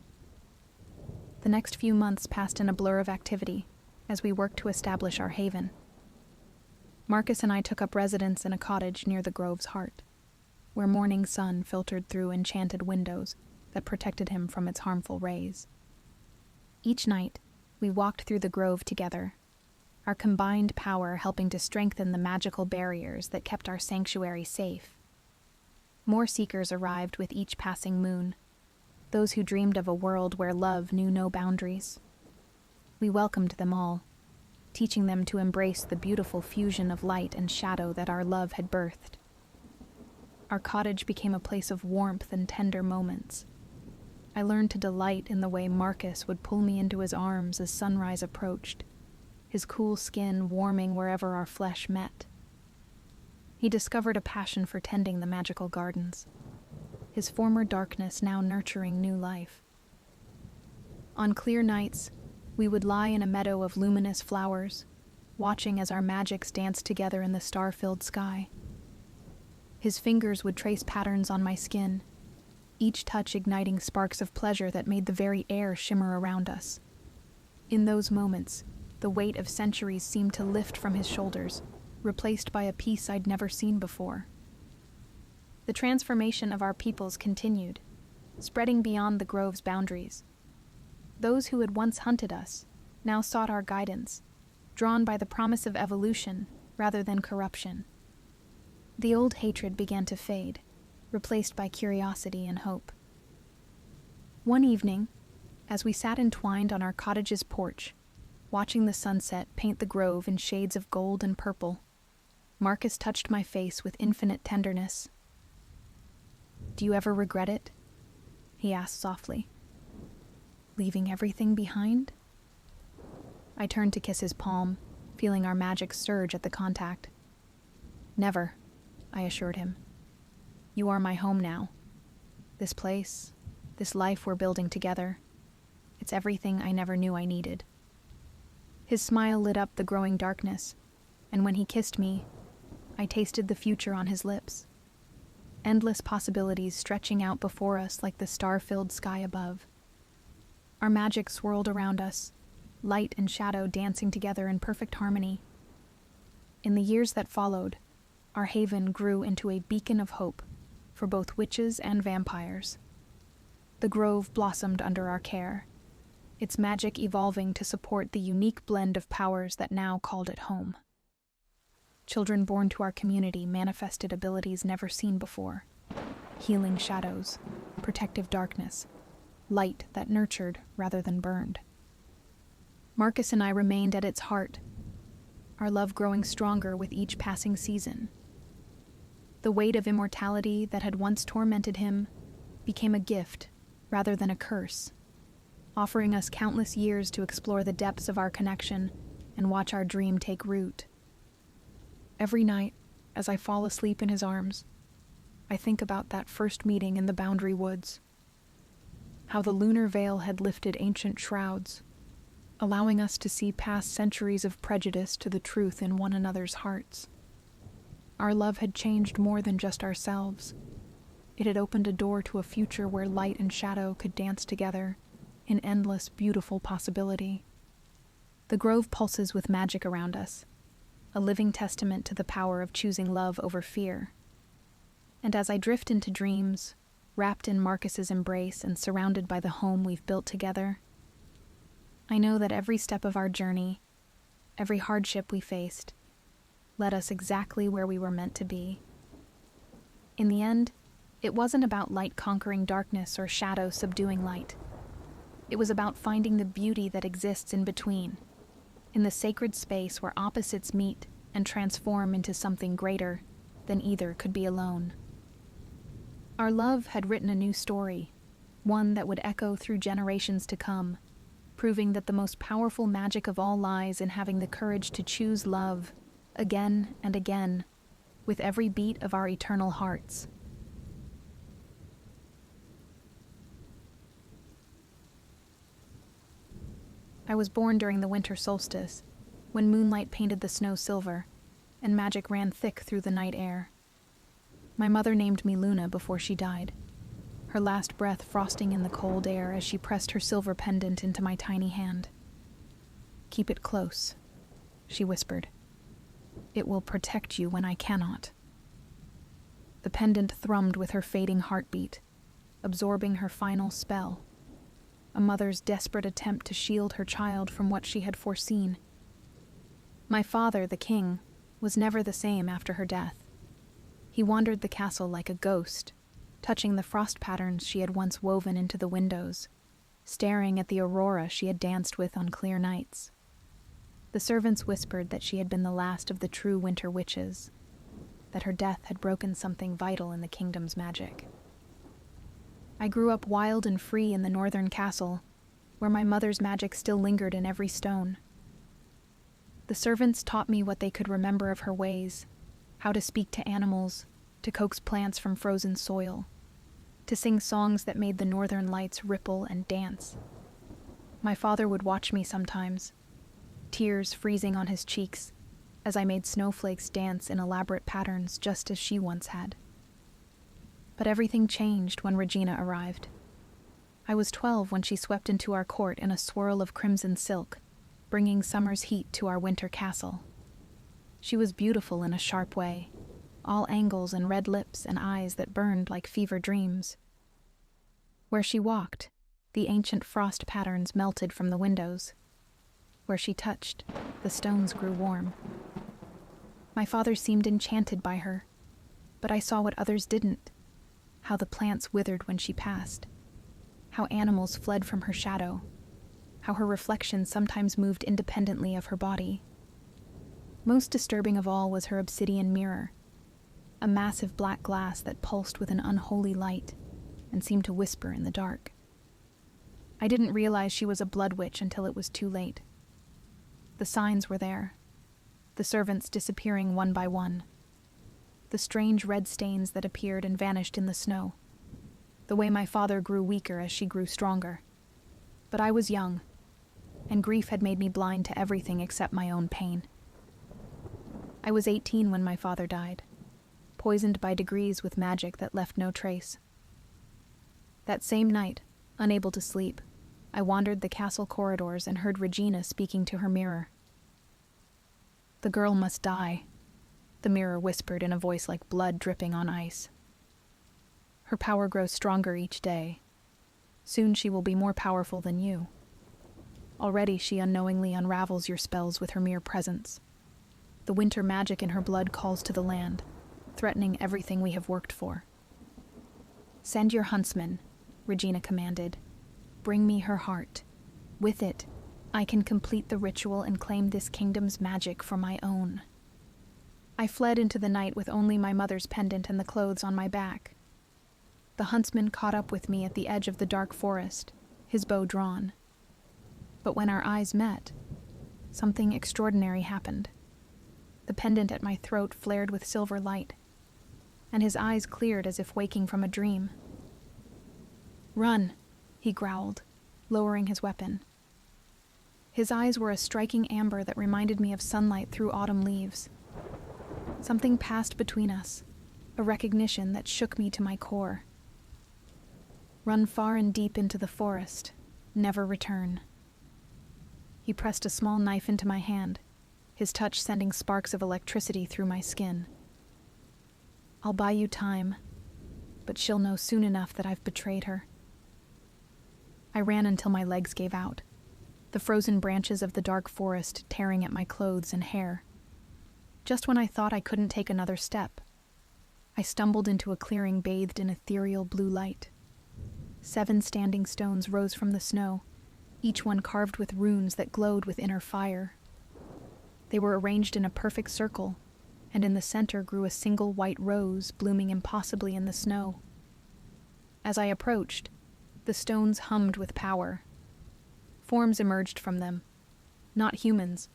The next few months passed in a blur of activity as we worked to establish our haven. Marcus and I took up residence in a cottage near the grove's heart, where morning sun filtered through enchanted windows that protected him from its harmful rays. Each night, we walked through the grove together, our combined power helping to strengthen the magical barriers that kept our sanctuary safe. More seekers arrived with each passing moon, those who dreamed of a world where love knew no boundaries. We welcomed them all, teaching them to embrace the beautiful fusion of light and shadow that our love had birthed. Our cottage became a place of warmth and tender moments. I learned to delight in the way Marcus would pull me into his arms as sunrise approached, his cool skin warming wherever our flesh met. He discovered a passion for tending the magical gardens, his former darkness now nurturing new life. On clear nights, we would lie in a meadow of luminous flowers, watching as our magics danced together in the star-filled sky. His fingers would trace patterns on my skin, each touch igniting sparks of pleasure that made the very air shimmer around us. In those moments, the weight of centuries seemed to lift from his shoulders, replaced by a peace I'd never seen before. The transformation of our peoples continued, spreading beyond the grove's boundaries. Those who had once hunted us now sought our guidance, drawn by the promise of evolution rather than corruption. The old hatred began to fade, replaced by curiosity and hope. One evening, as we sat entwined on our cottage's porch, watching the sunset paint the grove in shades of gold and purple, Marcus touched my face with infinite tenderness. "Do you ever regret it?" he asked softly. "Leaving everything behind?" I turned to kiss his palm, feeling our magic surge at the contact. "Never," I assured him. "You are my home now. This place, this life we're building together, it's everything I never knew I needed." His smile lit up the growing darkness, and when he kissed me, I tasted the future on his lips. Endless possibilities stretching out before us like the star-filled sky above. Our magic swirled around us, light and shadow dancing together in perfect harmony. In the years that followed, our haven grew into a beacon of hope for both witches and vampires. The grove blossomed under our care, its magic evolving to support the unique blend of powers that now called it home. Children born to our community manifested abilities never seen before: healing shadows, protective darkness, light that nurtured rather than burned. Marcus and I remained at its heart, our love growing stronger with each passing season. The weight of immortality that had once tormented him became a gift rather than a curse, offering us countless years to explore the depths of our connection and watch our dream take root. Every night, as I fall asleep in his arms, I think about that first meeting in the Boundary Woods. How the lunar veil had lifted ancient shrouds, allowing us to see past centuries of prejudice to the truth in one another's hearts. Our love had changed more than just ourselves. It had opened a door to a future where light and shadow could dance together in endless, beautiful possibility. The grove pulses with magic around us, a living testament to the power of choosing love over fear. And as I drift into dreams, wrapped in Marcus's embrace and surrounded by the home we've built together, I know that every step of our journey, every hardship we faced, led us exactly where we were meant to be. In the end, it wasn't about light conquering darkness or shadow subduing light. It was about finding the beauty that exists in between, in the sacred space where opposites meet and transform into something greater than either could be alone. Our love had written a new story, one that would echo through generations to come, proving that the most powerful magic of all lies in having the courage to choose love again and again with every beat of our eternal hearts. I was born during the winter solstice, when moonlight painted the snow silver, and magic ran thick through the night air. My mother named me Luna before she died, her last breath frosting in the cold air as she pressed her silver pendant into my tiny hand. "Keep it close," she whispered. "It will protect you when I cannot." The pendant thrummed with her fading heartbeat, absorbing her final spell, a mother's desperate attempt to shield her child from what she had foreseen. My father, the king, was never the same after her death. He wandered the castle like a ghost, touching the frost patterns she had once woven into the windows, staring at the aurora she had danced with on clear nights. The servants whispered that she had been the last of the true winter witches, that her death had broken something vital in the kingdom's magic. I grew up wild and free in the northern castle, where my mother's magic still lingered in every stone. The servants taught me what they could remember of her ways, how to speak to animals, to coax plants from frozen soil, to sing songs that made the northern lights ripple and dance. My father would watch me sometimes, tears freezing on his cheeks, as I made snowflakes dance in elaborate patterns just as she once had. But everything changed when Regina arrived. I was 12 when she swept into our court in a swirl of crimson silk, bringing summer's heat to our winter castle. She was beautiful in a sharp way, all angles and red lips and eyes that burned like fever dreams. Where she walked, the ancient frost patterns melted from the windows. Where she touched, the stones grew warm. My father seemed enchanted by her, but I saw what others didn't: how the plants withered when she passed, how animals fled from her shadow, how her reflection sometimes moved independently of her body. Most disturbing of all was her obsidian mirror, a massive black glass that pulsed with an unholy light and seemed to whisper in the dark. I didn't realize she was a blood witch until it was too late. The signs were there, the servants disappearing one by one, the strange red stains that appeared and vanished in the snow, the way my father grew weaker as she grew stronger. But I was young, and grief had made me blind to everything except my own pain. I was 18 when my father died, poisoned by degrees with magic that left no trace. That same night, unable to sleep, I wandered the castle corridors and heard Regina speaking to her mirror. "The girl must die," the mirror whispered in a voice like blood dripping on ice. "Her power grows stronger each day. Soon she will be more powerful than you. Already she unknowingly unravels your spells with her mere presence. The winter magic in her blood calls to the land, threatening everything we have worked for." "Send your huntsman," Regina commanded. "Bring me her heart. With it, I can complete the ritual and claim this kingdom's magic for my own." I fled into the night with only my mother's pendant and the clothes on my back. The huntsman caught up with me at the edge of the dark forest, his bow drawn. But when our eyes met, something extraordinary happened. The pendant at my throat flared with silver light, and his eyes cleared as if waking from a dream. "Run," he growled, lowering his weapon. His eyes were a striking amber that reminded me of sunlight through autumn leaves. Something passed between us, a recognition that shook me to my core. "Run far and deep into the forest, never return." He pressed a small knife into my hand, his touch sending sparks of electricity through my skin. "I'll buy you time, but she'll know soon enough that I've betrayed her." I ran until my legs gave out, the frozen branches of the dark forest tearing at my clothes and hair. Just when I thought I couldn't take another step, I stumbled into a clearing bathed in ethereal blue light. 7 standing stones rose from the snow, each one carved with runes that glowed with inner fire. They were arranged in a perfect circle, and in the center grew a single white rose blooming impossibly in the snow. As I approached, the stones hummed with power. Forms emerged from them, not humans,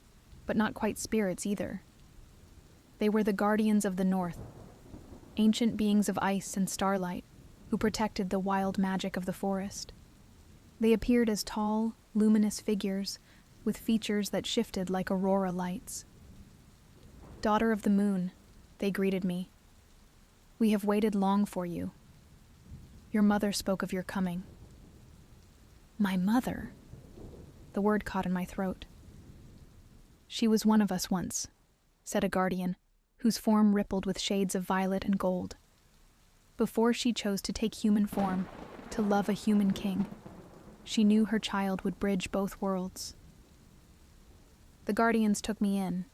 but not quite spirits either. They were the guardians of the north, ancient beings of ice and starlight who protected the wild magic of the forest. They appeared as tall, luminous figures with features that shifted like aurora lights. "Daughter of the moon," they greeted me. "We have waited long for you. Your mother spoke of your coming." My mother? The word caught in my throat. "She was one of us once," said a guardian, whose form rippled with shades of violet and gold. "Before she chose to take human form, to love a human king, she knew her child would bridge both worlds." The guardians took me in,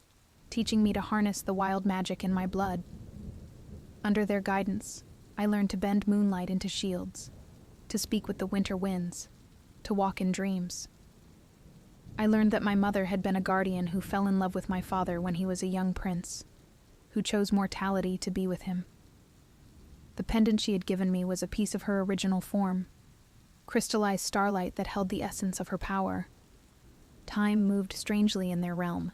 teaching me to harness the wild magic in my blood. Under their guidance, I learned to bend moonlight into shields, to speak with the winter winds, to walk in dreams. I learned that my mother had been a guardian who fell in love with my father when he was a young prince, who chose mortality to be with him. The pendant she had given me was a piece of her original form, crystallized starlight that held the essence of her power. Time moved strangely in their realm.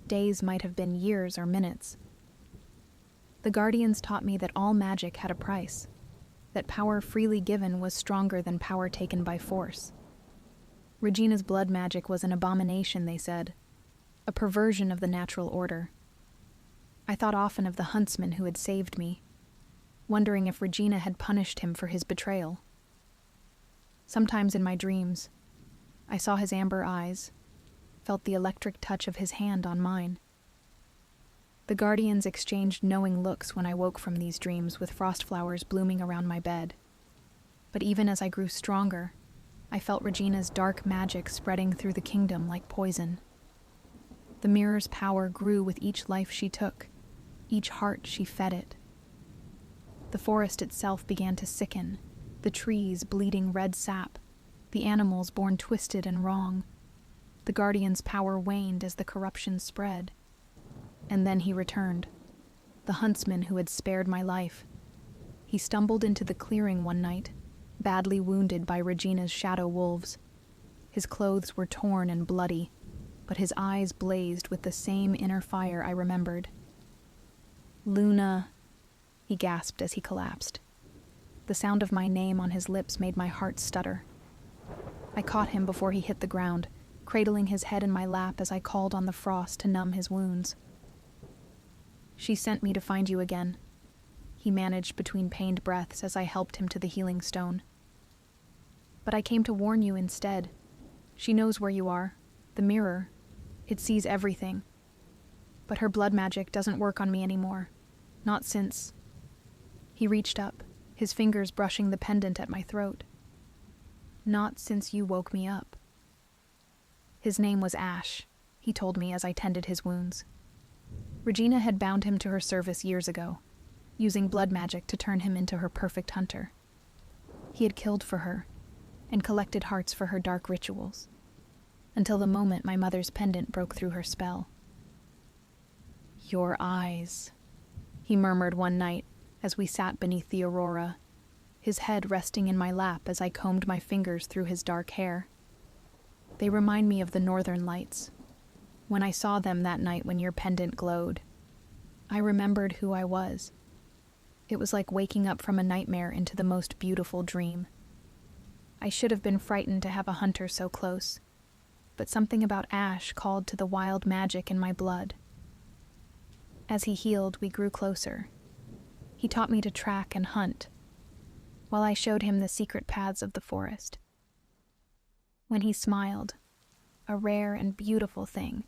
Days might have been years or minutes. The guardians taught me that all magic had a price, that power freely given was stronger than power taken by force. Regina's blood magic was an abomination, they said, a perversion of the natural order. I thought often of the huntsman who had saved me, wondering if Regina had punished him for his betrayal. Sometimes in my dreams, I saw his amber eyes, felt the electric touch of his hand on mine. The guardians exchanged knowing looks when I woke from these dreams with frost flowers blooming around my bed. But even as I grew stronger, I felt Regina's dark magic spreading through the kingdom like poison. The mirror's power grew with each life she took, each heart she fed it. The forest itself began to sicken, the trees bleeding red sap, the animals born twisted and wrong. The guardian's power waned as the corruption spread. And then he returned, the huntsman who had spared my life. He stumbled into the clearing one night, badly wounded by Regina's shadow wolves. His clothes were torn and bloody, but his eyes blazed with the same inner fire I remembered. "Luna," he gasped as he collapsed. The sound of my name on his lips made my heart stutter. I caught him before he hit the ground, cradling his head in my lap as I called on the frost to numb his wounds. She sent me to find you again," he managed between pained breaths as I helped him to the healing stone. "But I came to warn you instead. She knows where you are. The mirror. It sees everything. But her blood magic doesn't work on me anymore. Not since..." He reached up, his fingers brushing the pendant at my throat. "Not since you woke me up." His name was Ash, he told me as I tended his wounds. Regina had bound him to her service years ago, using blood magic to turn him into her perfect hunter. He had killed for her, and collected hearts for her dark rituals, until the moment my mother's pendant broke through her spell. "Your eyes," he murmured one night as we sat beneath the aurora, his head resting in my lap as I combed my fingers through his dark hair. "They remind me of the northern lights. When I saw them that night when your pendant glowed, I remembered who I was. It was like waking up from a nightmare into the most beautiful dream. I should have been frightened to have a hunter so close, but something about Ash called to the wild magic in my blood. As he healed, we grew closer. He taught me to track and hunt, while I showed him the secret paths of the forest. When he smiled, a rare and beautiful thing,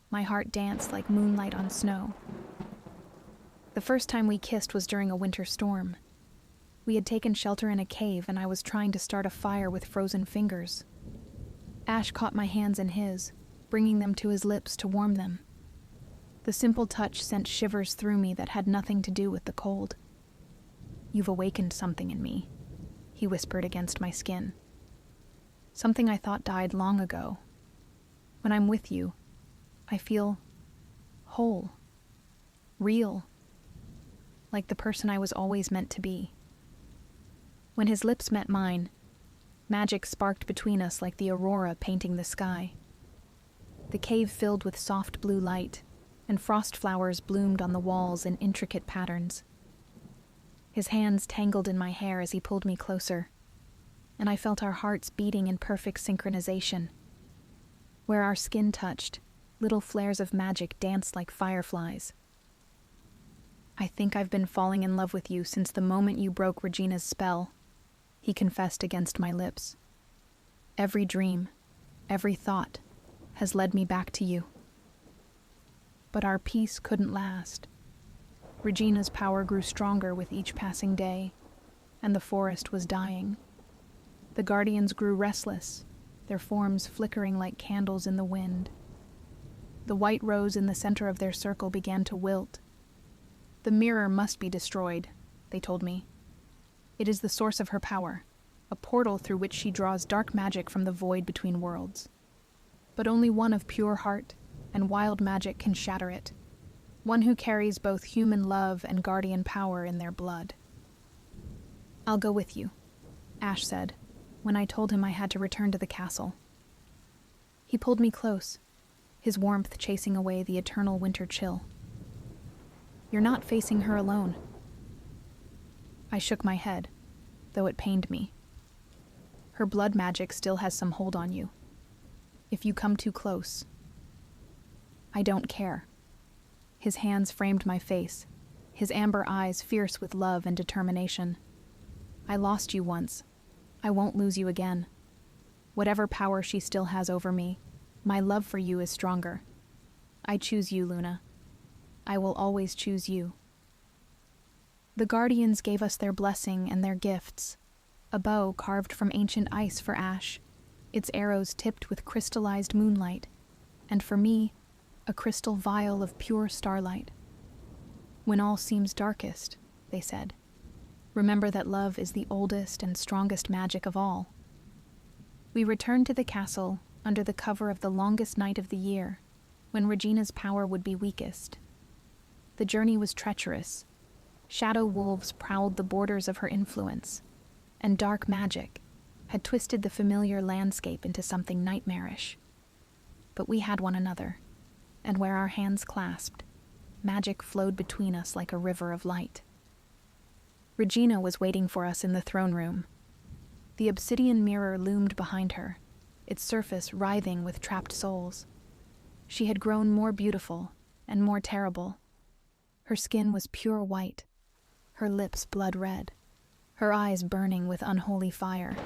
my heart danced like moonlight on snow. The first time we kissed was during a winter storm. We had taken shelter in a cave, and I was trying to start a fire with frozen fingers. Ash caught my hands in his, bringing them to his lips to warm them. The simple touch sent shivers through me that had nothing to do with the cold. "You've awakened something in me," he whispered against my skin. "Something I thought died long ago. When I'm with you, I feel whole, real, like the person I was always meant to be." When his lips met mine, magic sparked between us like the aurora painting the sky. The cave filled with soft blue light, and frost flowers bloomed on the walls in intricate patterns. His hands tangled in my hair as he pulled me closer, and I felt our hearts beating in perfect synchronization. Where our skin touched, little flares of magic danced like fireflies. "I think I've been falling in love with you since the moment you broke Regina's spell," he confessed against my lips. "Every dream, every thought, has led me back to you." But our peace couldn't last. Regina's power grew stronger with each passing day, and the forest was dying. The guardians grew restless, their forms flickering like candles in the wind. The white rose in the center of their circle began to wilt. "The mirror must be destroyed," they told me. "It is the source of her power, a portal through which she draws dark magic from the void between worlds. But only one of pure heart and wild magic can shatter it, one who carries both human love and guardian power in their blood." "I'll go with you," Ash said, when I told him I had to return to the castle. He pulled me close, his warmth chasing away the eternal winter chill. "You're not facing her alone." I shook my head, though it pained me. "Her blood magic still has some hold on you. If you come too close..." "I don't care." His hands framed my face, his amber eyes fierce with love and determination. "I lost you once. I won't lose you again. Whatever power she still has over me, my love for you is stronger. I choose you, Luna. I will always choose you." The guardians gave us their blessing and their gifts, a bow carved from ancient ice for Ash, its arrows tipped with crystallized moonlight, and for me, a crystal vial of pure starlight. "When all seems darkest," they said, "remember that love is the oldest and strongest magic of all." We returned to the castle under the cover of the longest night of the year, when Regina's power would be weakest. The journey was treacherous. Shadow wolves prowled the borders of her influence, and dark magic had twisted the familiar landscape into something nightmarish. But we had one another, and where our hands clasped, magic flowed between us like a river of light. Regina was waiting for us in the throne room. The obsidian mirror loomed behind her, its surface writhing with trapped souls. She had grown more beautiful and more terrible, Her skin was pure white, her lips blood red, her eyes burning with unholy fire.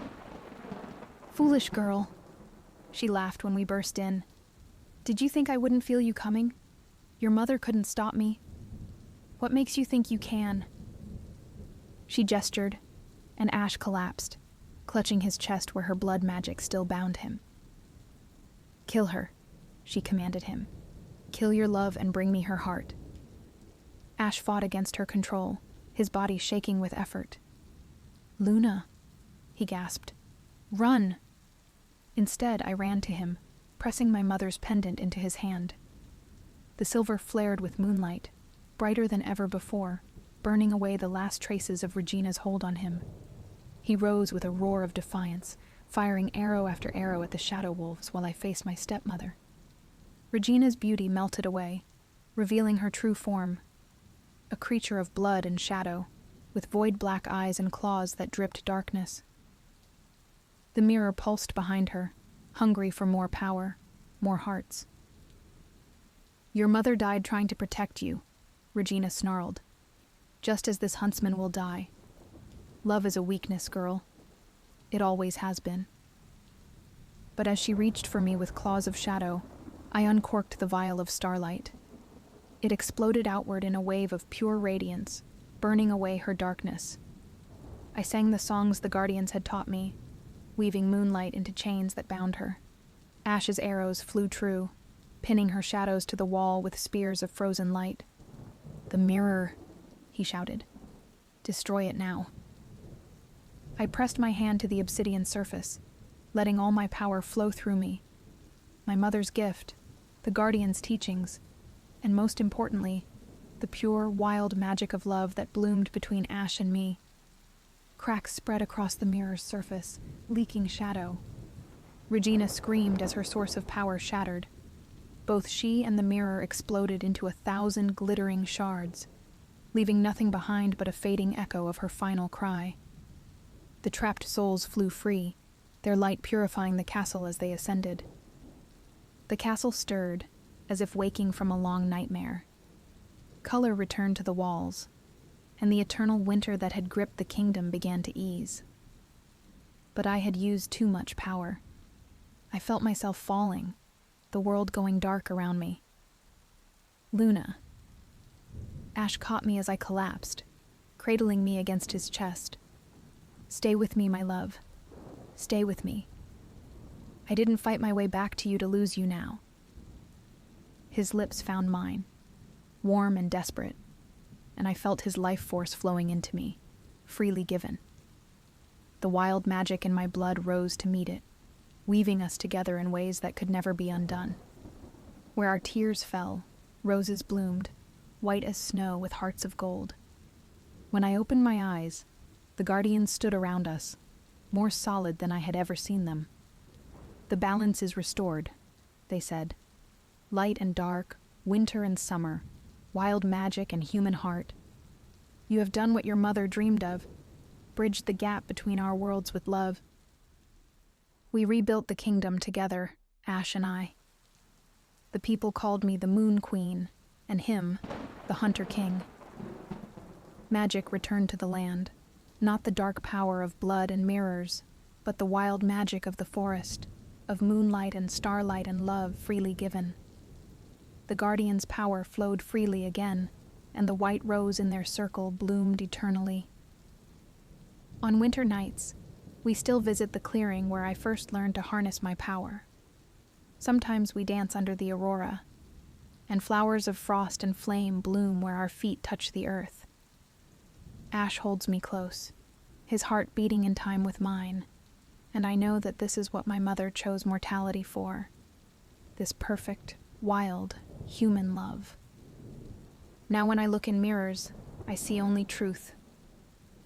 "Foolish girl," she laughed when we burst in. "Did you think I wouldn't feel you coming? Your mother couldn't stop me. What makes you think you can?" She gestured, and Ash collapsed, clutching his chest where her blood magic still bound him. "Kill her," she commanded him. "Kill your love and bring me her heart." Ash fought against her control, his body shaking with effort. "Luna," he gasped. "Run!" Instead, I ran to him, pressing my mother's pendant into his hand. The silver flared with moonlight, brighter than ever before, burning away the last traces of Regina's hold on him. He rose with a roar of defiance, firing arrow after arrow at the shadow wolves while I faced my stepmother. Regina's beauty melted away, revealing her true form, a creature of blood and shadow, with void black eyes and claws that dripped darkness. The mirror pulsed behind her, hungry for more power, more hearts. "Your mother died trying to protect you," Regina snarled, "just as this huntsman will die. Love is a weakness, girl. It always has been." But as she reached for me with claws of shadow, I uncorked the vial of Starlight. It exploded outward in a wave of pure radiance, burning away her darkness. I sang the songs the Guardians had taught me, weaving moonlight into chains that bound her. Ash's arrows flew true, pinning her shadows to the wall with spears of frozen light. "The mirror," he shouted. "Destroy it now." I pressed my hand to the obsidian surface, letting all my power flow through me. My mother's gift, the Guardian's teachings, and most importantly, the pure, wild magic of love that bloomed between Ash and me. Cracks spread across the mirror's surface, leaking shadow. Regina screamed as her source of power shattered. Both she and the mirror exploded into 1,000 glittering shards, leaving nothing behind but a fading echo of her final cry. The trapped souls flew free, their light purifying the castle as they ascended. The castle stirred, as if waking from a long nightmare. Color returned to the walls, and the eternal winter that had gripped the kingdom began to ease. But I had used too much power. I felt myself falling, the world going dark around me. "Luna." Ash caught me as I collapsed, cradling me against his chest. "Stay with me, my love. Stay with me. I didn't fight my way back to you to lose you now." His lips found mine, warm and desperate, and I felt his life force flowing into me, freely given. The wild magic in my blood rose to meet it, weaving us together in ways that could never be undone. Where our tears fell, roses bloomed, white as snow with hearts of gold. When I opened my eyes, the Guardians stood around us, more solid than I had ever seen them. "The balance is restored," they said. "Light and dark, winter and summer, wild magic and human heart. You have done what your mother dreamed of, bridged the gap between our worlds with love. We rebuilt the kingdom together, Ash and I. The people called me the Moon Queen, and him, the Hunter King." Magic returned to the land, not the dark power of blood and mirrors, but the wild magic of the forest, of moonlight and starlight and love freely given. The Guardians' power flowed freely again, and the white rose in their circle bloomed eternally. On winter nights, we still visit the clearing where I first learned to harness my power. Sometimes we dance under the aurora, and flowers of frost and flame bloom where our feet touch the earth. Ash holds me close, his heart beating in time with mine, and I know that this is what my mother chose mortality for, this perfect, wild, human love. Now when I look in mirrors, I see only truth.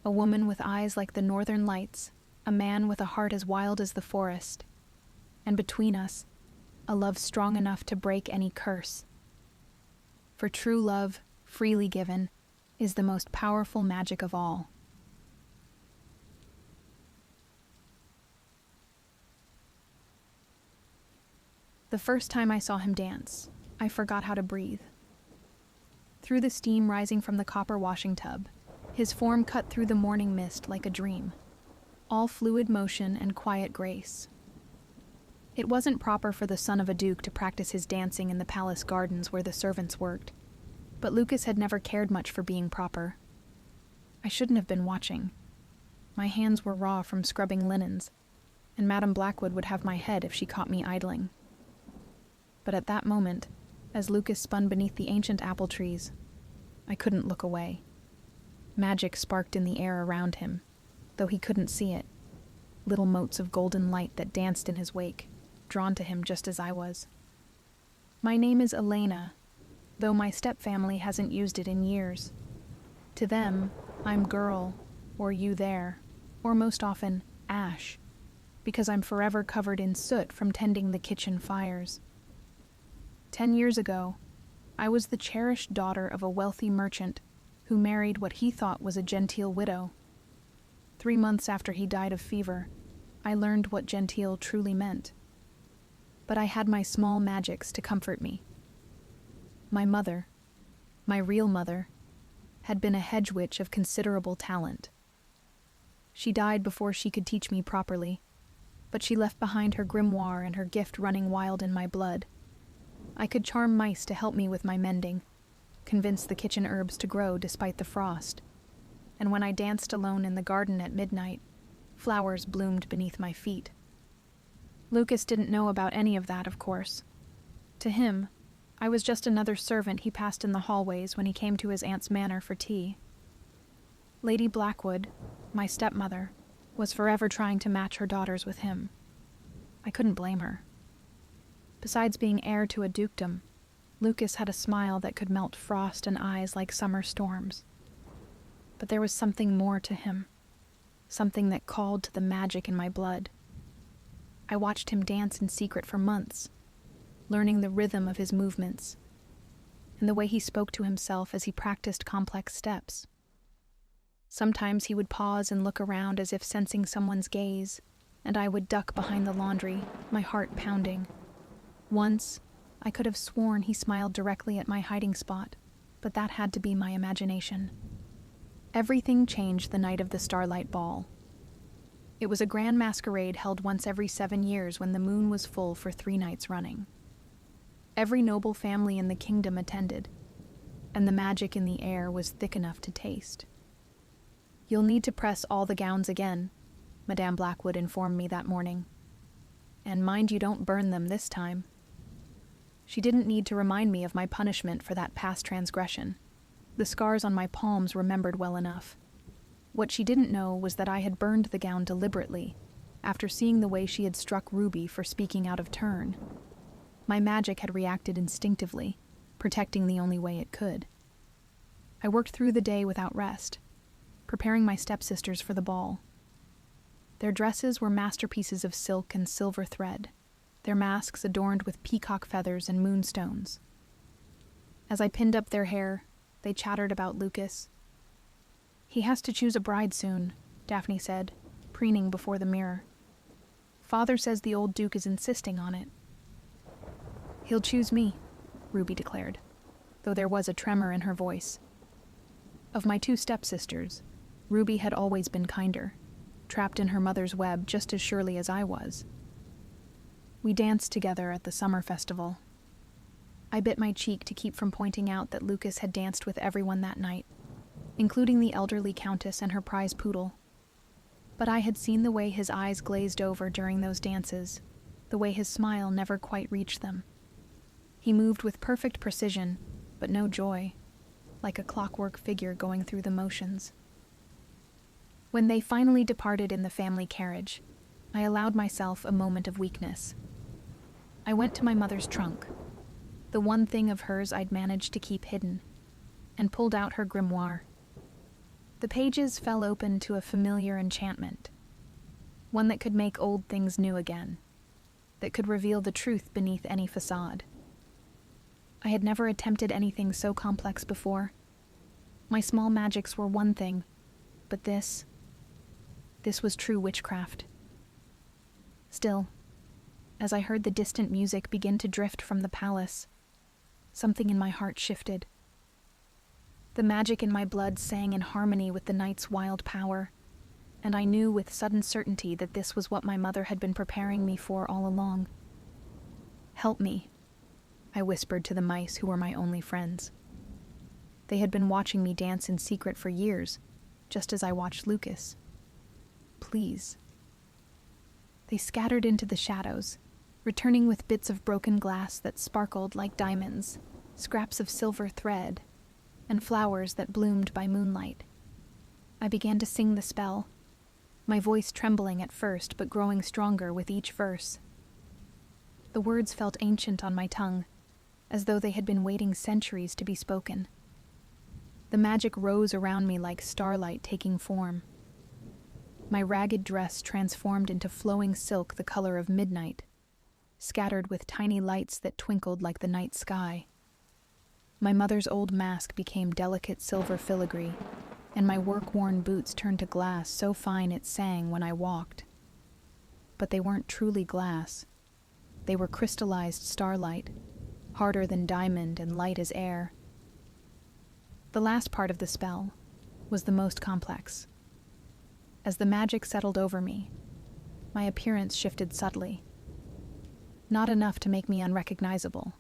A woman with eyes like the northern lights, a man with a heart as wild as the forest, and between us, a love strong enough to break any curse. For true love, freely given, is the most powerful magic of all. The first time I saw him dance, I forgot how to breathe. through the steam rising from the copper washing tub. His form cut through the morning mist like a dream, all fluid motion and quiet grace. It wasn't proper for the son of a duke to practice his dancing in the palace gardens where the servants worked, but Lucas had never cared much for being proper. I shouldn't have been watching. My hands were raw from scrubbing linens, and Madame Blackwood would have my head if she caught me idling. But at that moment, as Lucas spun beneath the ancient apple trees, I couldn't look away. Magic sparked in the air around him, though he couldn't see it. Little motes of golden light that danced in his wake, drawn to him just as I was. My name is Elena, though my stepfamily hasn't used it in years. To them, I'm girl, or you there, or most often, ash, because I'm forever covered in soot from tending the kitchen fires. 10 years ago, I was the cherished daughter of a wealthy merchant who married what he thought was a genteel widow. 3 months after he died of fever, I learned what genteel truly meant. But I had my small magics to comfort me. My mother, my real mother, had been a hedge witch of considerable talent. She died before she could teach me properly, but she left behind her grimoire and her gift running wild in my blood. I could charm mice to help me with my mending, convince the kitchen herbs to grow despite the frost, and when I danced alone in the garden at midnight, flowers bloomed beneath my feet. Lucas didn't know about any of that, of course. To him, I was just another servant he passed in the hallways when he came to his aunt's manor for tea. Lady Blackwood, my stepmother, was forever trying to match her daughters with him. I couldn't blame her. Besides being heir to a dukedom, Lucas had a smile that could melt frost and eyes like summer storms. But there was something more to him, something that called to the magic in my blood. I watched him dance in secret for months, learning the rhythm of his movements, and the way he spoke to himself as he practiced complex steps. Sometimes he would pause and look around as if sensing someone's gaze, and I would duck behind the laundry, my heart pounding. Once, I could have sworn he smiled directly at my hiding spot, but that had to be my imagination. Everything changed the night of the Starlight Ball. It was a grand masquerade held once every 7 years when the moon was full for 3 nights running. Every noble family in the kingdom attended, and the magic in the air was thick enough to taste. "You'll need to press all the gowns again," Madame Blackwood informed me that morning. "And mind you don't burn them this time." She didn't need to remind me of my punishment for that past transgression. The scars on my palms remembered well enough. What she didn't know was that I had burned the gown deliberately, after seeing the way she had struck Ruby for speaking out of turn. My magic had reacted instinctively, protecting the only way it could. I worked through the day without rest, preparing my stepsisters for the ball. Their dresses were masterpieces of silk and silver thread, their masks adorned with peacock feathers and moonstones. As I pinned up their hair, they chattered about Lucas. "He has to choose a bride soon," Daphne said, preening before the mirror. "Father says the old duke is insisting on it." "He'll choose me," Ruby declared, though there was a tremor in her voice. Of my 2 stepsisters, Ruby had always been kinder, trapped in her mother's web just as surely as I was. We danced together at the summer festival. I bit my cheek to keep from pointing out that Lucas had danced with everyone that night, including the elderly countess and her prize poodle. But I had seen the way his eyes glazed over during those dances, the way his smile never quite reached them. He moved with perfect precision, but no joy, like a clockwork figure going through the motions. When they finally departed in the family carriage, I allowed myself a moment of weakness. I went to my mother's trunk, the one thing of hers I'd managed to keep hidden, and pulled out her grimoire. The pages fell open to a familiar enchantment, one that could make old things new again, that could reveal the truth beneath any facade. I had never attempted anything so complex before. My small magics were one thing, but this was true witchcraft. Still, as I heard the distant music begin to drift from the palace, something in my heart shifted. The magic in my blood sang in harmony with the night's wild power, and I knew with sudden certainty that this was what my mother had been preparing me for all along. "Help me," I whispered to the mice who were my only friends. They had been watching me dance in secret for years, just as I watched Lucas. "Please." They scattered into the shadows, returning with bits of broken glass that sparkled like diamonds, scraps of silver thread, and flowers that bloomed by moonlight. I began to sing the spell, my voice trembling at first but growing stronger with each verse. The words felt ancient on my tongue, as though they had been waiting centuries to be spoken. The magic rose around me like starlight taking form. My ragged dress transformed into flowing silk the color of midnight, scattered with tiny lights that twinkled like the night sky. My mother's old mask became delicate silver filigree, and my work-worn boots turned to glass so fine it sang when I walked. But they weren't truly glass. They were crystallized starlight, harder than diamond and light as air. The last part of the spell was the most complex. As the magic settled over me, my appearance shifted subtly. Not enough to make me unrecognizable,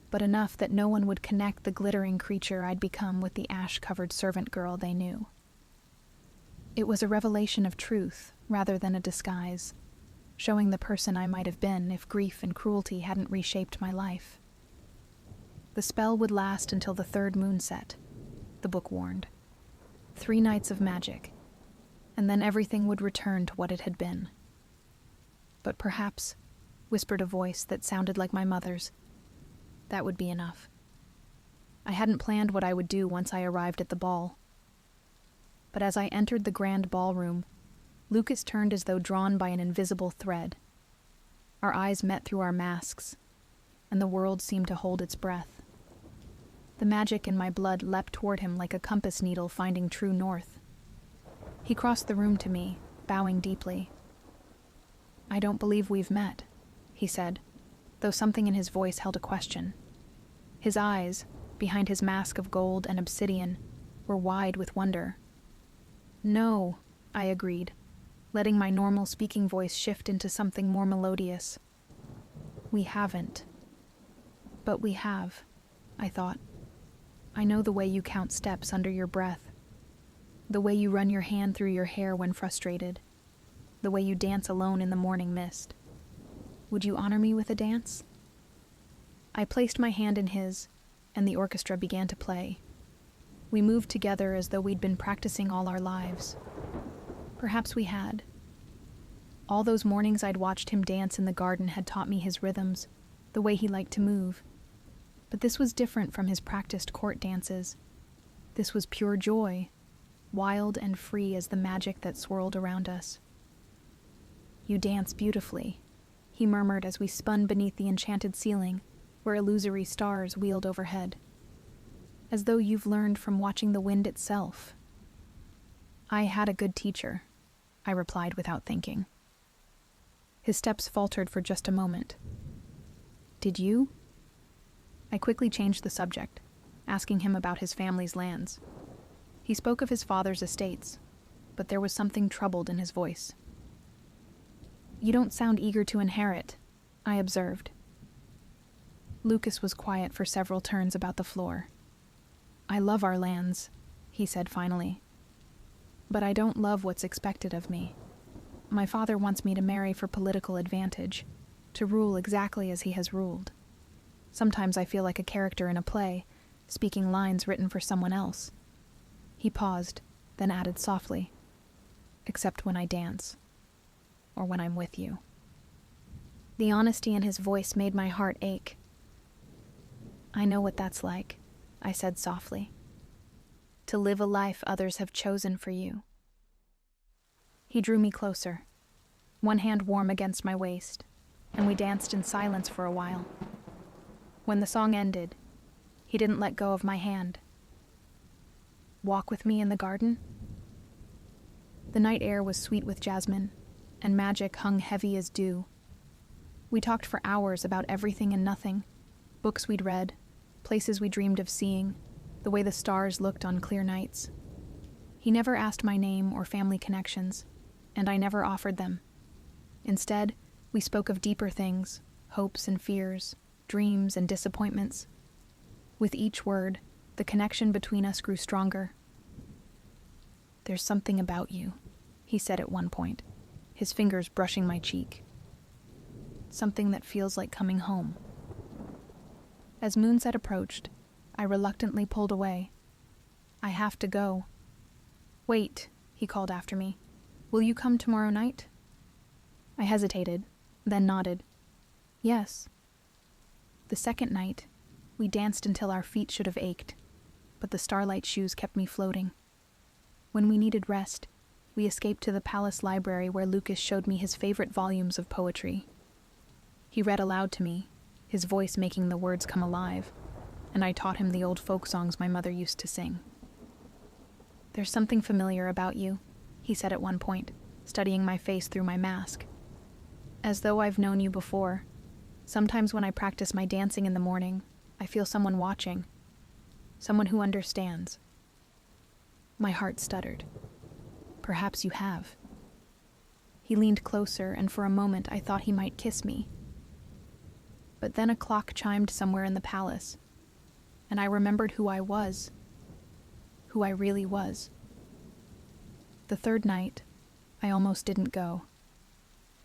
but enough that no one would connect the glittering creature I'd become with the ash-covered servant girl they knew. It was a revelation of truth rather than a disguise, showing the person I might have been if grief and cruelty hadn't reshaped my life. The spell would last until the third moon set, the book warned. 3 nights of magic, and then everything would return to what it had been. But perhaps, whispered a voice that sounded like my mother's, that would be enough. I hadn't planned what I would do once I arrived at the ball. But as I entered the grand ballroom, Lucas turned as though drawn by an invisible thread. Our eyes met through our masks, and the world seemed to hold its breath. The magic in my blood leapt toward him like a compass needle finding true north. He crossed the room to me, bowing deeply. "I don't believe we've met," he said, though something in his voice held a question. His eyes, behind his mask of gold and obsidian, were wide with wonder. "No," I agreed, letting my normal speaking voice shift into something more melodious. "We haven't. But we have," I thought. "I know the way you count steps under your breath, the way you run your hand through your hair when frustrated, the way you dance alone in the morning mist. Would you honor me with a dance?" I placed my hand in his, and the orchestra began to play. We moved together as though we'd been practicing all our lives. Perhaps we had. All those mornings I'd watched him dance in the garden had taught me his rhythms, the way he liked to move. But this was different from his practiced court dances. This was pure joy, wild and free as the magic that swirled around us. "You dance beautifully," he murmured as we spun beneath the enchanted ceiling, where illusory stars wheeled overhead. "As though you've learned from watching the wind itself." "I had a good teacher," I replied without thinking. His steps faltered for just a moment. "Did you?" I quickly changed the subject, asking him about his family's lands. He spoke of his father's estates, but there was something troubled in his voice. "You don't sound eager to inherit," I observed. Lucas was quiet for several turns about the floor. "I love our lands," he said finally. "But I don't love what's expected of me. My father wants me to marry for political advantage, to rule exactly as he has ruled. Sometimes I feel like a character in a play, speaking lines written for someone else." He paused, then added softly, "Except when I dance, or when I'm with you." The honesty in his voice made my heart ache. "I know what that's like," I said softly. "To live a life others have chosen for you." He drew me closer, one hand warm against my waist, and we danced in silence for a while. When the song ended, he didn't let go of my hand. "Walk with me in the garden?" The night air was sweet with jasmine, and magic hung heavy as dew. We talked for hours about everything and nothing, books we'd read, places we dreamed of seeing, the way the stars looked on clear nights. He never asked my name or family connections, and I never offered them. Instead, we spoke of deeper things, hopes and fears, dreams and disappointments. With each word, the connection between us grew stronger. "There's something about you," he said at one point, his fingers brushing my cheek. "Something that feels like coming home." As moonset approached, I reluctantly pulled away. "I have to go." "Wait," he called after me. "Will you come tomorrow night?" I hesitated, then nodded. "Yes." The second night, we danced until our feet should have ached, but the Starlight shoes kept me floating. When we needed rest, we escaped to the palace library where Lucas showed me his favorite volumes of poetry. He read aloud to me, his voice making the words come alive, and I taught him the old folk songs my mother used to sing. "There's something familiar about you," he said at one point, studying my face through my mask. "As though I've known you before. Sometimes when I practice my dancing in the morning, I feel someone watching. Someone who understands." My heart stuttered. "Perhaps you have." He leaned closer, and for a moment I thought he might kiss me. But then a clock chimed somewhere in the palace, and I remembered who I was. Who I really was. The third night, I almost didn't go.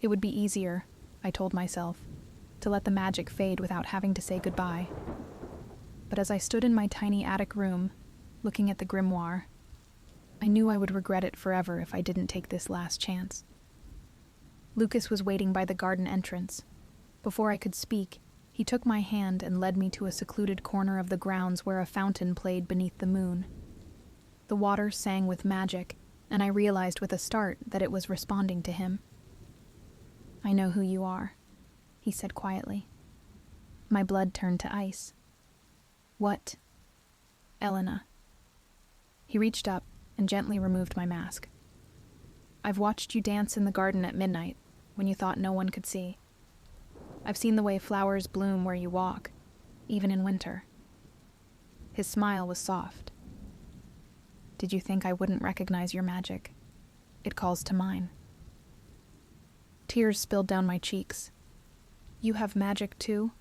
It would be easier, I told myself, to let the magic fade without having to say goodbye. But as I stood in my tiny attic room, looking at the grimoire, I knew I would regret it forever if I didn't take this last chance. Lucas was waiting by the garden entrance. Before I could speak, he took my hand and led me to a secluded corner of the grounds where a fountain played beneath the moon. The water sang with magic, and I realized with a start that it was responding to him. "I know who you are," he said quietly. My blood turned to ice. "What?" "Elena." He reached up and gently removed my mask. "I've watched you dance in the garden at midnight, when you thought no one could see. I've seen the way flowers bloom where you walk, even in winter." His smile was soft. "Did you think I wouldn't recognize your magic? It calls to mine." Tears spilled down my cheeks. "You have magic too?"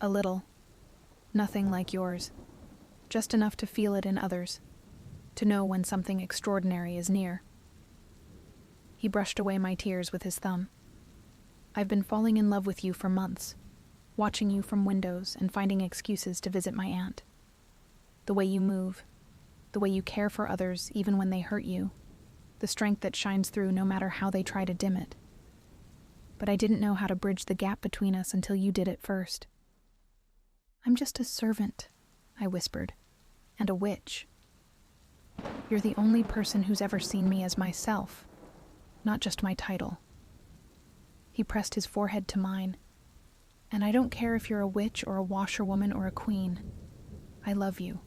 "A little. Nothing like yours. Just enough to feel it in others, to know when something extraordinary is near." He brushed away my tears with his thumb. "I've been falling in love with you for months, watching you from windows and finding excuses to visit my aunt. The way you move, the way you care for others even when they hurt you, the strength that shines through no matter how they try to dim it. But I didn't know how to bridge the gap between us until you did it first." "I'm just a servant," I whispered, "and a witch. You're the only person who's ever seen me as myself, not just my title." He pressed his forehead to mine. "And I don't care if you're a witch or a washerwoman or a queen. I love you.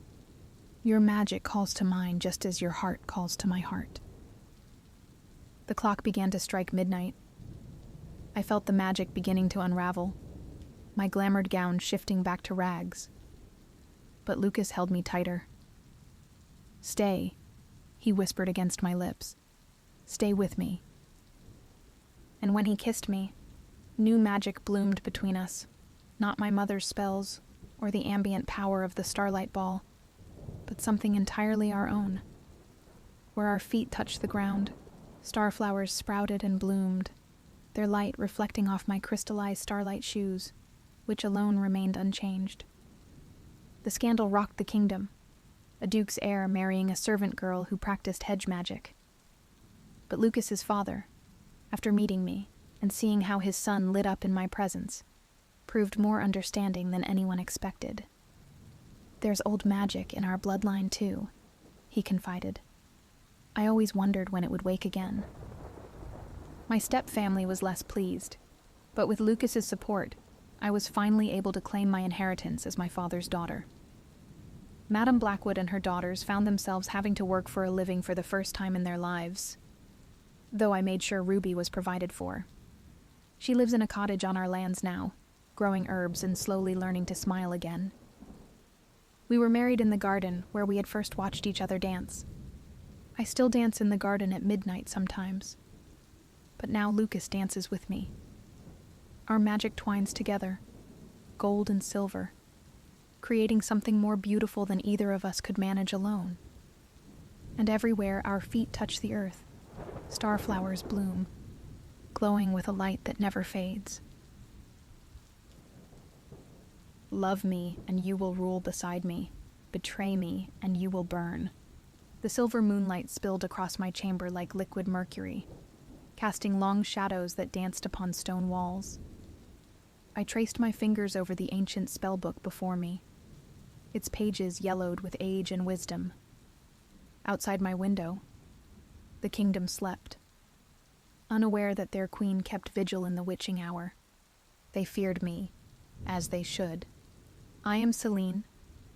Your magic calls to mine just as your heart calls to my heart." The clock began to strike midnight. I felt the magic beginning to unravel, my glamoured gown shifting back to rags. But Lucas held me tighter. "Stay," he whispered against my lips. "Stay with me." And when he kissed me, new magic bloomed between us, not my mother's spells or the ambient power of the Starlight ball, but something entirely our own. Where our feet touched the ground, starflowers sprouted and bloomed, their light reflecting off my crystallized Starlight shoes, which alone remained unchanged. The scandal rocked the kingdom, a duke's heir marrying a servant girl who practiced hedge magic. But Lucas's father, after meeting me and seeing how his son lit up in my presence, proved more understanding than anyone expected. "There's old magic in our bloodline too," he confided. "I always wondered when it would wake again." My step-family was less pleased, but with Lucas's support, I was finally able to claim my inheritance as my father's daughter. Madame Blackwood and her daughters found themselves having to work for a living for the first time in their lives, though I made sure Ruby was provided for. She lives in a cottage on our lands now, growing herbs and slowly learning to smile again. We were married in the garden where we had first watched each other dance. I still dance in the garden at midnight sometimes. But now Lucas dances with me. Our magic twines together, gold and silver, creating something more beautiful than either of us could manage alone. And everywhere our feet touch the earth, starflowers bloom, glowing with a light that never fades. Love me, and you will rule beside me. Betray me, and you will burn. The silver moonlight spilled across my chamber like liquid mercury, casting long shadows that danced upon stone walls. I traced my fingers over the ancient spellbook before me, its pages yellowed with age and wisdom. Outside my window, the kingdom slept, unaware that their queen kept vigil in the witching hour. They feared me, as they should. I am Selene,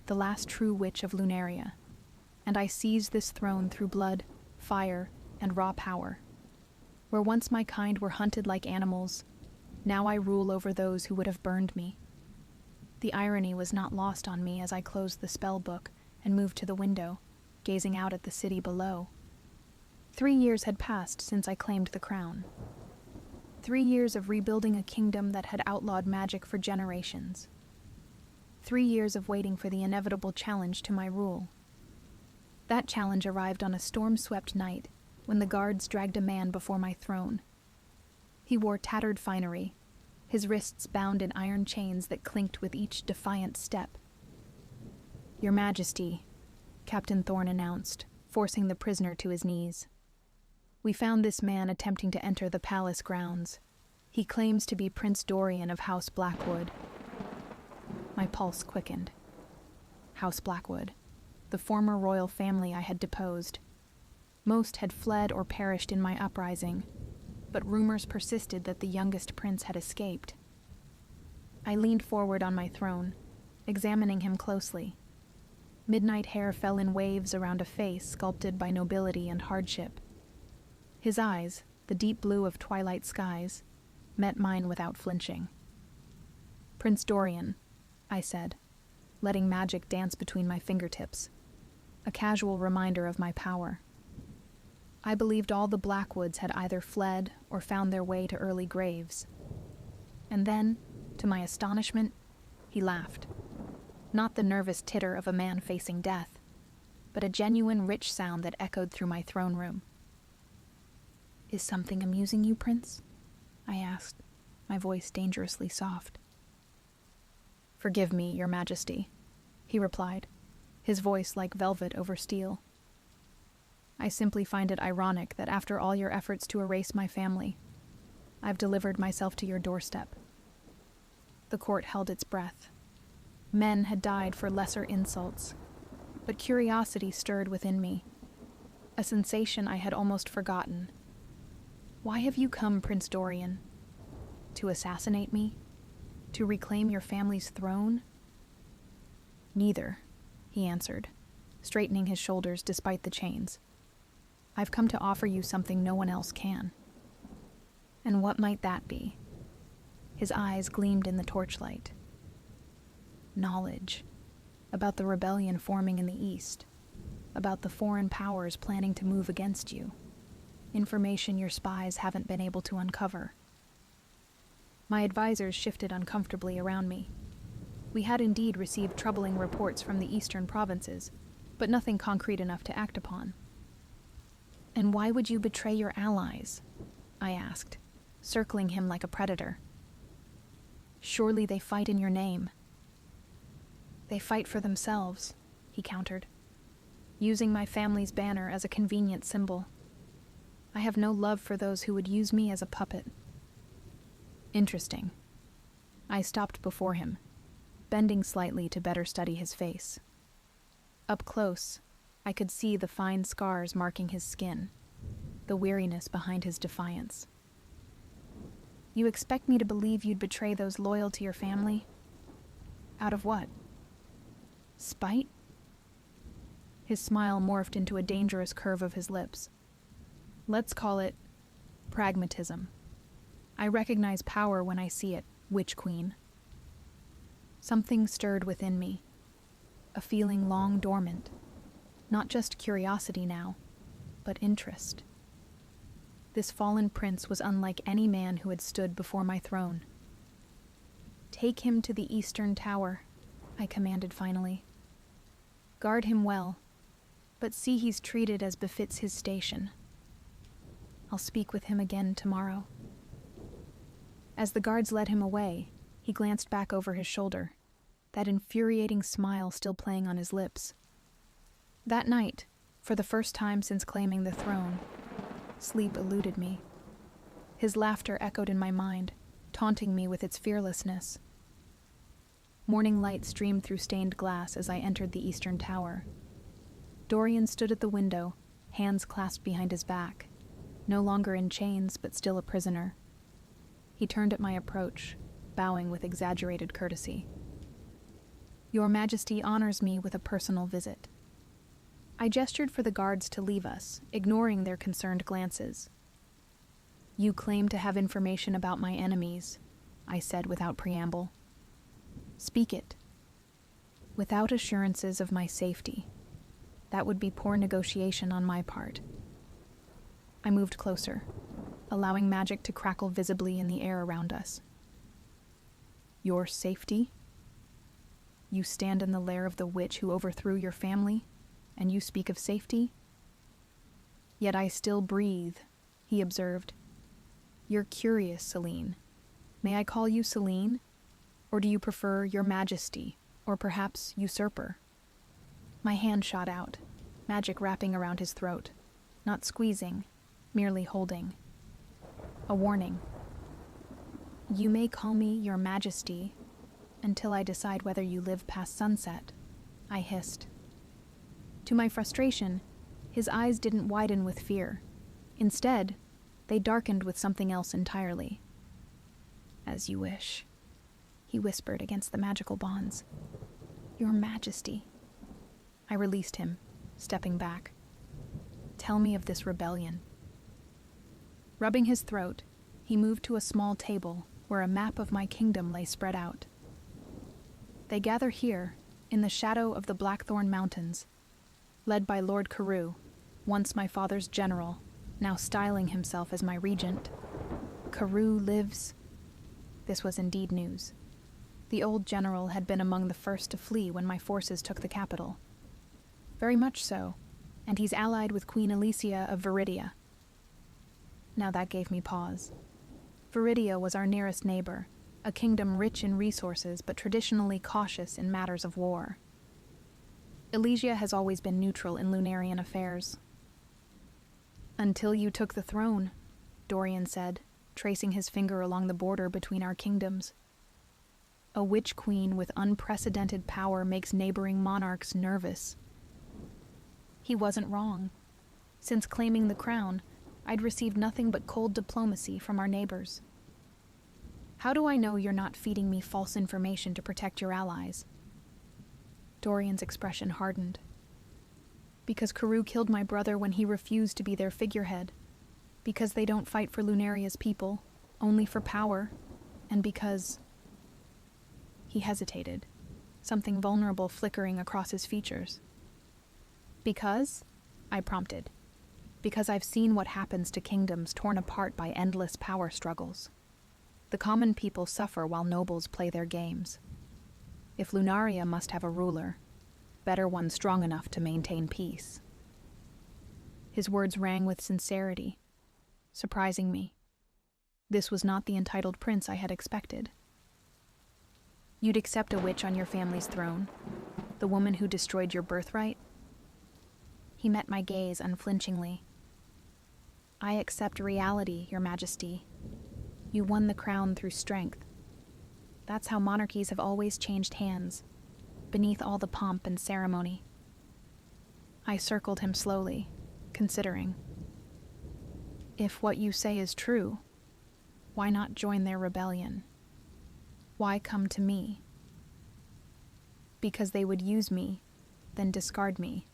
the last true witch of Lunaria, and I seized this throne through blood, fire, and raw power. Where once my kind were hunted like animals, now I rule over those who would have burned me. The irony was not lost on me as I closed the spell book and moved to the window, gazing out at the city below. 3 years had passed since I claimed the crown. 3 years of rebuilding a kingdom that had outlawed magic for generations. 3 years of waiting for the inevitable challenge to my rule. That challenge arrived on a storm-swept night when the guards dragged a man before my throne. He wore tattered finery, his wrists bound in iron chains that clinked with each defiant step. "Your Majesty," Captain Thorne announced, forcing the prisoner to his knees. "We found this man attempting to enter the palace grounds. He claims to be Prince Dorian of House Blackwood." My pulse quickened. House Blackwood, the former royal family I had deposed. Most had fled or perished in my uprising, but rumors persisted that the youngest prince had escaped. I leaned forward on my throne, examining him closely. Midnight hair fell in waves around a face sculpted by nobility and hardship. His eyes, the deep blue of twilight skies, met mine without flinching. "Prince Dorian," I said, letting magic dance between my fingertips, a casual reminder of my power. I believed all the Blackwoods had either fled or found their way to early graves. And then, to my astonishment, he laughed. Not the nervous titter of a man facing death, but a genuine rich sound that echoed through my throne room. "Is something amusing you, Prince?" I asked, my voice dangerously soft. "Forgive me, Your Majesty," he replied, his voice like velvet over steel. "I simply find it ironic that after all your efforts to erase my family, I've delivered myself to your doorstep." The court held its breath. Men had died for lesser insults, but curiosity stirred within me, a sensation I had almost forgotten. "Why have you come, Prince Dorian? To assassinate me? To reclaim your family's throne?" "Neither," he answered, straightening his shoulders despite the chains. "I've come to offer you something no one else can." "And what might that be?" His eyes gleamed in the torchlight. "Knowledge. About the rebellion forming in the east. About the foreign powers planning to move against you. Information your spies haven't been able to uncover." My advisors shifted uncomfortably around me. We had indeed received troubling reports from the eastern provinces, but nothing concrete enough to act upon. "And why would you betray your allies?" I asked, circling him like a predator. "Surely they fight in your name." "They fight for themselves," he countered, using my family's banner as a convenient symbol. "I have no love for those who would use me as a puppet." "Interesting." I stopped before him, bending slightly to better study his face. Up close, I could see the fine scars marking his skin, the weariness behind his defiance. "You expect me to believe you'd betray those loyal to your family? Out of what? Spite?" His smile morphed into a dangerous curve of his lips. "Let's call it pragmatism. I recognize power when I see it, Witch Queen." Something stirred within me. a feeling long dormant. Not just curiosity now, but interest. This fallen prince was unlike any man who had stood before my throne. "Take him to the eastern tower," I commanded finally. "Guard him well, but see he's treated as befits his station. I'll speak with him again tomorrow." As the guards led him away, he glanced back over his shoulder, that infuriating smile still playing on his lips. That night, for the first time since claiming the throne, sleep eluded me. His laughter echoed in my mind, taunting me with its fearlessness. Morning light streamed through stained glass as I entered the eastern tower. Dorian stood at the window, hands clasped behind his back, no longer in chains but still a prisoner. He turned at my approach, bowing with exaggerated courtesy. "Your Majesty honors me with a personal visit." I gestured for the guards to leave us, ignoring their concerned glances. "You claim to have information about my enemies," I said without preamble. "Speak it." "Without assurances of my safety. That would be poor negotiation on my part." I moved closer, allowing magic to crackle visibly in the air around us. "Your safety? You stand in the lair of the witch who overthrew your family, and you speak of safety?" "Yet I still breathe," he observed. "You're curious, Celine. May I call you Celine? Or do you prefer Your Majesty, or perhaps Usurper?" My hand shot out, magic wrapping around his throat, not squeezing, merely holding. A warning. "You may call me Your Majesty until I decide whether you live past sunset," I hissed. To my frustration, his eyes didn't widen with fear. Instead, they darkened with something else entirely. "As you wish," he whispered against the magical bonds. "Your Majesty." I released him, stepping back. "Tell me of this rebellion." Rubbing his throat, he moved to a small table where a map of my kingdom lay spread out. "They gather here, in the shadow of the Blackthorn Mountains, led by Lord Carew, once my father's general, now styling himself as my regent. Carew lives." This was indeed news. The old general had been among the first to flee when my forces took the capital. Very much so, and he's allied with Queen Alicia of Viridia. Now that gave me pause. Viridia was our nearest neighbor, a kingdom rich in resources but traditionally cautious in matters of war. Elysia has always been neutral in Lunarian affairs. "Until you took the throne," Dorian said, tracing his finger along the border between our kingdoms. "A witch queen with unprecedented power makes neighboring monarchs nervous." He wasn't wrong. Since claiming the crown, I'd received nothing but cold diplomacy from our neighbors. "How do I know you're not feeding me false information to protect your allies?" Dorian's expression hardened. "Because Carew killed my brother when he refused to be their figurehead. Because they don't fight for Lunaria's people, only for power. And because..." He hesitated, something vulnerable flickering across his features. "Because?" I prompted. "Because I've seen what happens to kingdoms torn apart by endless power struggles. The common people suffer while nobles play their games. If Lunaria must have a ruler, better one strong enough to maintain peace." His words rang with sincerity, surprising me. This was not the entitled prince I had expected. "You'd accept a witch on your family's throne? The woman who destroyed your birthright?" He met my gaze unflinchingly. "I accept reality, Your Majesty. You won the crown through strength. That's how monarchies have always changed hands, beneath all the pomp and ceremony." I circled him slowly, considering. "If what you say is true, why not join their rebellion? Why come to me?" "Because they would use me, then discard me.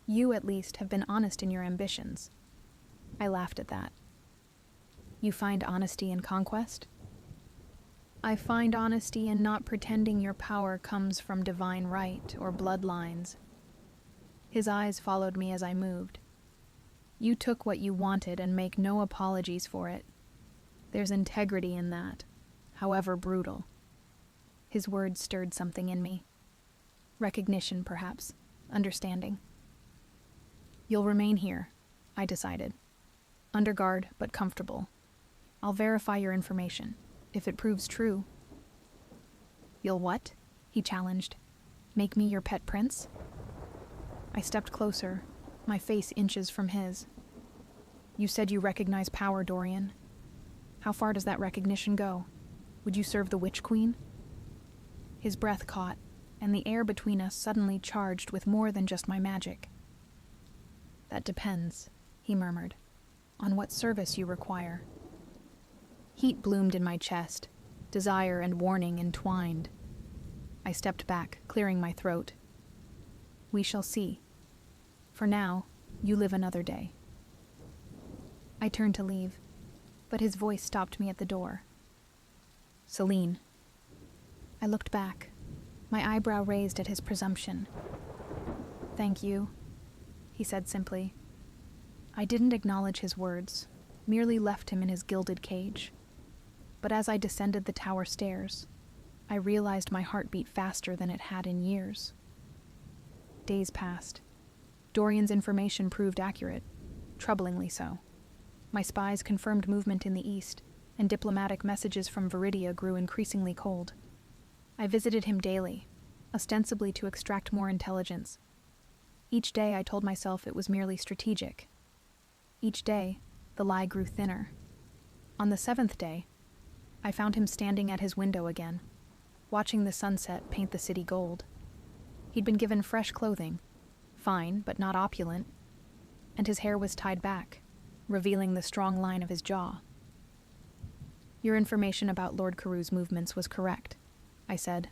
You, at least, have been honest in your ambitions." I laughed at that. "You find honesty in conquest?" I find honesty in not pretending your power comes from divine right or bloodlines. His eyes followed me as I moved. You took what you wanted and make no apologies for it. There's integrity in that, however brutal. His words stirred something in me. Recognition, perhaps. Understanding. You'll remain here, I decided. Under guard, but comfortable. I'll verify your information, if it proves true. You'll what? He challenged. Make me your pet prince? I stepped closer, my face inches from his. You said you recognize power, Dorian. How far does that recognition go? Would you serve the Witch Queen? His breath caught, and the air between us suddenly charged with more than just my magic. That depends, he murmured, on what service you require. Heat bloomed in my chest, desire and warning entwined. I stepped back, clearing my throat. We shall see. For now, you live another day. I turned to leave, but his voice stopped me at the door. Celine. I looked back, my eyebrow raised at his presumption. Thank you, he said simply. I didn't acknowledge his words, merely left him in his gilded cage. But as I descended the tower stairs, I realized my heart beat faster than it had in years. Days passed. Dorian's information proved accurate, troublingly so. My spies confirmed movement in the east, and diplomatic messages from Viridia grew increasingly cold. I visited him daily, ostensibly to extract more intelligence. Each day I told myself it was merely strategic. Each day, the lie grew thinner. On the 7th day, I found him standing at his window again, watching the sunset paint the city gold. He'd been given fresh clothing, fine but not opulent, and his hair was tied back, revealing the strong line of his jaw. Your information about Lord Carews' movements was correct, I said,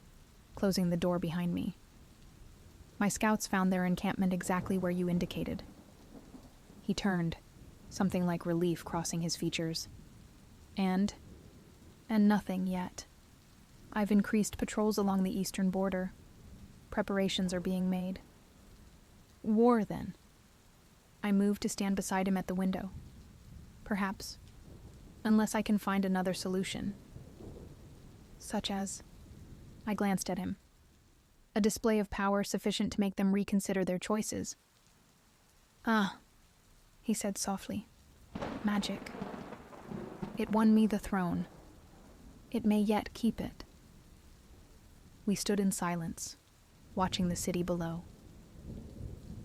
closing the door behind me. My scouts found their encampment exactly where you indicated. He turned, something like relief crossing his features. And nothing yet. I've increased patrols along the eastern border. Preparations are being made. War, then. I moved to stand beside him at the window. Perhaps. Unless I can find another solution. Such as... I glanced at him. A display of power sufficient to make them reconsider their choices. Ah, he said softly. Magic. It won me the throne. It may yet keep it. We stood in silence, watching the city below.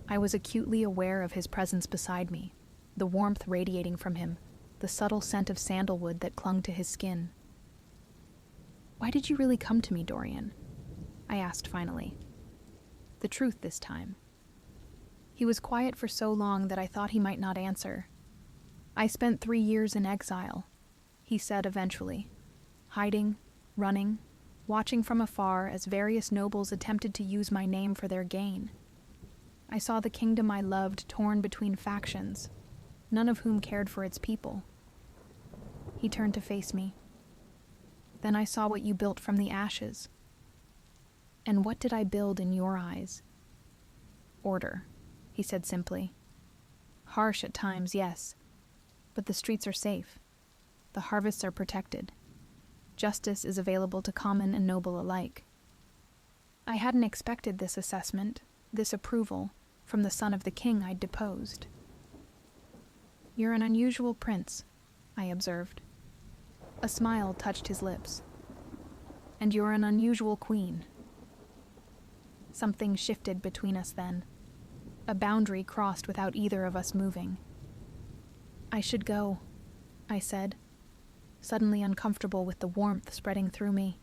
I was acutely aware of his presence beside me, the warmth radiating from him, the subtle scent of sandalwood that clung to his skin. Why did you really come to me, Dorian? I asked finally. The truth this time. He was quiet for so long that I thought he might not answer. I spent 3 years in exile, he said eventually, hiding, running, watching from afar as various nobles attempted to use my name for their gain. I saw the kingdom I loved torn between factions, none of whom cared for its people. He turned to face me. Then I saw what you built from the ashes. And what did I build in your eyes? Order, he said simply. Harsh at times, yes, but the streets are safe. The harvests are protected. Justice is available to common and noble alike. I hadn't expected this assessment, this approval, from the son of the king I'd deposed. You're an unusual prince, I observed. A smile touched his lips. And you're an unusual queen. Something shifted between us then. A boundary crossed without either of us moving. I should go, I said, suddenly uncomfortable with the warmth spreading through me.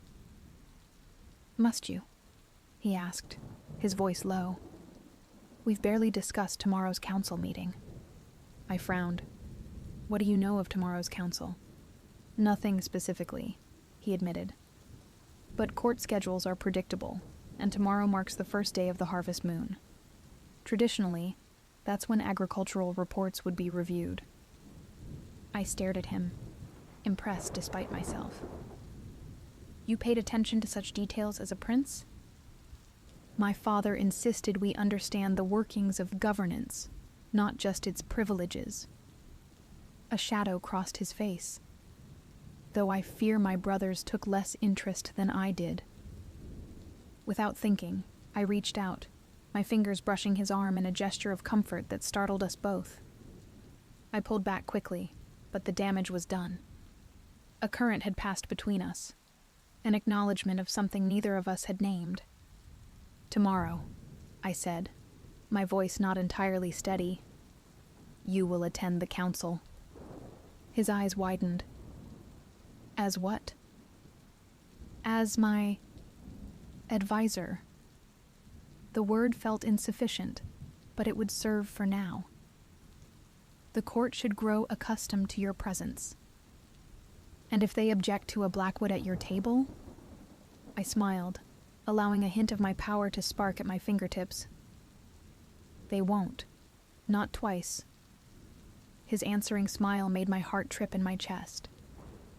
Must you? He asked, his voice low. We've barely discussed tomorrow's council meeting. I frowned. What do you know of tomorrow's council? Nothing specifically, he admitted. But court schedules are predictable, and tomorrow marks the first day of the harvest moon. Traditionally, that's when agricultural reports would be reviewed. I stared at him, impressed despite myself. You paid attention to such details as a prince? My father insisted we understand the workings of governance, not just its privileges. A shadow crossed his face. Though I fear my brothers took less interest than I did. Without thinking, I reached out, my fingers brushing his arm in a gesture of comfort that startled us both. I pulled back quickly, but the damage was done. A current had passed between us, an acknowledgement of something neither of us had named. Tomorrow, I said, my voice not entirely steady, you will attend the council. His eyes widened. As what? As my advisor. The word felt insufficient, but it would serve for now. The court should grow accustomed to your presence. And if they object to a Blackwood at your table? I smiled, allowing a hint of my power to spark at my fingertips. They won't. Not twice. His answering smile made my heart trip in my chest.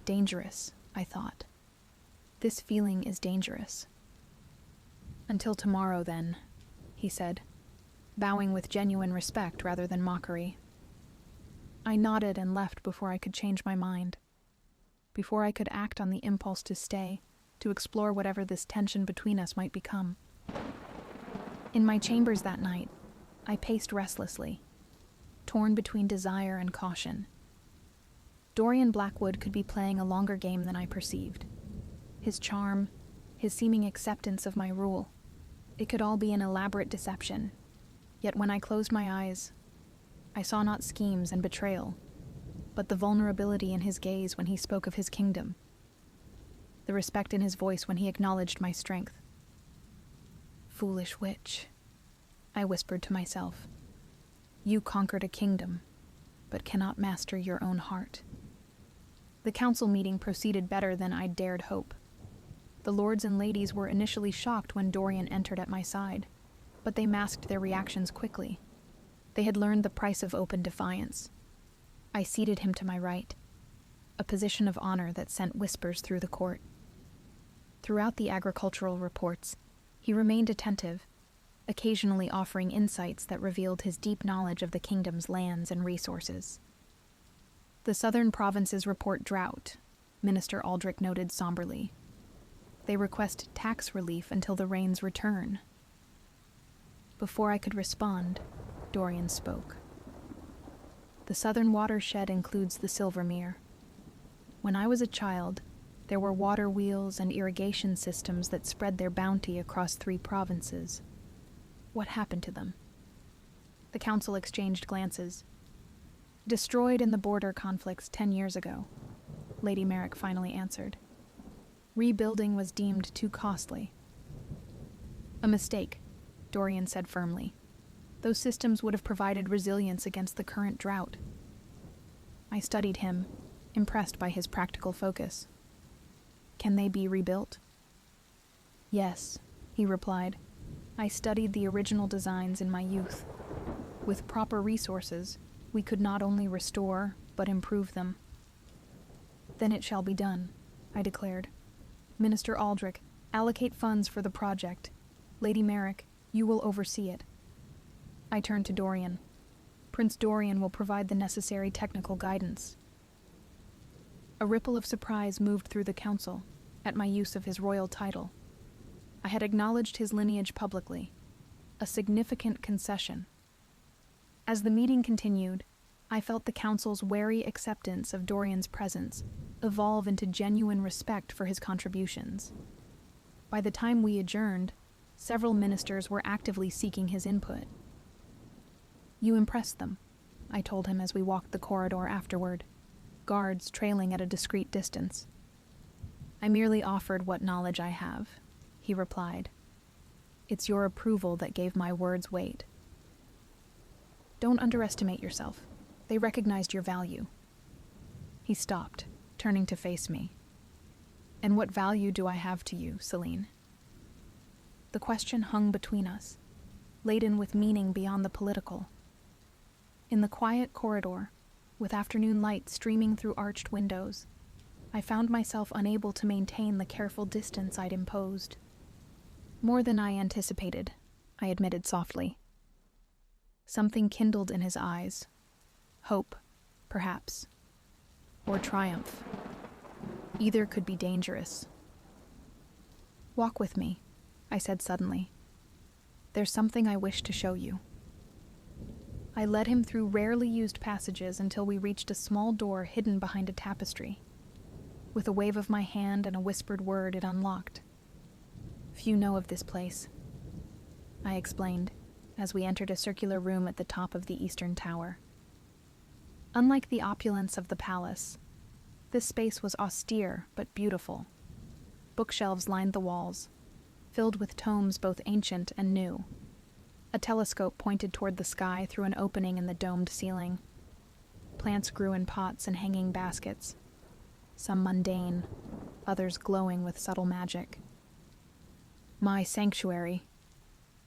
Dangerous, I thought. This feeling is dangerous. Until tomorrow, then, he said, bowing with genuine respect rather than mockery. I nodded and left before I could change my mind, before I could act on the impulse to stay, to explore whatever this tension between us might become. In my chambers that night, I paced restlessly, torn between desire and caution. Dorian Blackwood could be playing a longer game than I perceived. His charm, his seeming acceptance of my rule, it could all be an elaborate deception. Yet when I closed my eyes, I saw not schemes and betrayal, but the vulnerability in his gaze when he spoke of his kingdom, the respect in his voice when he acknowledged my strength. Foolish witch, I whispered to myself. You conquered a kingdom, but cannot master your own heart. The council meeting proceeded better than I'd dared hope. The lords and ladies were initially shocked when Dorian entered at my side, but they masked their reactions quickly. They had learned the price of open defiance. I seated him to my right, a position of honor that sent whispers through the court. Throughout the agricultural reports, he remained attentive, occasionally offering insights that revealed his deep knowledge of the kingdom's lands and resources. The southern provinces report drought, Minister Aldrich noted somberly. They request tax relief until the rains return. Before I could respond, Dorian spoke. The southern watershed includes the Silvermere. When I was a child, there were water wheels and irrigation systems that spread their bounty across 3 provinces. What happened to them? The council exchanged glances. Destroyed in the border conflicts 10 years ago, Lady Merrick finally answered. Rebuilding was deemed too costly. A mistake, Dorian said firmly. Those systems would have provided resilience against the current drought. I studied him, impressed by his practical focus. Can they be rebuilt? Yes, he replied. I studied the original designs in my youth. With proper resources, we could not only restore, but improve them. Then it shall be done, I declared. Minister Aldrich, allocate funds for the project. Lady Merrick, you will oversee it. I turned to Dorian. Prince Dorian will provide the necessary technical guidance. A ripple of surprise moved through the council at my use of his royal title. I had acknowledged his lineage publicly, a significant concession. As the meeting continued, I felt the council's wary acceptance of Dorian's presence evolve into genuine respect for his contributions. By the time we adjourned, several ministers were actively seeking his input. You impressed them, I told him as we walked the corridor afterward, guards trailing at a discreet distance. I merely offered what knowledge I have, he replied. It's your approval that gave my words weight. Don't underestimate yourself. They recognized your value. He stopped, turning to face me. And what value do I have to you, Celine? The question hung between us, laden with meaning beyond the political. In the quiet corridor, with afternoon light streaming through arched windows, I found myself unable to maintain the careful distance I'd imposed. More than I anticipated, I admitted softly. Something kindled in his eyes. Hope, perhaps. Or triumph. Either could be dangerous. "Walk with me," I said suddenly. "There's something I wish to show you." I led him through rarely used passages until we reached a small door hidden behind a tapestry. With a wave of my hand and a whispered word, it unlocked. "Few know of this place," I explained, as we entered a circular room at the top of the eastern tower. Unlike the opulence of the palace, this space was austere but beautiful. Bookshelves lined the walls, filled with tomes both ancient and new. A telescope pointed toward the sky through an opening in the domed ceiling. Plants grew in pots and hanging baskets, some mundane, others glowing with subtle magic. "My sanctuary,"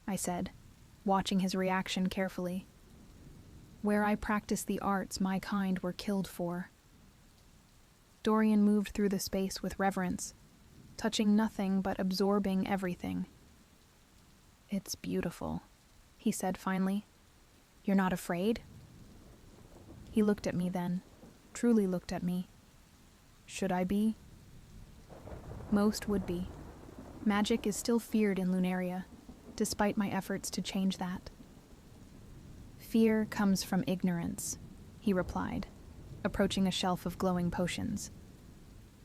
I said, watching his reaction carefully. "Where I practice the arts my kind were killed for." Dorian moved through the space with reverence, touching nothing but absorbing everything. "It's beautiful," he said finally. "You're not afraid?" He looked at me then, truly looked at me. Should I be? Most would be. Magic is still feared in Lunaria, despite my efforts to change that. "Fear comes from ignorance," he replied, approaching a shelf of glowing potions.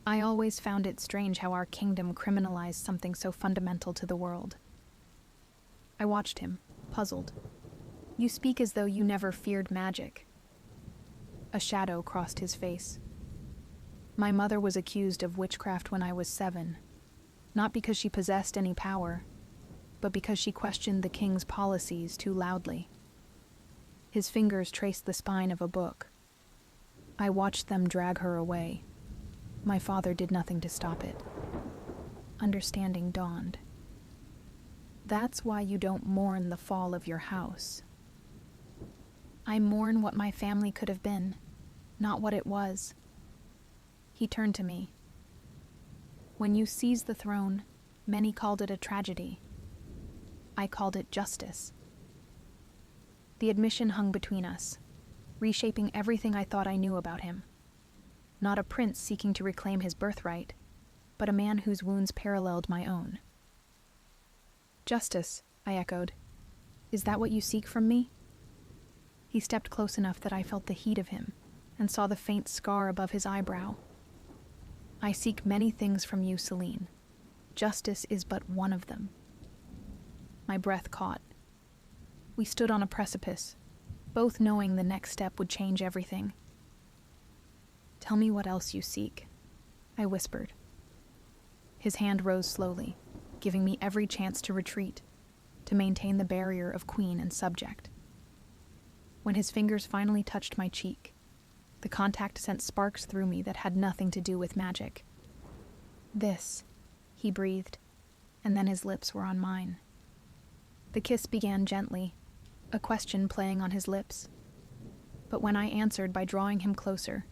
"I always found it strange how our kingdom criminalized something so fundamental to the world." I watched him, puzzled. "You speak as though you never feared magic." A shadow crossed his face. "My mother was accused of witchcraft when I was 7, not because she possessed any power, but because she questioned the king's policies too loudly." His fingers traced the spine of a book. "I watched them drag her away. My father did nothing to stop it." Understanding dawned. "That's why you don't mourn the fall of your house." "I mourn what my family could have been, not what it was." He turned to me. "When you seized the throne, many called it a tragedy. I called it justice." The admission hung between us, reshaping everything I thought I knew about him. Not a prince seeking to reclaim his birthright, but a man whose wounds paralleled my own. "Justice," I echoed. "Is that what you seek from me?" He stepped close enough that I felt the heat of him and saw the faint scar above his eyebrow. "I seek many things from you, Celine. Justice is but one of them." My breath caught. We stood on a precipice, both knowing the next step would change everything. "Tell me what else you seek," I whispered. His hand rose slowly, giving me every chance to retreat, to maintain the barrier of queen and subject. When his fingers finally touched my cheek, the contact sent sparks through me that had nothing to do with magic. "This," he breathed, and then his lips were on mine. The kiss began gently, a question playing on his lips. But when I answered by drawing him closer,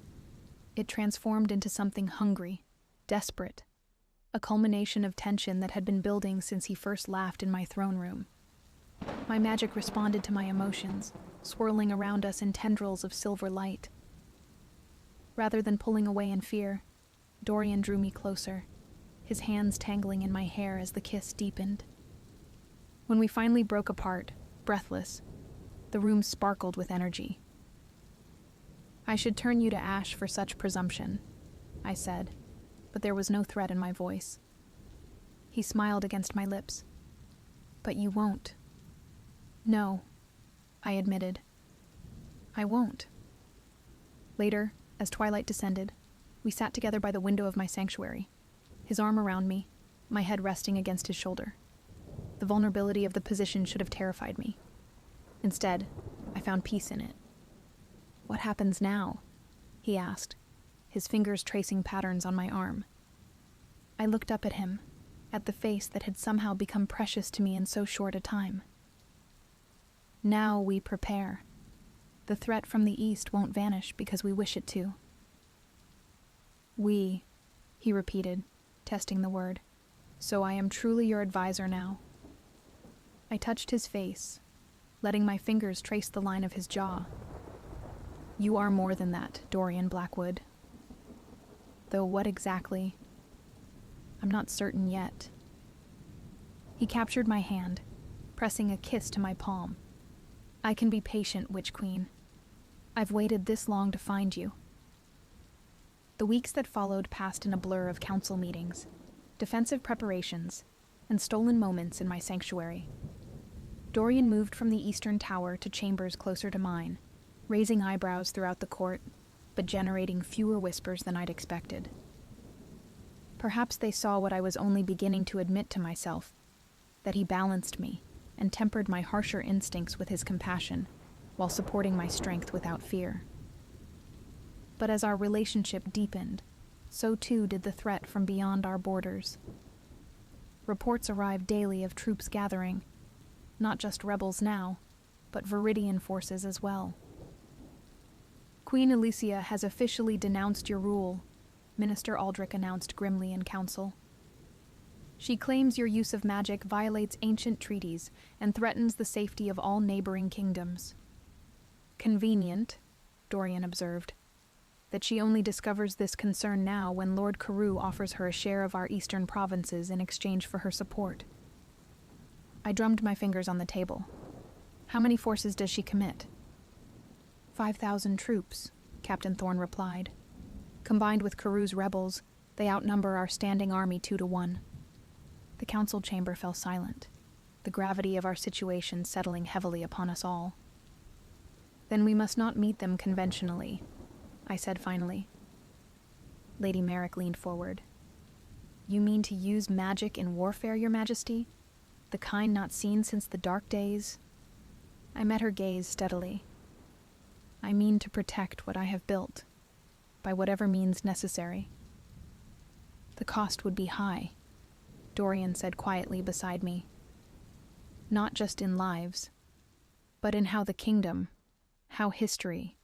it transformed into something hungry, desperate, a culmination of tension that had been building since he first laughed in my throne room. My magic responded to my emotions, swirling around us in tendrils of silver light. Rather than pulling away in fear, Dorian drew me closer, his hands tangling in my hair as the kiss deepened. When we finally broke apart, breathless, the room sparkled with energy. "I should turn you to ash for such presumption," I said, but there was no threat in my voice. He smiled against my lips. "But you won't." "No," I admitted. "I won't." Later, as twilight descended, we sat together by the window of my sanctuary, his arm around me, my head resting against his shoulder. The vulnerability of the position should have terrified me. Instead, I found peace in it. "What happens now?" he asked, his fingers tracing patterns on my arm. I looked up at him, at the face that had somehow become precious to me in so short a time. "Now we prepare. The threat from the east won't vanish because we wish it to." "We," he repeated, testing the word. So I am truly your advisor now. I touched his face, letting my fingers trace the line of his jaw. You are more than that, Dorian Blackwood. Though what exactly? I'm not certain yet. He captured my hand, pressing a kiss to my palm. I can be patient, Witch Queen. I've waited this long to find you. The weeks that followed passed in a blur of council meetings, defensive preparations, and stolen moments in my sanctuary. Dorian moved from the eastern tower to chambers closer to mine, raising eyebrows throughout the court, but generating fewer whispers than I'd expected. Perhaps they saw what I was only beginning to admit to myself, that he balanced me and tempered my harsher instincts with his compassion, while supporting my strength without fear. But as our relationship deepened, so too did the threat from beyond our borders. Reports arrived daily of troops gathering, not just rebels now, but Viridian forces as well. Queen Alicia has officially denounced your rule, Minister Aldrich announced grimly in council. She claims your use of magic violates ancient treaties and threatens the safety of all neighboring kingdoms. Convenient, Dorian observed, that she only discovers this concern now when Lord Carew offers her a share of our eastern provinces in exchange for her support. I drummed my fingers on the table. How many forces does she commit? 5,000 troops, Captain Thorne replied. Combined with Carew's rebels, they outnumber our standing army 2-1. The council chamber fell silent, the gravity of our situation settling heavily upon us all. Then we must not meet them conventionally, I said finally. Lady Merrick leaned forward. You mean to use magic in warfare, Your Majesty? The kind not seen since the dark days? I met her gaze steadily. I mean to protect what I have built, by whatever means necessary. The cost would be high, Dorian said quietly beside me. Not just in lives, but in how the kingdom, how history,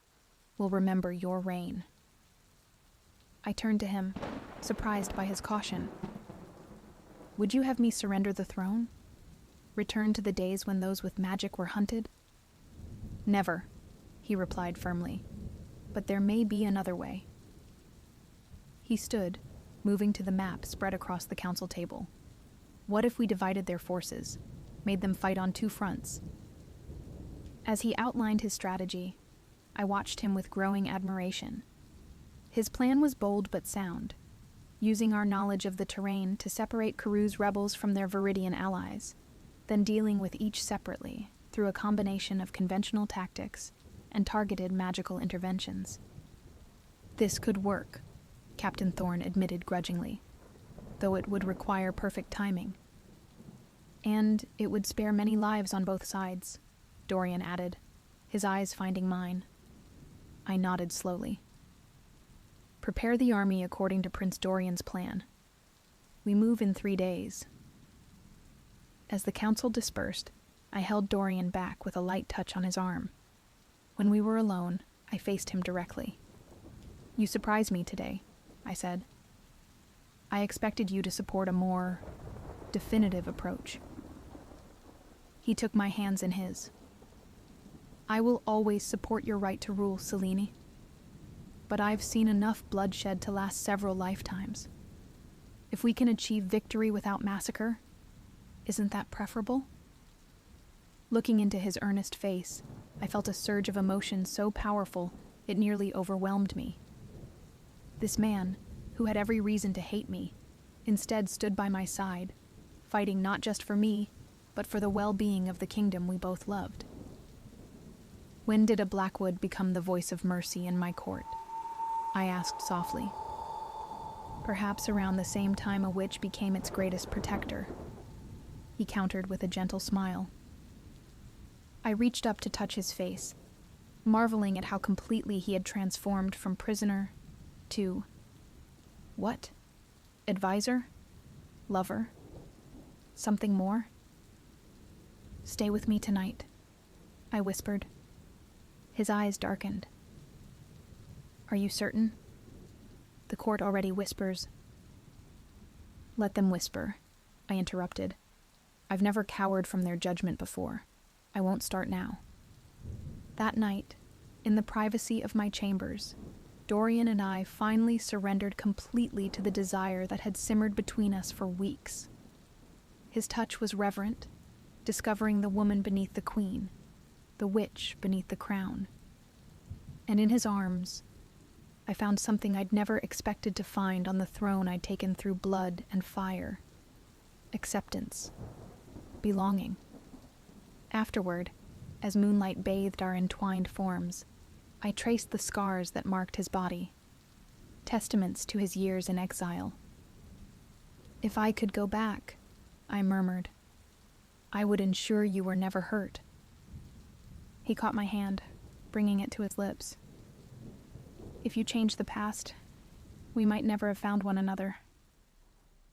will remember your reign. I turned to him, surprised by his caution. Would you have me surrender the throne? Return to the days when those with magic were hunted? Never, he replied firmly, but there may be another way. He stood, moving to the map spread across the council table. What if we divided their forces, made them fight on 2 fronts? As he outlined his strategy, I watched him with growing admiration. His plan was bold but sound, using our knowledge of the terrain to separate Carew's rebels from their Viridian allies, then dealing with each separately through a combination of conventional tactics and targeted magical interventions. This could work, Captain Thorne admitted grudgingly, though it would require perfect timing. And it would spare many lives on both sides, Dorian added, his eyes finding mine. I nodded slowly. Prepare the army according to Prince Dorian's plan. We move in 3 days. As the council dispersed, I held Dorian back with a light touch on his arm. When we were alone, I faced him directly. You surprised me today, I said. I expected you to support a more definitive approach. He took my hands in his. I will always support your right to rule, Selene. But I've seen enough bloodshed to last several lifetimes. If we can achieve victory without massacre, isn't that preferable? Looking into his earnest face, I felt a surge of emotion so powerful it nearly overwhelmed me. This man, who had every reason to hate me, instead stood by my side, fighting not just for me, but for the well-being of the kingdom we both loved. When did a Blackwood become the voice of mercy in my court? I asked softly. Perhaps around the same time a witch became its greatest protector. He countered with a gentle smile. I reached up to touch his face, marveling at how completely he had transformed from prisoner to... what? Advisor? Lover? Something more? Stay with me tonight, I whispered. His eyes darkened. Are you certain? The court already whispers, Let them whisper, I interrupted. I've never cowered from their judgment before. I won't start now. That night, in the privacy of my chambers, Dorian and I finally surrendered completely to the desire that had simmered between us for weeks. His touch was reverent, discovering the woman beneath the queen, the witch beneath the crown. And in his arms, I found something I'd never expected to find on the throne I'd taken through blood and fire. Acceptance. Belonging. Afterward, as moonlight bathed our entwined forms, I traced the scars that marked his body, testaments to his years in exile. If I could go back, I murmured, I would ensure you were never hurt. He caught my hand, bringing it to his lips. If you change the past, we might never have found one another.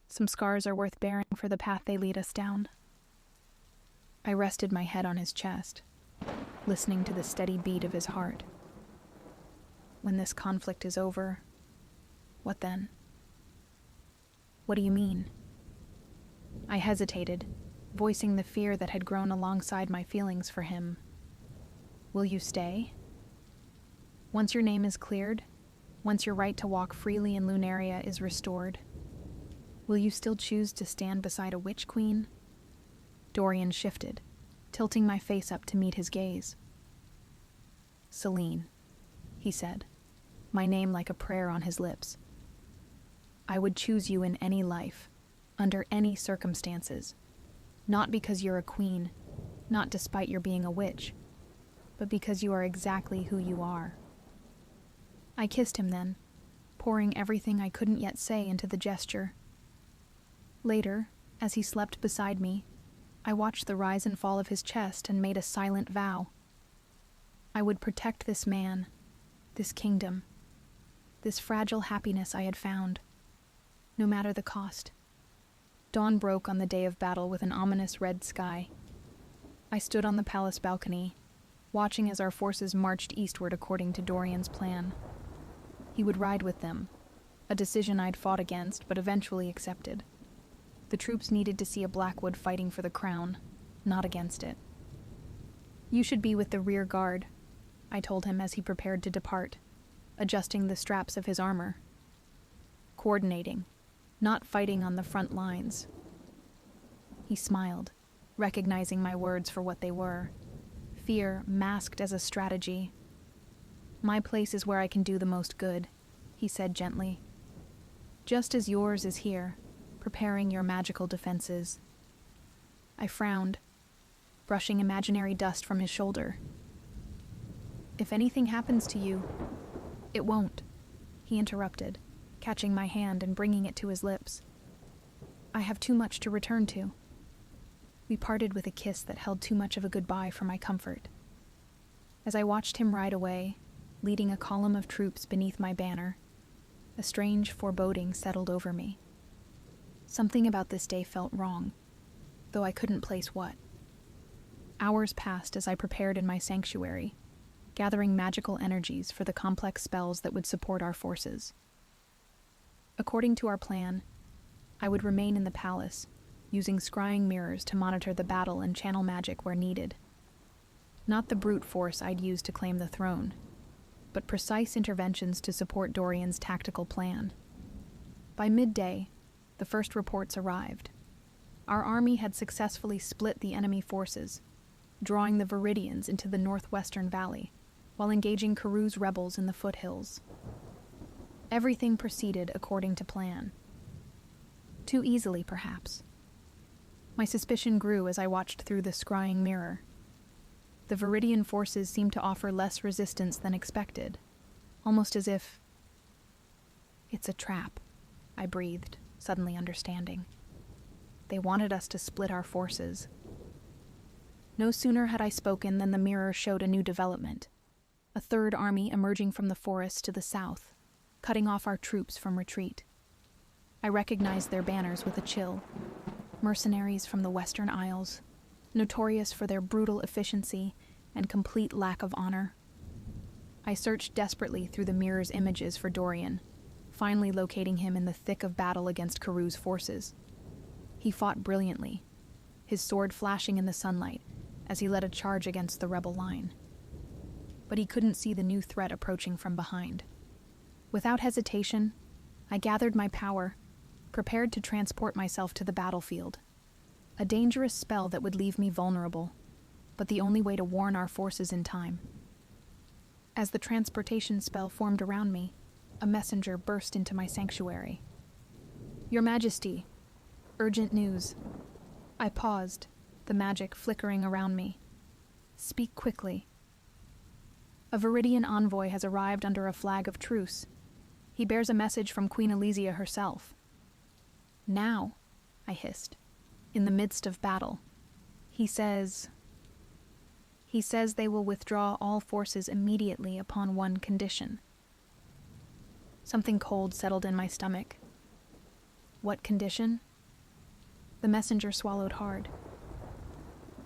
Some scars are worth bearing for the path they lead us down. I rested my head on his chest, listening to the steady beat of his heart. When this conflict is over, what then? What do you mean? I hesitated, voicing the fear that had grown alongside my feelings for him. Will you stay? Once your name is cleared, once your right to walk freely in Lunaria is restored, will you still choose to stand beside a witch queen? Dorian shifted, tilting my face up to meet his gaze. Celine, he said, my name like a prayer on his lips. I would choose you in any life, under any circumstances, not because you're a queen, not despite your being a witch, but because you are exactly who you are. I kissed him then, pouring everything I couldn't yet say into the gesture. Later, as he slept beside me, I watched the rise and fall of his chest and made a silent vow. I would protect this man, this kingdom, this fragile happiness I had found, no matter the cost. Dawn broke on the day of battle with an ominous red sky. I stood on the palace balcony, watching as our forces marched eastward according to Dorian's plan. He would ride with them, a decision I'd fought against but eventually accepted. The troops needed to see a Blackwood fighting for the crown, not against it. You should be with the rear guard, I told him as he prepared to depart, adjusting the straps of his armor. Coordinating, not fighting on the front lines. He smiled, recognizing my words for what they were. Fear masked as a strategy. My place is where I can do the most good, he said gently. Just as yours is here, preparing your magical defenses. I frowned, brushing imaginary dust from his shoulder. If anything happens to you, it won't, he interrupted, catching my hand and bringing it to his lips. I have too much to return to. We parted with a kiss that held too much of a goodbye for my comfort. As I watched him ride away, leading a column of troops beneath my banner, a strange foreboding settled over me. Something about this day felt wrong, though I couldn't place what. Hours passed as I prepared in my sanctuary, gathering magical energies for the complex spells that would support our forces. According to our plan, I would remain in the palace, using scrying mirrors to monitor the battle and channel magic where needed. Not the brute force I'd use to claim the throne, but precise interventions to support Dorian's tactical plan. By midday, the first reports arrived. Our army had successfully split the enemy forces, drawing the Viridians into the northwestern valley, while engaging Karoo's rebels in the foothills. Everything proceeded according to plan. Too easily, perhaps. My suspicion grew as I watched through the scrying mirror. The Viridian forces seemed to offer less resistance than expected, almost as if... It's a trap, I breathed, suddenly understanding. They wanted us to split our forces. No sooner had I spoken than the mirror showed a new development. A third army emerging from the forest to the south, cutting off our troops from retreat. I recognized their banners with a chill. Mercenaries from the Western Isles, notorious for their brutal efficiency and complete lack of honor. I searched desperately through the mirror's images for Dorian, finally locating him in the thick of battle against Karoo's forces. He fought brilliantly, his sword flashing in the sunlight as he led a charge against the rebel line. But he couldn't see the new threat approaching from behind. Without hesitation, I gathered my power, prepared to transport myself to the battlefield. A dangerous spell that would leave me vulnerable, but the only way to warn our forces in time. As the transportation spell formed around me, a messenger burst into my sanctuary. "Your Majesty, urgent news." I paused, the magic flickering around me. "Speak quickly." "A Viridian envoy has arrived under a flag of truce. He bears a message from Queen Elysia herself." "Now," I hissed, "in the midst of battle. He says they will withdraw all forces immediately upon one condition." Something cold settled in my stomach. What condition? The messenger swallowed hard.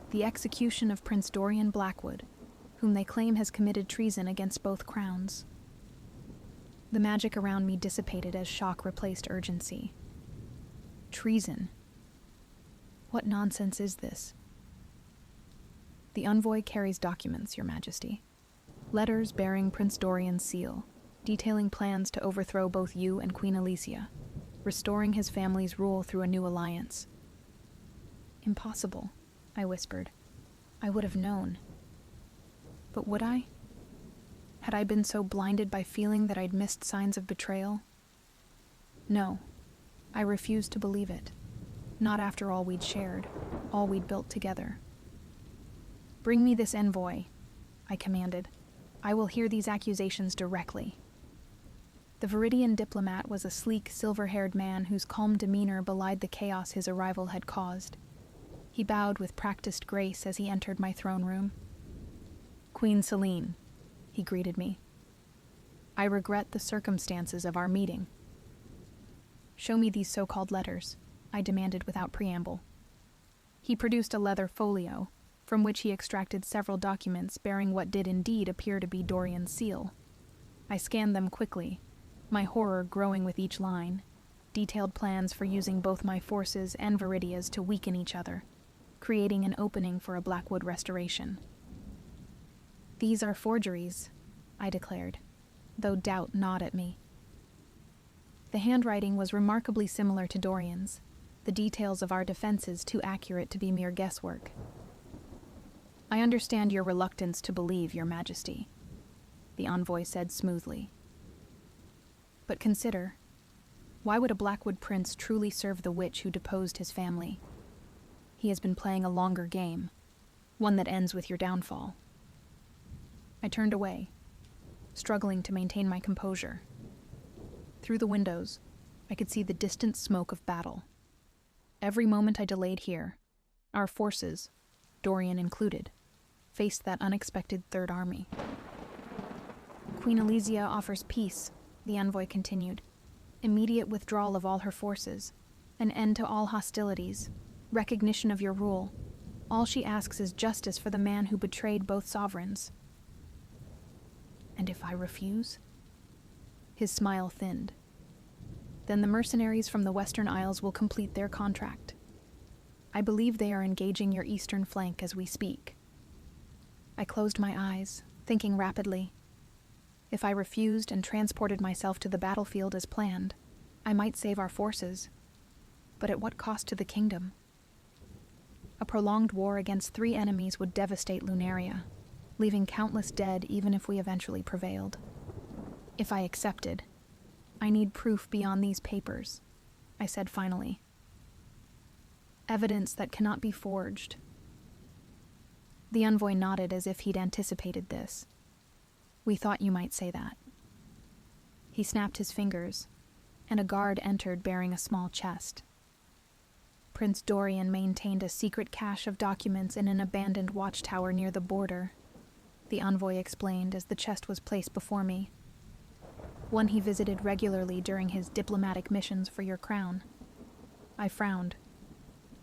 "The execution of Prince Dorian Blackwood, whom they claim has committed treason against both crowns." The magic around me dissipated as shock replaced urgency. Treason? What nonsense is this? "The envoy carries documents, Your Majesty. Letters bearing Prince Dorian's seal, detailing plans to overthrow both you and Queen Elysia, restoring his family's rule through a new alliance." "Impossible," I whispered. "I would have known." But would I? Had I been so blinded by feeling that I'd missed signs of betrayal? No, I refused to believe it. Not after all we'd shared, all we'd built together. "Bring me this envoy," I commanded. "I will hear these accusations directly." The Viridian diplomat was a sleek, silver-haired man whose calm demeanor belied the chaos his arrival had caused. He bowed with practiced grace as he entered my throne room. "Queen Selene," he greeted me. "I regret the circumstances of our meeting." "Show me these so-called letters," I demanded without preamble. He produced a leather folio, from which he extracted several documents bearing what did indeed appear to be Dorian's seal. I scanned them quickly, my horror growing with each line. Detailed plans for using both my forces and Viridia's to weaken each other, creating an opening for a Blackwood restoration. "These are forgeries," I declared, though doubt gnawed at me. The handwriting was remarkably similar to Dorian's, the details of our defenses too accurate to be mere guesswork. "I understand your reluctance to believe, Your Majesty," the envoy said smoothly. "But consider, why would a Blackwood prince truly serve the witch who deposed his family? He has been playing a longer game, one that ends with your downfall." I turned away, struggling to maintain my composure. Through the windows, I could see the distant smoke of battle. Every moment I delayed here, our forces, Dorian included, faced that unexpected Third Army. "Queen Elysia offers peace," the envoy continued. "Immediate withdrawal of all her forces, an end to all hostilities, recognition of your rule. All she asks is justice for the man who betrayed both sovereigns." "And if I refuse?" His smile thinned. "Then the mercenaries from the Western Isles will complete their contract. I believe they are engaging your eastern flank as we speak." I closed my eyes, thinking rapidly. If I refused and transported myself to the battlefield as planned, I might save our forces. But at what cost to the kingdom? A prolonged war against 3 enemies would devastate Lunaria, leaving countless dead even if we eventually prevailed. If I accepted, "I need proof beyond these papers," I said finally. "Evidence that cannot be forged." The envoy nodded as if he'd anticipated this. "We thought you might say that." He snapped his fingers, and a guard entered bearing a small chest. Prince Dorian maintained a secret cache of documents in an abandoned watchtower near the border, the envoy explained as the chest was placed before me. "One he visited regularly during his diplomatic missions for your crown." I frowned.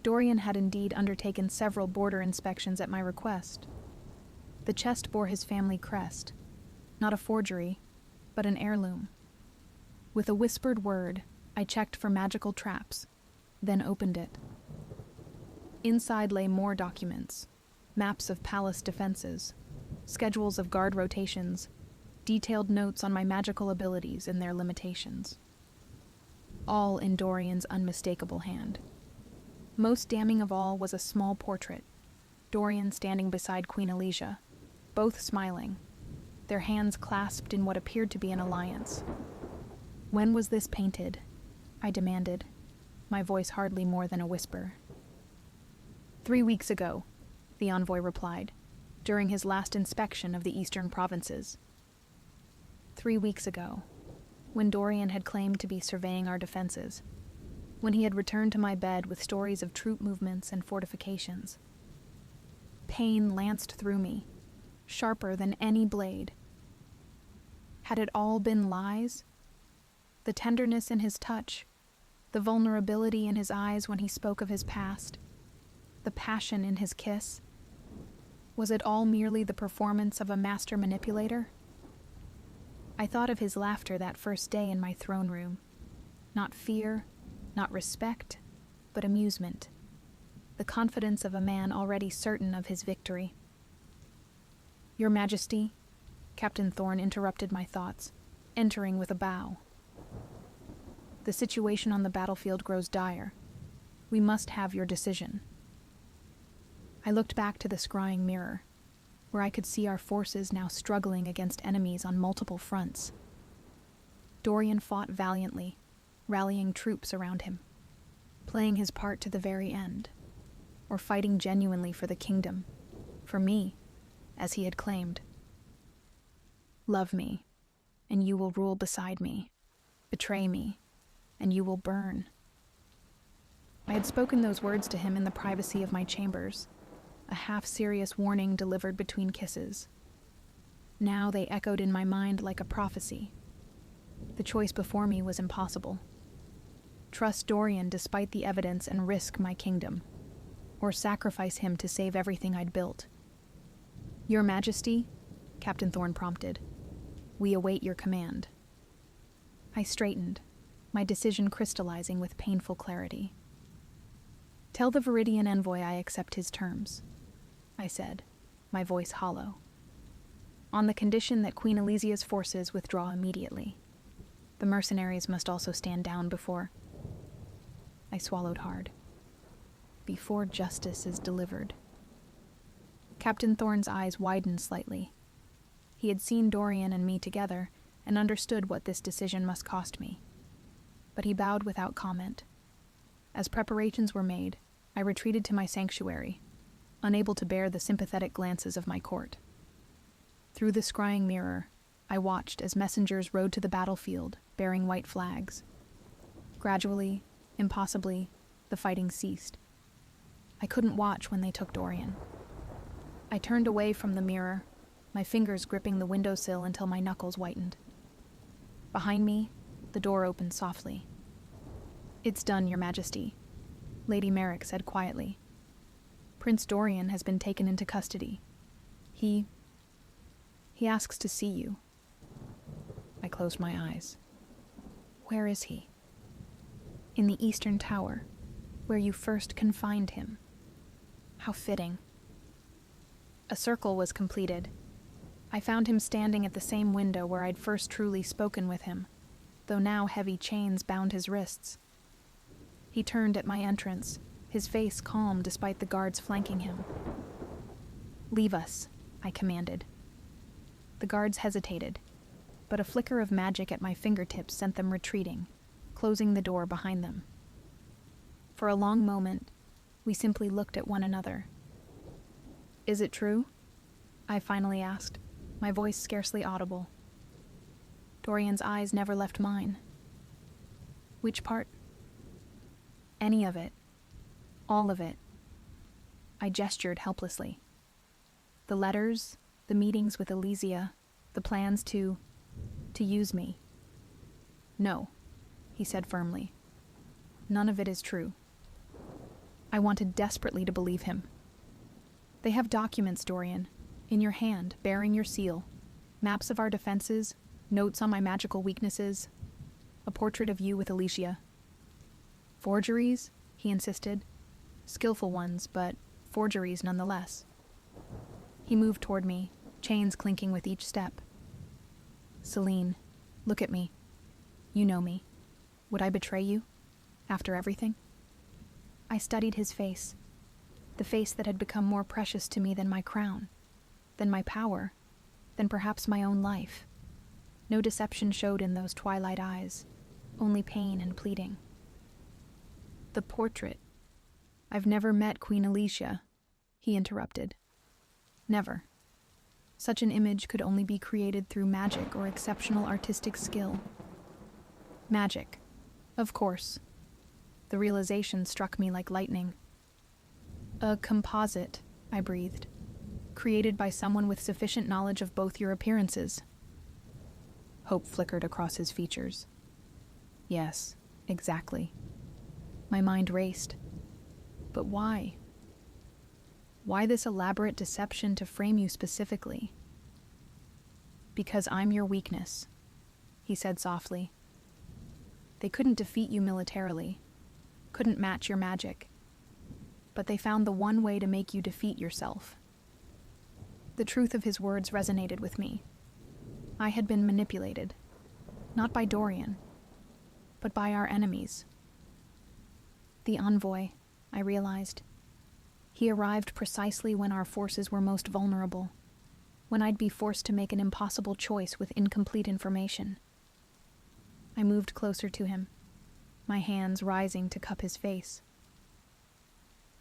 Dorian had indeed undertaken several border inspections at my request. The chest bore his family crest, not a forgery, but an heirloom. With a whispered word, I checked for magical traps, then opened it. Inside lay more documents, maps of palace defenses, schedules of guard rotations, detailed notes on my magical abilities and their limitations. All in Dorian's unmistakable hand. Most damning of all was a small portrait, Dorian standing beside Queen Alicia, both smiling, their hands clasped in what appeared to be an alliance. When was this painted? I demanded, my voice hardly more than a whisper. 3 weeks ago, the envoy replied, during his last inspection of the eastern provinces. 3 weeks ago, when Dorian had claimed to be surveying our defenses, when he had returned to my bed with stories of troop movements and fortifications. Pain lanced through me, sharper than any blade. Had it all been lies? The tenderness in his touch, the vulnerability in his eyes when he spoke of his past, the passion in his kiss. Was it all merely the performance of a master manipulator? I thought of his laughter that first day in my throne room. Not fear, not respect, but amusement. The confidence of a man already certain of his victory. Your Majesty, Captain Thorne interrupted my thoughts, entering with a bow. The situation on the battlefield grows dire. We must have your decision. I looked back to the scrying mirror, where I could see our forces now struggling against enemies on multiple fronts. Dorian fought valiantly, rallying troops around him, playing his part to the very end, or fighting genuinely for the kingdom, for me, as he had claimed. Love me, and you will rule beside me. Betray me, and you will burn. I had spoken those words to him in the privacy of my chambers, a half-serious warning delivered between kisses. Now they echoed in my mind like a prophecy. The choice before me was impossible. Trust Dorian despite the evidence and risk my kingdom, or sacrifice him to save everything I'd built. Your Majesty, Captain Thorne prompted, we await your command. I straightened, my decision crystallizing with painful clarity. Tell the Viridian envoy I accept his terms, I said, my voice hollow. On the condition that Queen Elysia's forces withdraw immediately. The mercenaries must also stand down before... I swallowed hard. Before justice is delivered. Captain Thorne's eyes widened slightly. He had seen Dorian and me together and understood what this decision must cost me. But he bowed without comment. As preparations were made, I retreated to my sanctuary, unable to bear the sympathetic glances of my court. Through the scrying mirror, I watched as messengers rode to the battlefield, bearing white flags. Gradually, impossibly, the fighting ceased. I couldn't watch when they took Dorian. I turned away from the mirror, my fingers gripping the windowsill until my knuckles whitened. Behind me, the door opened softly. It's done, Your Majesty, Lady Merrick said quietly. Prince Dorian has been taken into custody. He asks to see you. I closed my eyes. Where is he? In the Eastern Tower, where you first confined him. How fitting. A circle was completed. I found him standing at the same window where I'd first truly spoken with him, though now heavy chains bound his wrists. He turned at my entrance, his face calm despite the guards flanking him. Leave us, I commanded. The guards hesitated, but a flicker of magic at my fingertips sent them retreating, closing the door behind them. For a long moment, we simply looked at one another. Is it true? I finally asked, my voice scarcely audible. Dorian's eyes never left mine. Which part? Any of it. All of it. I gestured helplessly. The letters, the meetings with Elysia, the plans to use me. No, he said firmly. None of it is true. I wanted desperately to believe him. They have documents, Dorian, in your hand, bearing your seal, maps of our defenses, notes on my magical weaknesses, a A portrait of you with Alicia. Forgeries? He insisted. Skillful ones, but forgeries nonetheless. He moved toward me, chains clinking with each step. Celine, look at me. You know me. Would I betray you? After everything? I studied his face, the face that had become more precious to me than my crown, than my power, than perhaps my own life. No deception showed in those twilight eyes, only pain and pleading. The portrait. I've never met Queen Alicia, he interrupted. Never. Such an image could only be created through magic or exceptional artistic skill. Magic. Of course. The realization struck me like lightning. A composite, I breathed, created by someone with sufficient knowledge of both your appearances. Hope flickered across his features. Yes, exactly. My mind raced. But why? Why this elaborate deception to frame you specifically? Because I'm your weakness, he said softly. They couldn't defeat you militarily, couldn't match your magic, but they found the one way to make you defeat yourself. The truth of his words resonated with me. I had been manipulated, not by Dorian, but by our enemies. The envoy, I realized. He arrived precisely when our forces were most vulnerable, when I'd be forced to make an impossible choice with incomplete information. I moved closer to him, my hands rising to cup his face.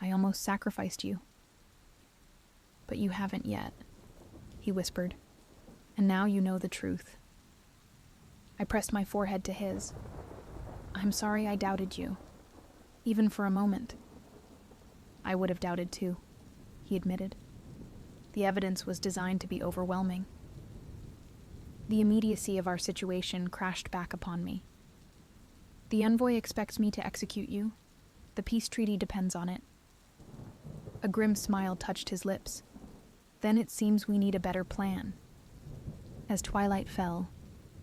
I almost sacrificed you. But you haven't yet, he whispered, and now you know the truth. I pressed my forehead to his. I'm sorry I doubted you, even for a moment. I would have doubted too, he admitted. The evidence was designed to be overwhelming. The immediacy of our situation crashed back upon me. The envoy expects me to execute you. The peace treaty depends on it. A grim smile touched his lips. Then it seems we need a better plan. As twilight fell,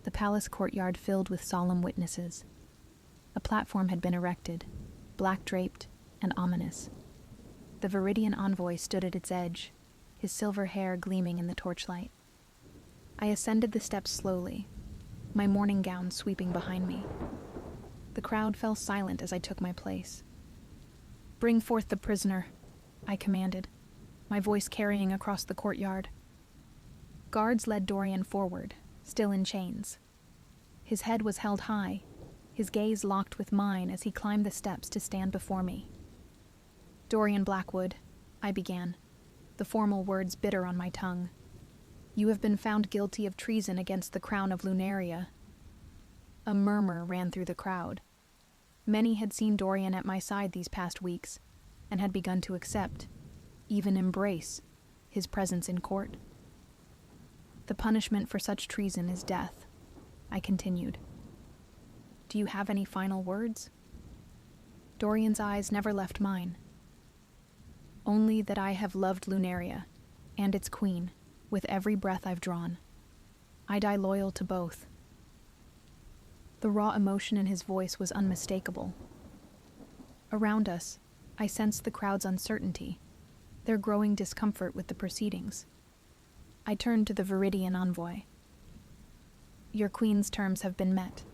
the palace courtyard filled with solemn witnesses. A platform had been erected, black-draped and ominous. The Viridian envoy stood at its edge, his silver hair gleaming in the torchlight. I ascended the steps slowly, my morning gown sweeping behind me. The crowd fell silent as I took my place. Bring forth the prisoner, I commanded, my voice carrying across the courtyard. Guards led Dorian forward, still in chains. His head was held high, his gaze locked with mine as he climbed the steps to stand before me. Dorian Blackwood, I began, the formal words bitter on my tongue. You have been found guilty of treason against the crown of Lunaria. A murmur ran through the crowd. Many had seen Dorian at my side these past weeks, and had begun to accept, even embrace, his presence in court. The punishment for such treason is death, I continued. Do you have any final words? Dorian's eyes never left mine. Only that I have loved Lunaria, and its queen, with every breath I've drawn. I die loyal to both. The raw emotion in his voice was unmistakable. Around us, I sensed the crowd's uncertainty, their growing discomfort with the proceedings. I turned to the Viridian envoy. Your queen's terms have been met.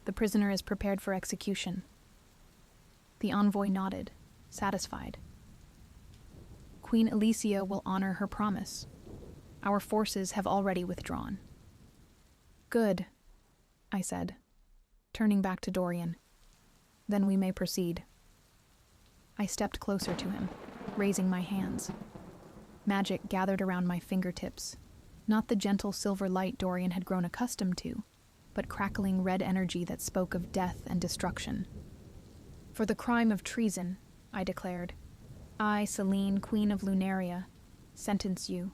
The prisoner is prepared for execution. The envoy nodded, satisfied. Queen Alicia will honor her promise. Our forces have already withdrawn. Good, I said, turning back to Dorian. Then we may proceed. I stepped closer to him, raising my hands. Magic gathered around my fingertips, not the gentle silver light Dorian had grown accustomed to, but crackling red energy that spoke of death and destruction. For the crime of treason, I declared, I, Celine, Queen of Lunaria, sentence you.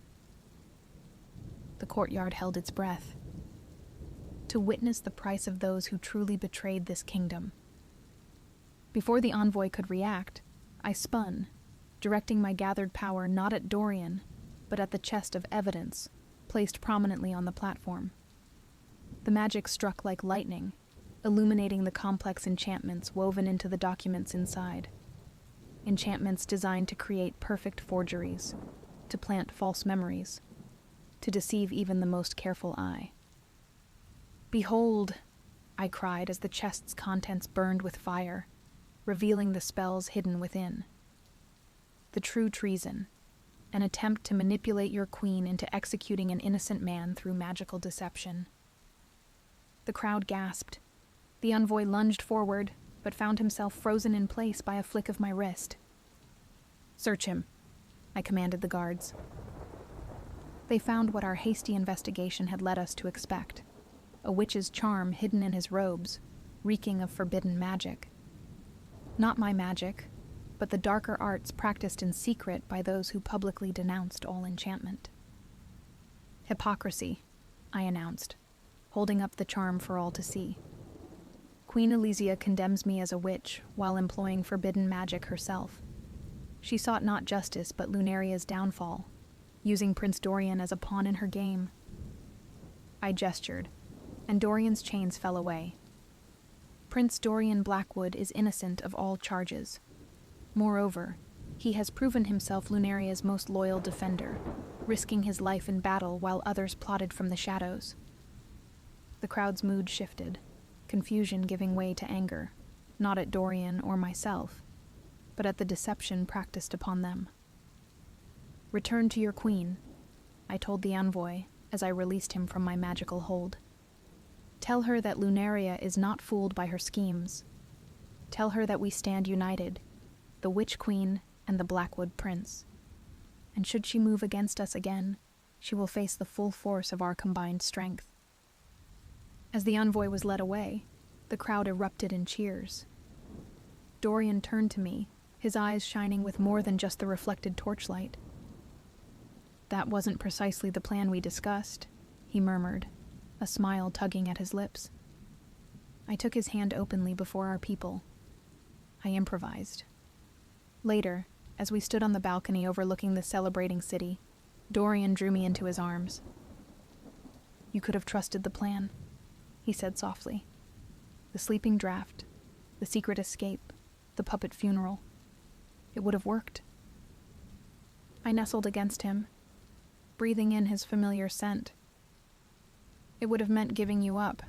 The courtyard held its breath. To witness the price of those who truly betrayed this kingdom. Before the envoy could react, I spun, directing my gathered power not at Dorian, but at the chest of evidence, placed prominently on the platform. The magic struck like lightning, illuminating the complex enchantments woven into the documents inside. Enchantments designed to create perfect forgeries, to plant false memories, to deceive even the most careful eye. "Behold!" I cried as the chest's contents burned with fire, revealing the spells hidden within. "The true treason, an attempt to manipulate your queen into executing an innocent man through magical deception." The crowd gasped. The envoy lunged forward, but found himself frozen in place by a flick of my wrist. "Search him," I commanded the guards. They found what our hasty investigation had led us to expect: a witch's charm hidden in his robes, reeking of forbidden magic. Not my magic, but the darker arts practiced in secret by those who publicly denounced all enchantment. "Hypocrisy," I announced, holding up the charm for all to see. "Queen Elysia condemns me as a witch while employing forbidden magic herself. She sought not justice but Lunaria's downfall, using Prince Dorian as a pawn in her game." I gestured, and Dorian's chains fell away. "Prince Dorian Blackwood is innocent of all charges. Moreover, he has proven himself Lunaria's most loyal defender, risking his life in battle while others plotted from the shadows." The crowd's mood shifted, confusion giving way to anger, not at Dorian or myself, but at the deception practiced upon them. "Return to your queen," I told the envoy as I released him from my magical hold. "Tell her that Lunaria is not fooled by her schemes. Tell her that we stand united, the Witch Queen and the Blackwood Prince. And should she move against us again, she will face the full force of our combined strength." As the envoy was led away, the crowd erupted in cheers. Dorian turned to me, his eyes shining with more than just the reflected torchlight. "That wasn't precisely the plan we discussed," he murmured, a smile tugging at his lips. I took his hand openly before our people. I improvised. Later, as we stood on the balcony overlooking the celebrating city, Dorian drew me into his arms. "You could have trusted the plan," he said softly. "The sleeping draft, the secret escape, the puppet funeral. It would have worked." I nestled against him, breathing in his familiar scent. "It would have meant giving you up,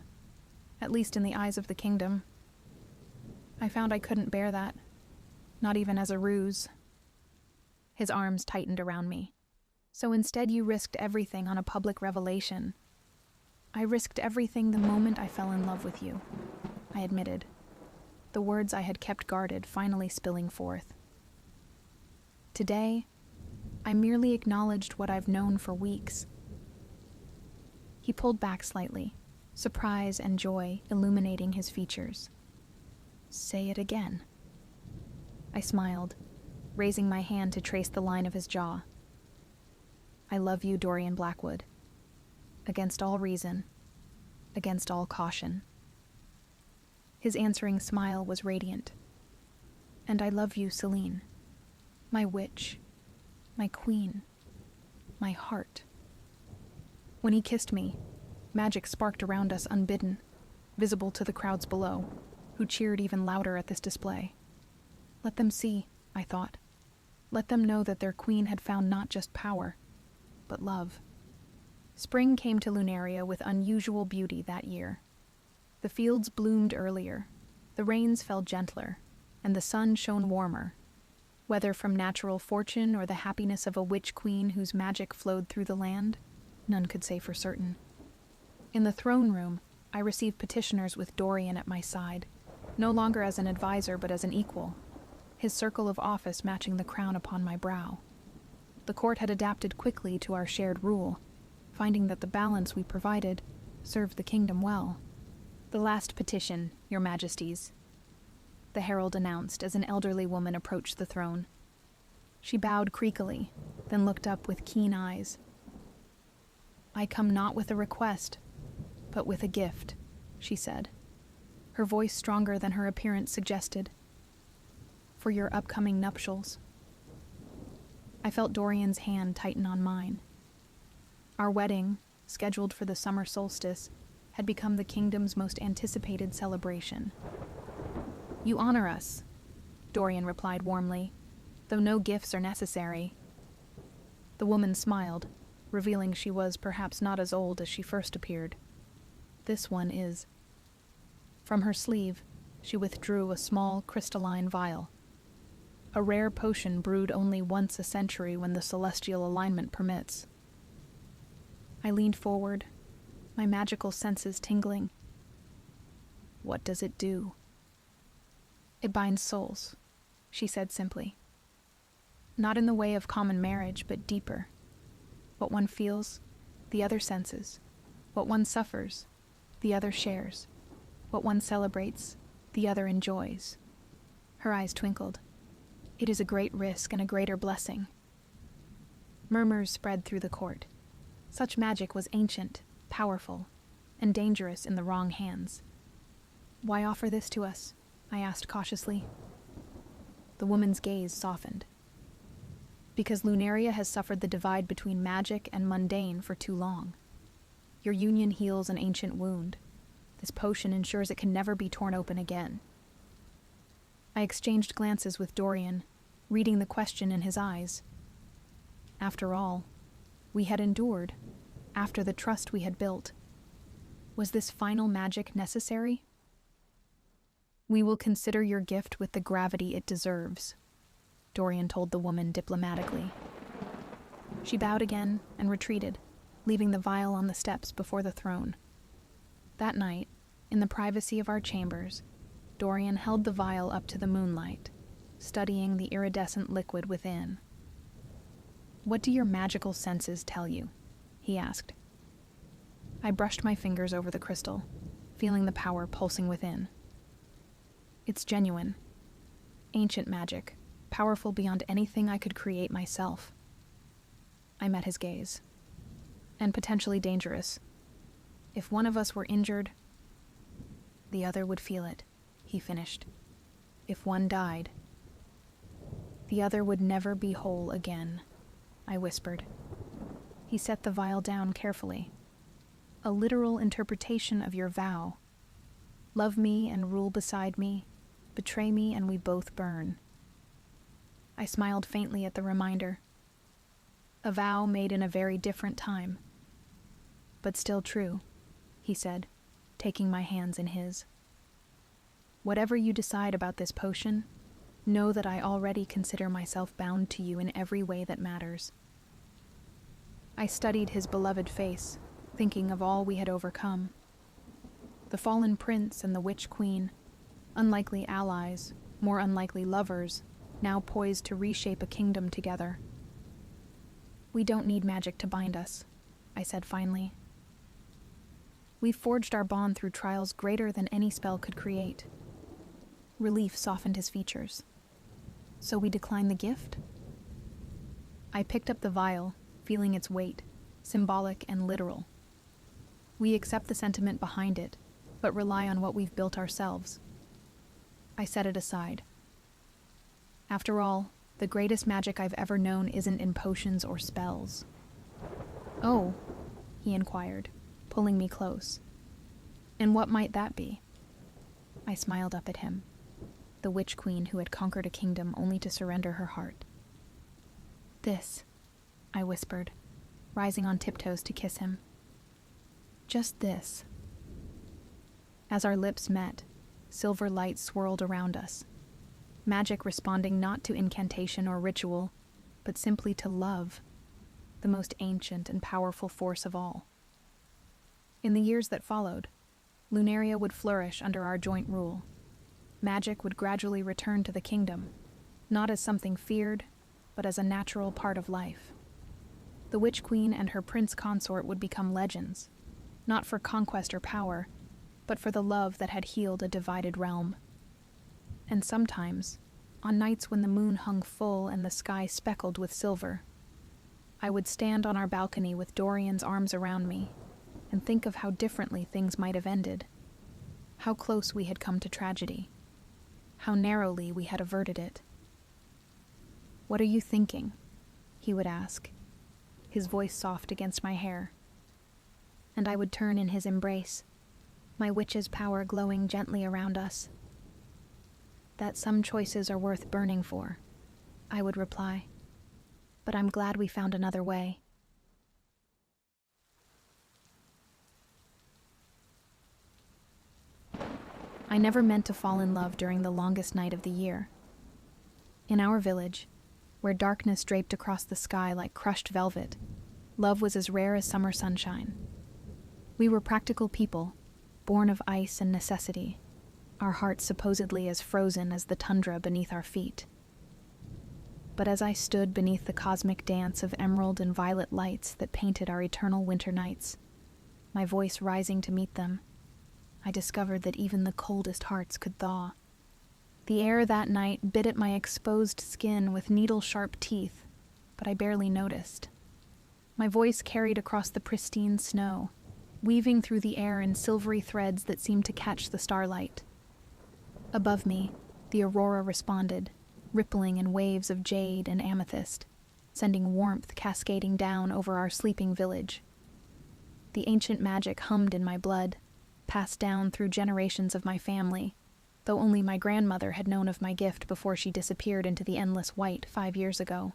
at least in the eyes of the kingdom. I found I couldn't bear that, not even as a ruse." His arms tightened around me. "So instead you risked everything on a public revelation." "I risked everything the moment I fell in love with you," I admitted, the words I had kept guarded finally spilling forth. "Today, I merely acknowledged what I've known for weeks." He pulled back slightly, surprise and joy illuminating his features. "Say it again." I smiled, raising my hand to trace the line of his jaw. "I love you, Dorian Blackwood. Against all reason, against all caution." His answering smile was radiant. "And I love you, Celine. My witch, my queen, my heart." When he kissed me, magic sparked around us unbidden, visible to the crowds below, who cheered even louder at this display. Let them see, I thought. Let them know that their queen had found not just power, but love. Spring came to Lunaria with unusual beauty that year. The fields bloomed earlier, the rains fell gentler, and the sun shone warmer. Whether from natural fortune or the happiness of a witch queen whose magic flowed through the land, none could say for certain. In the throne room, I received petitioners with Dorian at my side, no longer as an advisor but as an equal, his circle of office matching the crown upon my brow. The court had adapted quickly to our shared rule, finding that the balance we provided served the kingdom well. "The last petition, Your Majesties," the herald announced as an elderly woman approached the throne. She bowed creakily, then looked up with keen eyes. "I come not with a request, but with a gift," she said, her voice stronger than her appearance suggested. "For your upcoming nuptials." I felt Dorian's hand tighten on mine. Our wedding, scheduled for the summer solstice, had become the kingdom's most anticipated celebration. "You honor us," Dorian replied warmly, "though no gifts are necessary." The woman smiled, revealing she was perhaps not as old as she first appeared. "This one is." From her sleeve, she withdrew a small, crystalline vial. A rare potion brewed only once a century when the celestial alignment permits. I leaned forward, my magical senses tingling. "What does it do?" "It binds souls," she said simply. "Not in the way of common marriage, but deeper. What one feels, the other senses. What one suffers, the other shares. What one celebrates, the other enjoys." Her eyes twinkled. "It is a great risk and a greater blessing." Murmurs spread through the court. Such magic was ancient, powerful, and dangerous in the wrong hands. "Why offer this to us?" I asked cautiously. The woman's gaze softened. "Because Lunaria has suffered the divide between magic and mundane for too long. Your union heals an ancient wound. This potion ensures it can never be torn open again." I exchanged glances with Dorian, reading the question in his eyes. After all, we had endured, after the trust we had built. Was this final magic necessary? "We will consider your gift with the gravity it deserves," Dorian told the woman diplomatically. She bowed again and retreated, leaving the vial on the steps before the throne. That night, in the privacy of our chambers, Dorian held the vial up to the moonlight, studying the iridescent liquid within. "What do your magical senses tell you?" he asked. I brushed my fingers over the crystal, feeling the power pulsing within. "It's genuine. Ancient magic, powerful beyond anything I could create myself." I met his gaze. "And potentially dangerous. If one of us were injured, the other would feel it," he finished. "If one died, the other would never be whole again," I whispered. He set the vial down carefully. "A literal interpretation of your vow. Love me and rule beside me, betray me and we both burn." I smiled faintly at the reminder. "A vow made in a very different time. But still true," he said, taking my hands in his. "Whatever you decide about this potion, know that I already consider myself bound to you in every way that matters." I studied his beloved face, thinking of all we had overcome. The fallen prince and the witch queen, unlikely allies, more unlikely lovers, now poised to reshape a kingdom together. "We don't need magic to bind us," I said finally. "We've forged our bond through trials greater than any spell could create." Relief softened his features. "So we decline the gift?" I picked up the vial, feeling its weight, symbolic and literal. "We accept the sentiment behind it, but rely on what we've built ourselves." I set it aside. "After all, the greatest magic I've ever known isn't in potions or spells." "Oh," he inquired, pulling me close. "And what might that be?" I smiled up at him, the witch queen who had conquered a kingdom only to surrender her heart. "This," I whispered, rising on tiptoes to kiss him. "Just this." As our lips met, silver light swirled around us, magic responding not to incantation or ritual, but simply to love, the most ancient and powerful force of all. In the years that followed, Lunaria would flourish under our joint rule. Magic would gradually return to the kingdom, not as something feared, but as a natural part of life. The Witch Queen and her prince consort would become legends, not for conquest or power, but for the love that had healed a divided realm. And sometimes, on nights when the moon hung full and the sky speckled with silver, I would stand on our balcony with Dorian's arms around me and think of how differently things might have ended, how close we had come to tragedy, how narrowly we had averted it. "What are you thinking?" he would ask, his voice soft against my hair. And I would turn in his embrace, my witch's power glowing gently around us. That some choices are worth burning for, I would reply. But I'm glad we found another way. I never meant to fall in love during the longest night of the year. In our village, where darkness draped across the sky like crushed velvet, love was as rare as summer sunshine. We were practical people, born of ice and necessity, our hearts supposedly as frozen as the tundra beneath our feet. But as I stood beneath the cosmic dance of emerald and violet lights that painted our eternal winter nights, my voice rising to meet them, I discovered that even the coldest hearts could thaw. The air that night bit at my exposed skin with needle-sharp teeth, but I barely noticed. My voice carried across the pristine snow, weaving through the air in silvery threads that seemed to catch the starlight. Above me, the aurora responded, rippling in waves of jade and amethyst, sending warmth cascading down over our sleeping village. The ancient magic hummed in my blood, passed down through generations of my family, though only my grandmother had known of my gift before she disappeared into the endless white 5 years ago.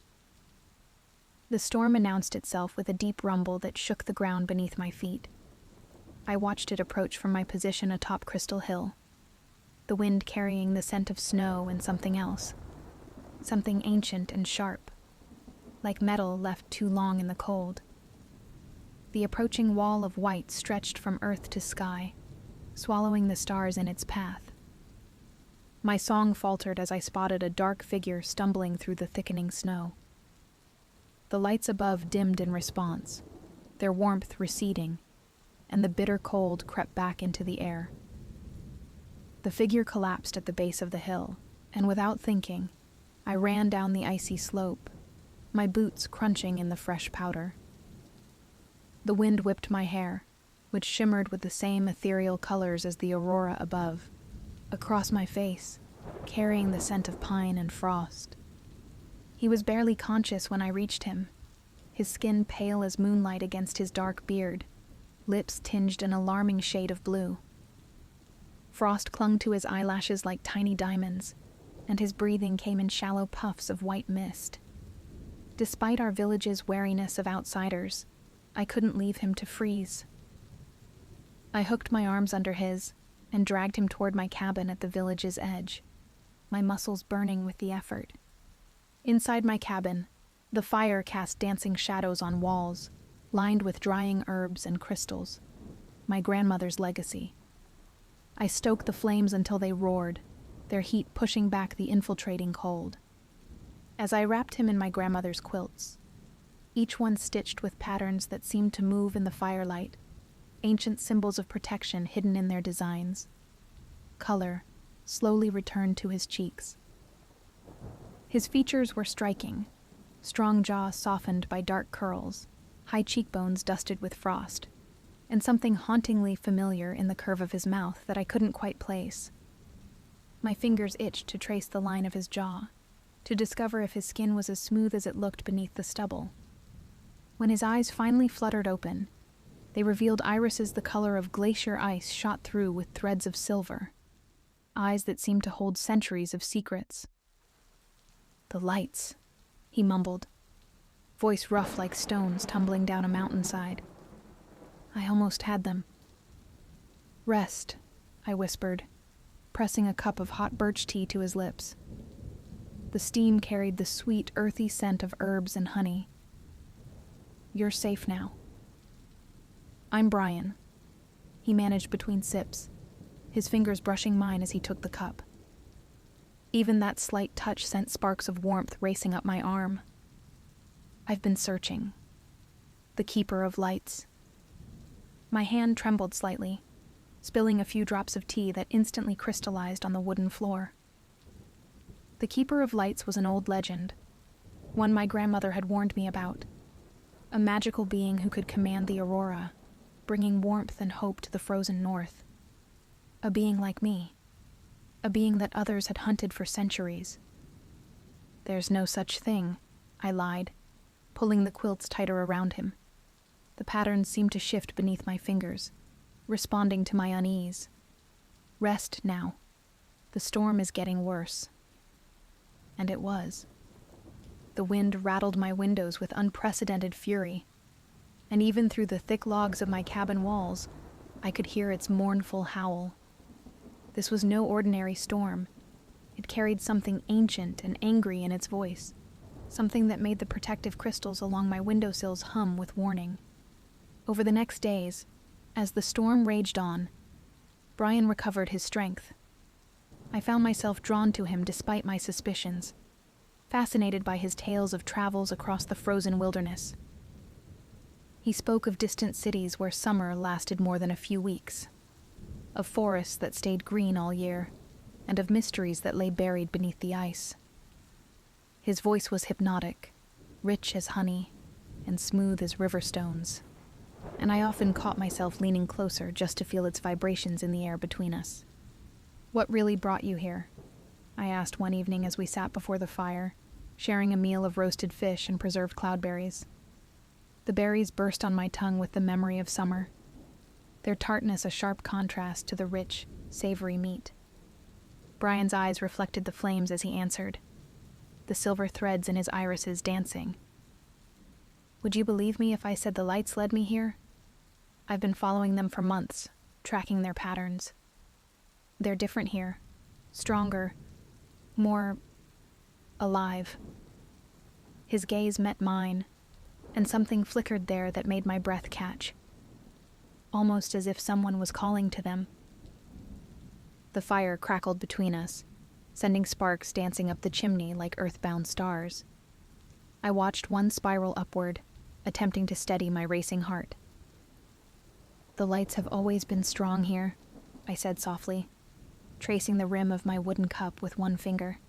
The storm announced itself with a deep rumble that shook the ground beneath my feet. I watched it approach from my position atop Crystal Hill, the wind carrying the scent of snow and something else, something ancient and sharp, like metal left too long in the cold. The approaching wall of white stretched from earth to sky, swallowing the stars in its path. My song faltered as I spotted a dark figure stumbling through the thickening snow. The lights above dimmed in response, their warmth receding, and the bitter cold crept back into the air. The figure collapsed at the base of the hill, and without thinking, I ran down the icy slope, my boots crunching in the fresh powder. The wind whipped my hair, which shimmered with the same ethereal colors as the aurora above, across my face, carrying the scent of pine and frost. He was barely conscious when I reached him, his skin pale as moonlight against his dark beard, lips tinged an alarming shade of blue. Frost clung to his eyelashes like tiny diamonds, and his breathing came in shallow puffs of white mist. Despite our village's wariness of outsiders, I couldn't leave him to freeze. I hooked my arms under his and dragged him toward my cabin at the village's edge, my muscles burning with the effort. Inside my cabin, the fire cast dancing shadows on walls, lined with drying herbs and crystals, my grandmother's legacy. I stoked the flames until they roared, their heat pushing back the infiltrating cold. As I wrapped him in my grandmother's quilts, each one stitched with patterns that seemed to move in the firelight, ancient symbols of protection hidden in their designs. Color slowly returned to his cheeks. His features were striking, strong jaw softened by dark curls, high cheekbones dusted with frost, and something hauntingly familiar in the curve of his mouth that I couldn't quite place. My fingers itched to trace the line of his jaw, to discover if his skin was as smooth as it looked beneath the stubble. When his eyes finally fluttered open, they revealed irises the color of glacier ice shot through with threads of silver, eyes that seemed to hold centuries of secrets. "The lights," he mumbled, voice rough like stones tumbling down a mountainside. I almost had them. "Rest," I whispered, pressing a cup of hot birch tea to his lips. The steam carried the sweet, earthy scent of herbs and honey. "You're safe now." "I'm Brian," he managed between sips, his fingers brushing mine as he took the cup. Even that slight touch sent sparks of warmth racing up my arm. "I've been searching. The Keeper of Lights." My hand trembled slightly, spilling a few drops of tea that instantly crystallized on the wooden floor. The Keeper of Lights was an old legend, one my grandmother had warned me about. A magical being who could command the aurora, bringing warmth and hope to the frozen north. A being like me. A being that others had hunted for centuries. "There's no such thing," I lied, pulling the quilts tighter around him. The patterns seemed to shift beneath my fingers, responding to my unease. Rest now. The storm is getting worse. And it was. The wind rattled my windows with unprecedented fury, and even through the thick logs of my cabin walls, I could hear its mournful howl. This was no ordinary storm. It carried something ancient and angry in its voice, something that made the protective crystals along my windowsills hum with warning. Over the next days, as the storm raged on, Brian recovered his strength. I found myself drawn to him despite my suspicions, fascinated by his tales of travels across the frozen wilderness. He spoke of distant cities where summer lasted more than a few weeks, of forests that stayed green all year, and of mysteries that lay buried beneath the ice. His voice was hypnotic, rich as honey, and smooth as river stones, and I often caught myself leaning closer just to feel its vibrations in the air between us. "What really brought you here?" I asked one evening as we sat before the fire, sharing a meal of roasted fish and preserved cloudberries. The berries burst on my tongue with the memory of summer, their tartness a sharp contrast to the rich, savory meat. Brian's eyes reflected the flames as he answered, the silver threads in his irises dancing. "Would you believe me if I said the lights led me here? I've been following them for months, tracking their patterns. They're different here, stronger, more alive." His gaze met mine, and something flickered there that made my breath catch, almost as if someone was calling to them. The fire crackled between us, sending sparks dancing up the chimney like earthbound stars. I watched one spiral upward, attempting to steady my racing heart. "The lights have always been strong here," I said softly, tracing the rim of my wooden cup with one finger.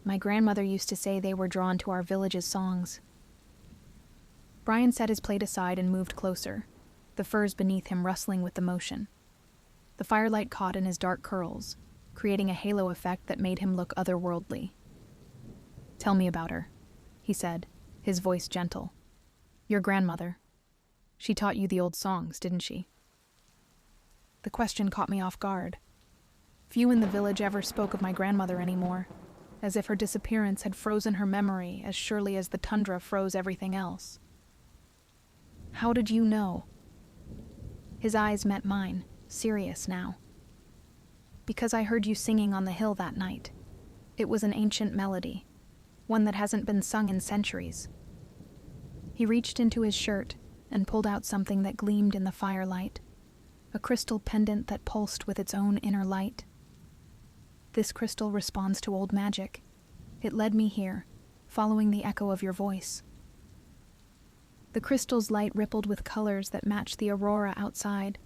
"My grandmother used to say they were drawn to our village's songs." Brian set his plate aside and moved closer, the furs beneath him rustling with the motion. The firelight caught in his dark curls, creating a halo effect that made him look otherworldly. "Tell me about her," he said, his voice gentle. "Your grandmother. She taught you the old songs, didn't she?" The question caught me off guard. Few in the village ever spoke of my grandmother anymore, as if her disappearance had frozen her memory as surely as the tundra froze everything else. "How did you know?" His eyes met mine, serious now. "Because I heard you singing on the hill that night. It was an ancient melody, one that hasn't been sung in centuries." He reached into his shirt and pulled out something that gleamed in the firelight, a crystal pendant that pulsed with its own inner light. "This crystal responds to old magic. It led me here, following the echo of your voice." The crystal's light rippled with colors that matched the aurora outside,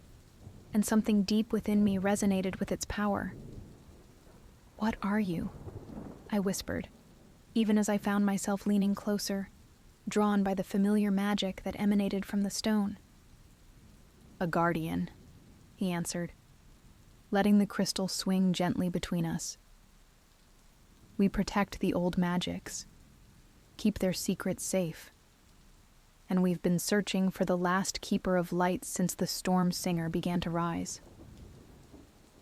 and something deep within me resonated with its power. "What are you?" I whispered, even as I found myself leaning closer, drawn by the familiar magic that emanated from the stone. "A guardian," he answered, letting the crystal swing gently between us. "We protect the old magics, keep their secrets safe, and we've been searching for the last keeper of light since the storm singer began to rise."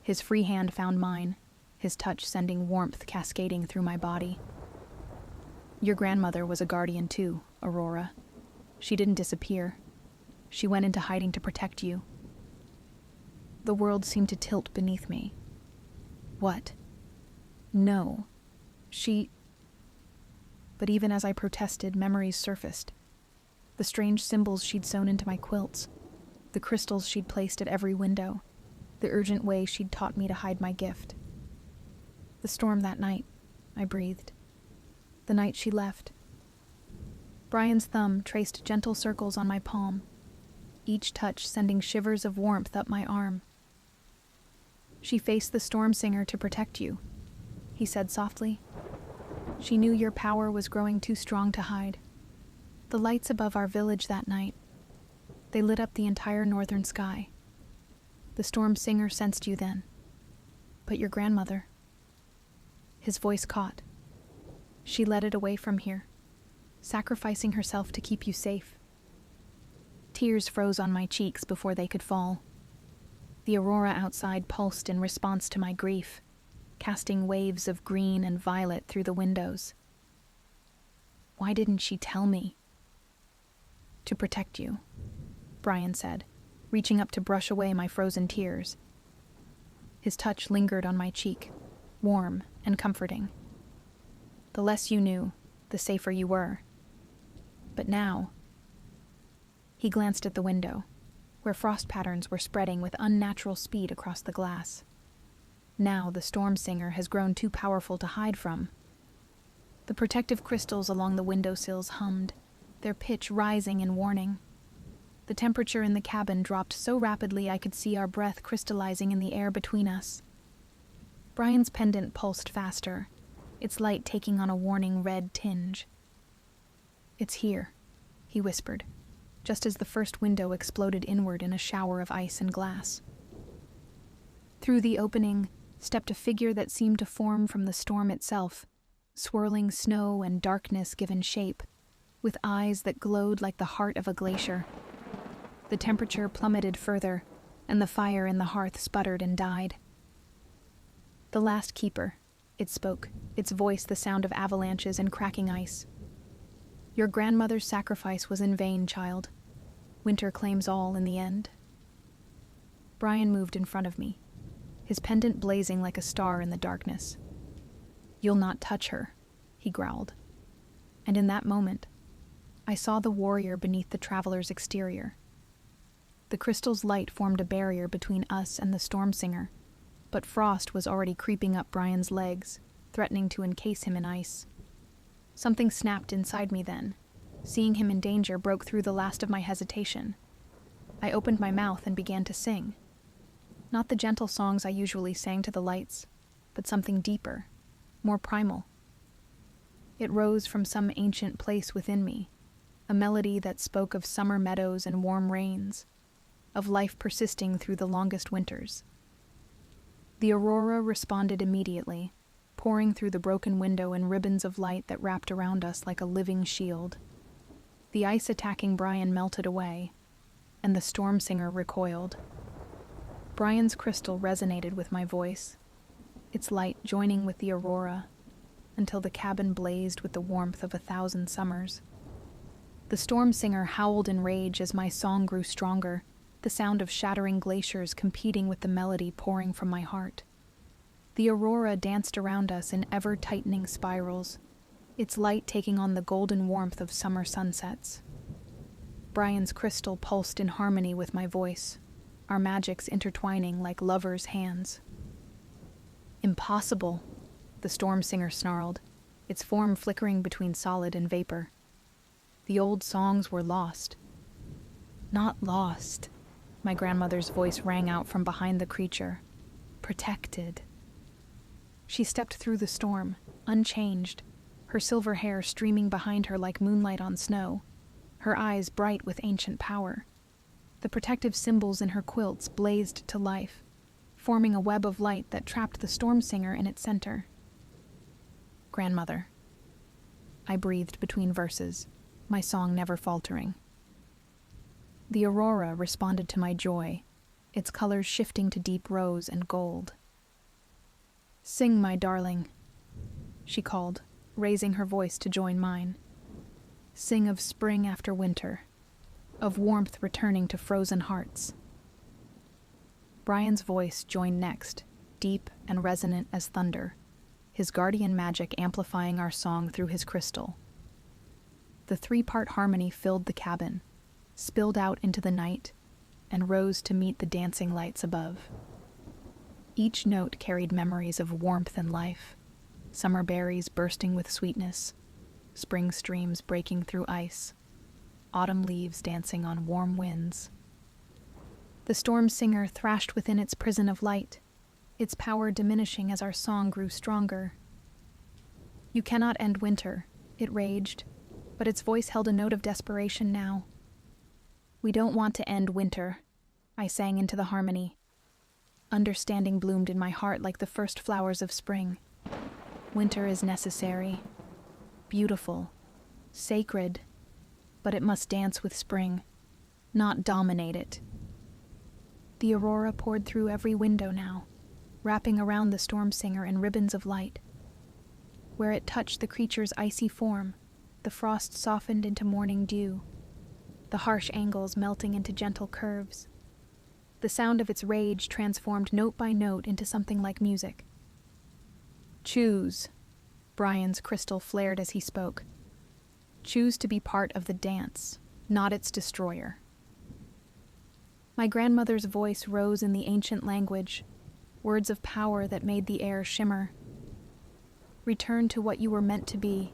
His free hand found mine, his touch sending warmth cascading through my body. "Your grandmother was a guardian too, Aurora. She didn't disappear. She went into hiding to protect you." The world seemed to tilt beneath me. "What? No. She..." But even as I protested, memories surfaced. The strange symbols she'd sewn into my quilts, the crystals she'd placed at every window, the urgent way she'd taught me to hide my gift. "The storm that night," I breathed. "The night she left." Brian's thumb traced gentle circles on my palm, each touch sending shivers of warmth up my arm. "She faced the storm singer to protect you," he said softly. "She knew your power was growing too strong to hide. The lights above our village that night, they lit up the entire northern sky. The storm singer sensed you then. But your grandmother..." His voice caught. "She led it away from here, sacrificing herself to keep you safe." Tears froze on my cheeks before they could fall. The aurora outside pulsed in response to my grief, casting waves of green and violet through the windows. Why didn't she tell me? To protect you, Brian said, reaching up to brush away my frozen tears. His touch lingered on my cheek, warm and comforting. The less you knew, the safer you were. But now... He glanced at the window, where frost patterns were spreading with unnatural speed across the glass. Now the storm singer has grown too powerful to hide from. The protective crystals along the windowsills hummed, their pitch rising in warning. The temperature in the cabin dropped so rapidly I could see our breath crystallizing in the air between us. Brian's pendant pulsed faster, its light taking on a warning red tinge. "It's here," he whispered, just as the first window exploded inward in a shower of ice and glass. Through the opening stepped a figure that seemed to form from the storm itself, swirling snow and darkness given shape, with eyes that glowed like the heart of a glacier. The temperature plummeted further, and the fire in the hearth sputtered and died. "The last keeper," it spoke, its voice the sound of avalanches and cracking ice. "Your grandmother's sacrifice was in vain, child. Winter claims all in the end." Brian moved in front of me, his pendant blazing like a star in the darkness. "You'll not touch her," he growled. And in that moment, I saw the warrior beneath the traveler's exterior. The crystal's light formed a barrier between us and the storm singer, but frost was already creeping up Brian's legs, threatening to encase him in ice. Something snapped inside me then. Seeing him in danger broke through the last of my hesitation. I opened my mouth and began to sing. Not the gentle songs I usually sang to the lights, but something deeper, more primal. It rose from some ancient place within me, a melody that spoke of summer meadows and warm rains, of life persisting through the longest winters. The aurora responded immediately, pouring through the broken window in ribbons of light that wrapped around us like a living shield. The ice attacking Brian melted away, and the storm singer recoiled. Brian's crystal resonated with my voice, its light joining with the aurora, until the cabin blazed with the warmth of 1,000 summers. The storm singer howled in rage as my song grew stronger, the sound of shattering glaciers competing with the melody pouring from my heart. The aurora danced around us in ever-tightening spirals, its light taking on the golden warmth of summer sunsets. Brian's crystal pulsed in harmony with my voice, our magics intertwining like lovers' hands. "Impossible," the storm singer snarled, its form flickering between solid and vapor. The old songs were lost. "Not lost," my grandmother's voice rang out from behind the creature. "Protected." She stepped through the storm, unchanged, her silver hair streaming behind her like moonlight on snow, her eyes bright with ancient power. The protective symbols in her quilts blazed to life, forming a web of light that trapped the storm singer in its center. "Grandmother," I breathed between verses, my song never faltering. The aurora responded to my joy, its colors shifting to deep rose and gold. "Sing, my darling," she called, raising her voice to join mine. "Sing of spring after winter, of warmth returning to frozen hearts." Brian's voice joined next, deep and resonant as thunder, his guardian magic amplifying our song through his crystal. The 3-part harmony filled the cabin, spilled out into the night, and rose to meet the dancing lights above. Each note carried memories of warmth and life, summer berries bursting with sweetness, spring streams breaking through ice, autumn leaves dancing on warm winds. The storm singer thrashed within its prison of light, its power diminishing as our song grew stronger. "You cannot end winter," it raged, but its voice held a note of desperation now. "We don't want to end winter," I sang into the harmony. Understanding bloomed in my heart like the first flowers of spring. Winter is necessary, beautiful, sacred, but it must dance with spring, not dominate it. The aurora poured through every window now, wrapping around the storm singer in ribbons of light. Where it touched the creature's icy form, the frost softened into morning dew, the harsh angles melting into gentle curves. The sound of its rage transformed note by note into something like music. "Choose," Brian's crystal flared as he spoke. "Choose to be part of the dance, not its destroyer." My grandmother's voice rose in the ancient language, words of power that made the air shimmer. "Return to what you were meant to be.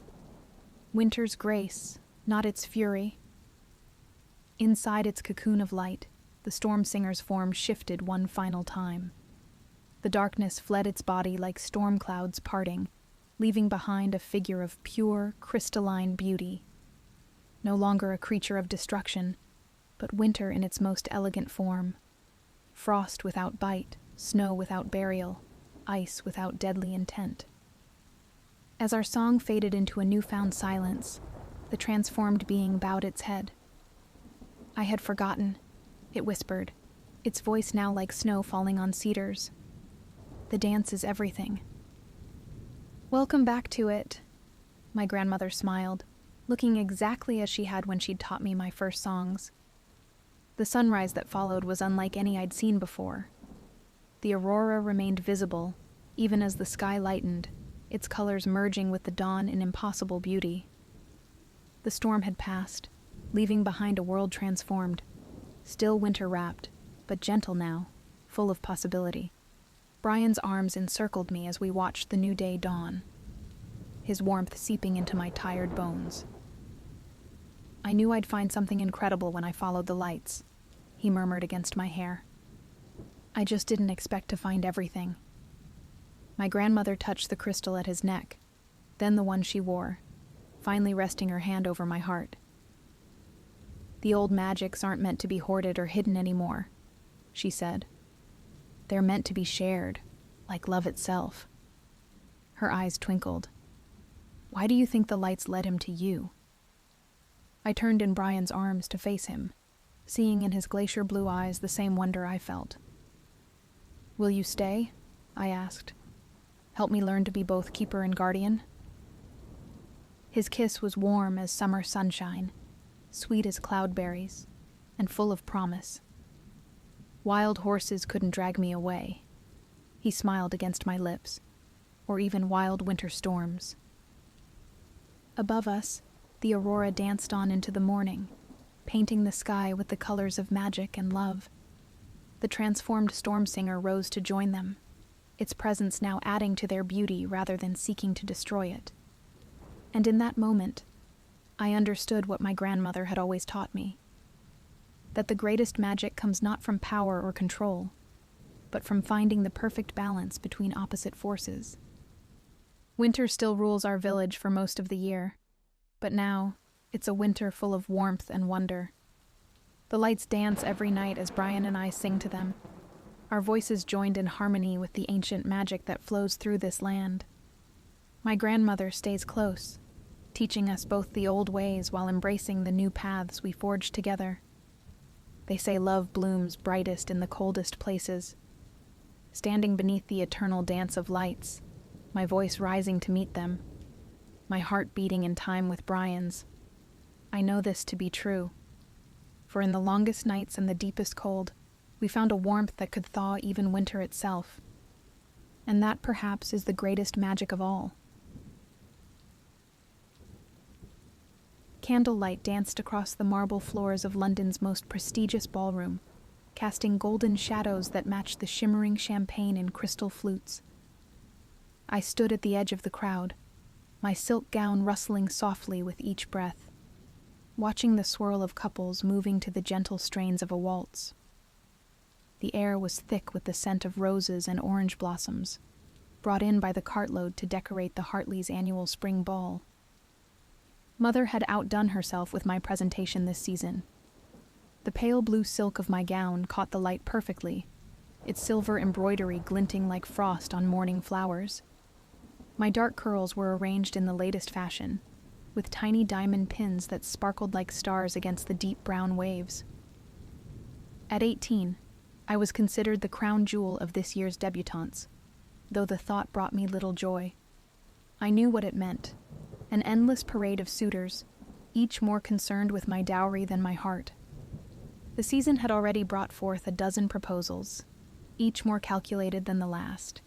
Winter's grace, not its fury." Inside its cocoon of light, the storm singer's form shifted one final time. The darkness fled its body like storm clouds parting, leaving behind a figure of pure, crystalline beauty. No longer a creature of destruction, but winter in its most elegant form. Frost without bite, snow without burial, ice without deadly intent. As our song faded into a newfound silence, the transformed being bowed its head. "I had forgotten," it whispered, its voice now like snow falling on cedars. "The dance is everything." "Welcome back to it," my grandmother smiled, looking exactly as she had when she'd taught me my first songs. The sunrise that followed was unlike any I'd seen before. The aurora remained visible, even as the sky lightened, its colors merging with the dawn in impossible beauty. The storm had passed, leaving behind a world transformed, still winter-wrapped, but gentle now, full of possibility. Brian's arms encircled me as we watched the new day dawn, his warmth seeping into my tired bones. "I knew I'd find something incredible when I followed the lights," he murmured against my hair. "I just didn't expect to find everything." My grandmother touched the crystal at his neck, then the one she wore, finally resting her hand over my heart. "The old magics aren't meant to be hoarded or hidden anymore," she said. "They're meant to be shared, like love itself." Her eyes twinkled. "Why do you think the lights led him to you?" I turned in Brian's arms to face him, seeing in his glacier blue eyes the same wonder I felt. "Will you stay?" I asked. "Help me learn to be both keeper and guardian?" His kiss was warm as summer sunshine, sweet as cloudberries, and full of promise. "Wild horses couldn't drag me away," he smiled against my lips, "or even wild winter storms." Above us, the aurora danced on into the morning, painting the sky with the colors of magic and love. The transformed storm singer rose to join them, its presence now adding to their beauty rather than seeking to destroy it. And in that moment, I understood what my grandmother had always taught me: that the greatest magic comes not from power or control, but from finding the perfect balance between opposite forces. Winter still rules our village for most of the year, but now it's a winter full of warmth and wonder. The lights dance every night as Brian and I sing to them, our voices joined in harmony with the ancient magic that flows through this land. My grandmother stays close, teaching us both the old ways while embracing the new paths we forged together. They say love blooms brightest in the coldest places. Standing beneath the eternal dance of lights, my voice rising to meet them, my heart beating in time with Brian's, I know this to be true. For in the longest nights and the deepest cold, we found a warmth that could thaw even winter itself. And that perhaps is the greatest magic of all. Candlelight danced across the marble floors of London's most prestigious ballroom, casting golden shadows that matched the shimmering champagne in crystal flutes. I stood at the edge of the crowd, my silk gown rustling softly with each breath, watching the swirl of couples moving to the gentle strains of a waltz. The air was thick with the scent of roses and orange blossoms, brought in by the cartload to decorate the Hartley's annual spring ball. Mother had outdone herself with my presentation this season. The pale blue silk of my gown caught the light perfectly, its silver embroidery glinting like frost on morning flowers. My dark curls were arranged in the latest fashion, with tiny diamond pins that sparkled like stars against the deep brown waves. At 18, I was considered the crown jewel of this year's debutantes, though the thought brought me little joy. I knew what it meant, an endless parade of suitors, each more concerned with my dowry than my heart. The season had already brought forth a dozen proposals, each more calculated than the last.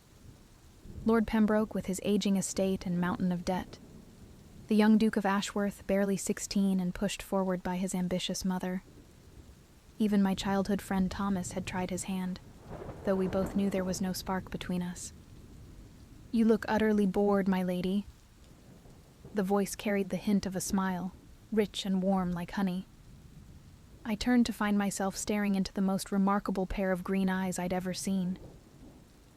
Lord Pembroke with his aging estate and mountain of debt. The young Duke of Ashworth, barely 16 and pushed forward by his ambitious mother. Even my childhood friend Thomas had tried his hand, though we both knew there was no spark between us. "You look utterly bored, my lady." The voice carried the hint of a smile, rich and warm like honey. I turned to find myself staring into the most remarkable pair of green eyes I'd ever seen.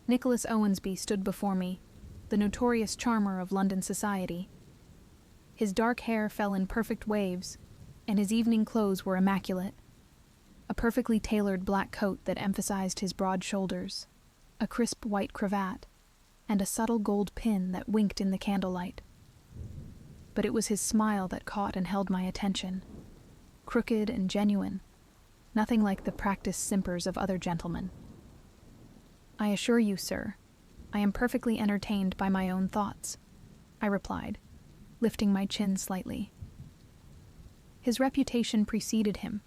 Nicholas Owensby stood before me, the notorious charmer of London society. His dark hair fell in perfect waves, and his evening clothes were immaculate. A perfectly tailored black coat that emphasized his broad shoulders, a crisp white cravat, and a subtle gold pin that winked in the candlelight. But it was his smile that caught and held my attention, crooked and genuine, nothing like the practiced simpers of other gentlemen. "I assure you, sir, I am perfectly entertained by my own thoughts," I replied, lifting my chin slightly. His reputation preceded him,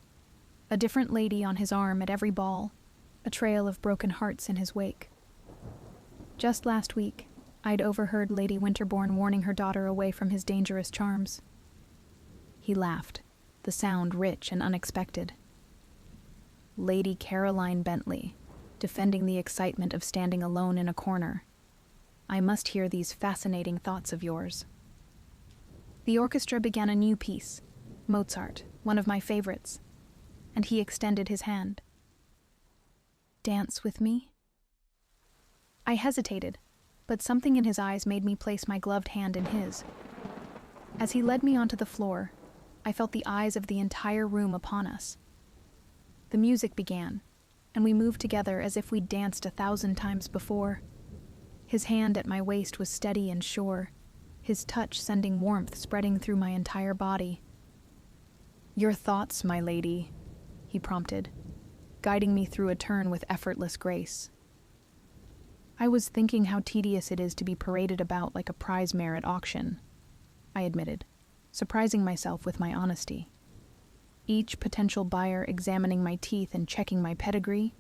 a different lady on his arm at every ball, a trail of broken hearts in his wake. Just last week, I'd overheard Lady Winterbourne warning her daughter away from his dangerous charms. He laughed, the sound rich and unexpected. Lady Caroline Bentley, defending the excitement of standing alone in a corner. I must hear these fascinating thoughts of yours. The orchestra began a new piece, Mozart, one of my favorites, and he extended his hand. "Dance with me?" I hesitated, but something in his eyes made me place my gloved hand in his. As he led me onto the floor, I felt the eyes of the entire room upon us. The music began, and we moved together as if we'd danced 1,000 times before. His hand at my waist was steady and sure, his touch sending warmth spreading through my entire body. "Your thoughts, my lady," he prompted, guiding me through a turn with effortless grace. "I was thinking how tedious it is to be paraded about like a prize mare at auction," I admitted, surprising myself with my honesty. Each potential buyer examining my teeth and checking my pedigree.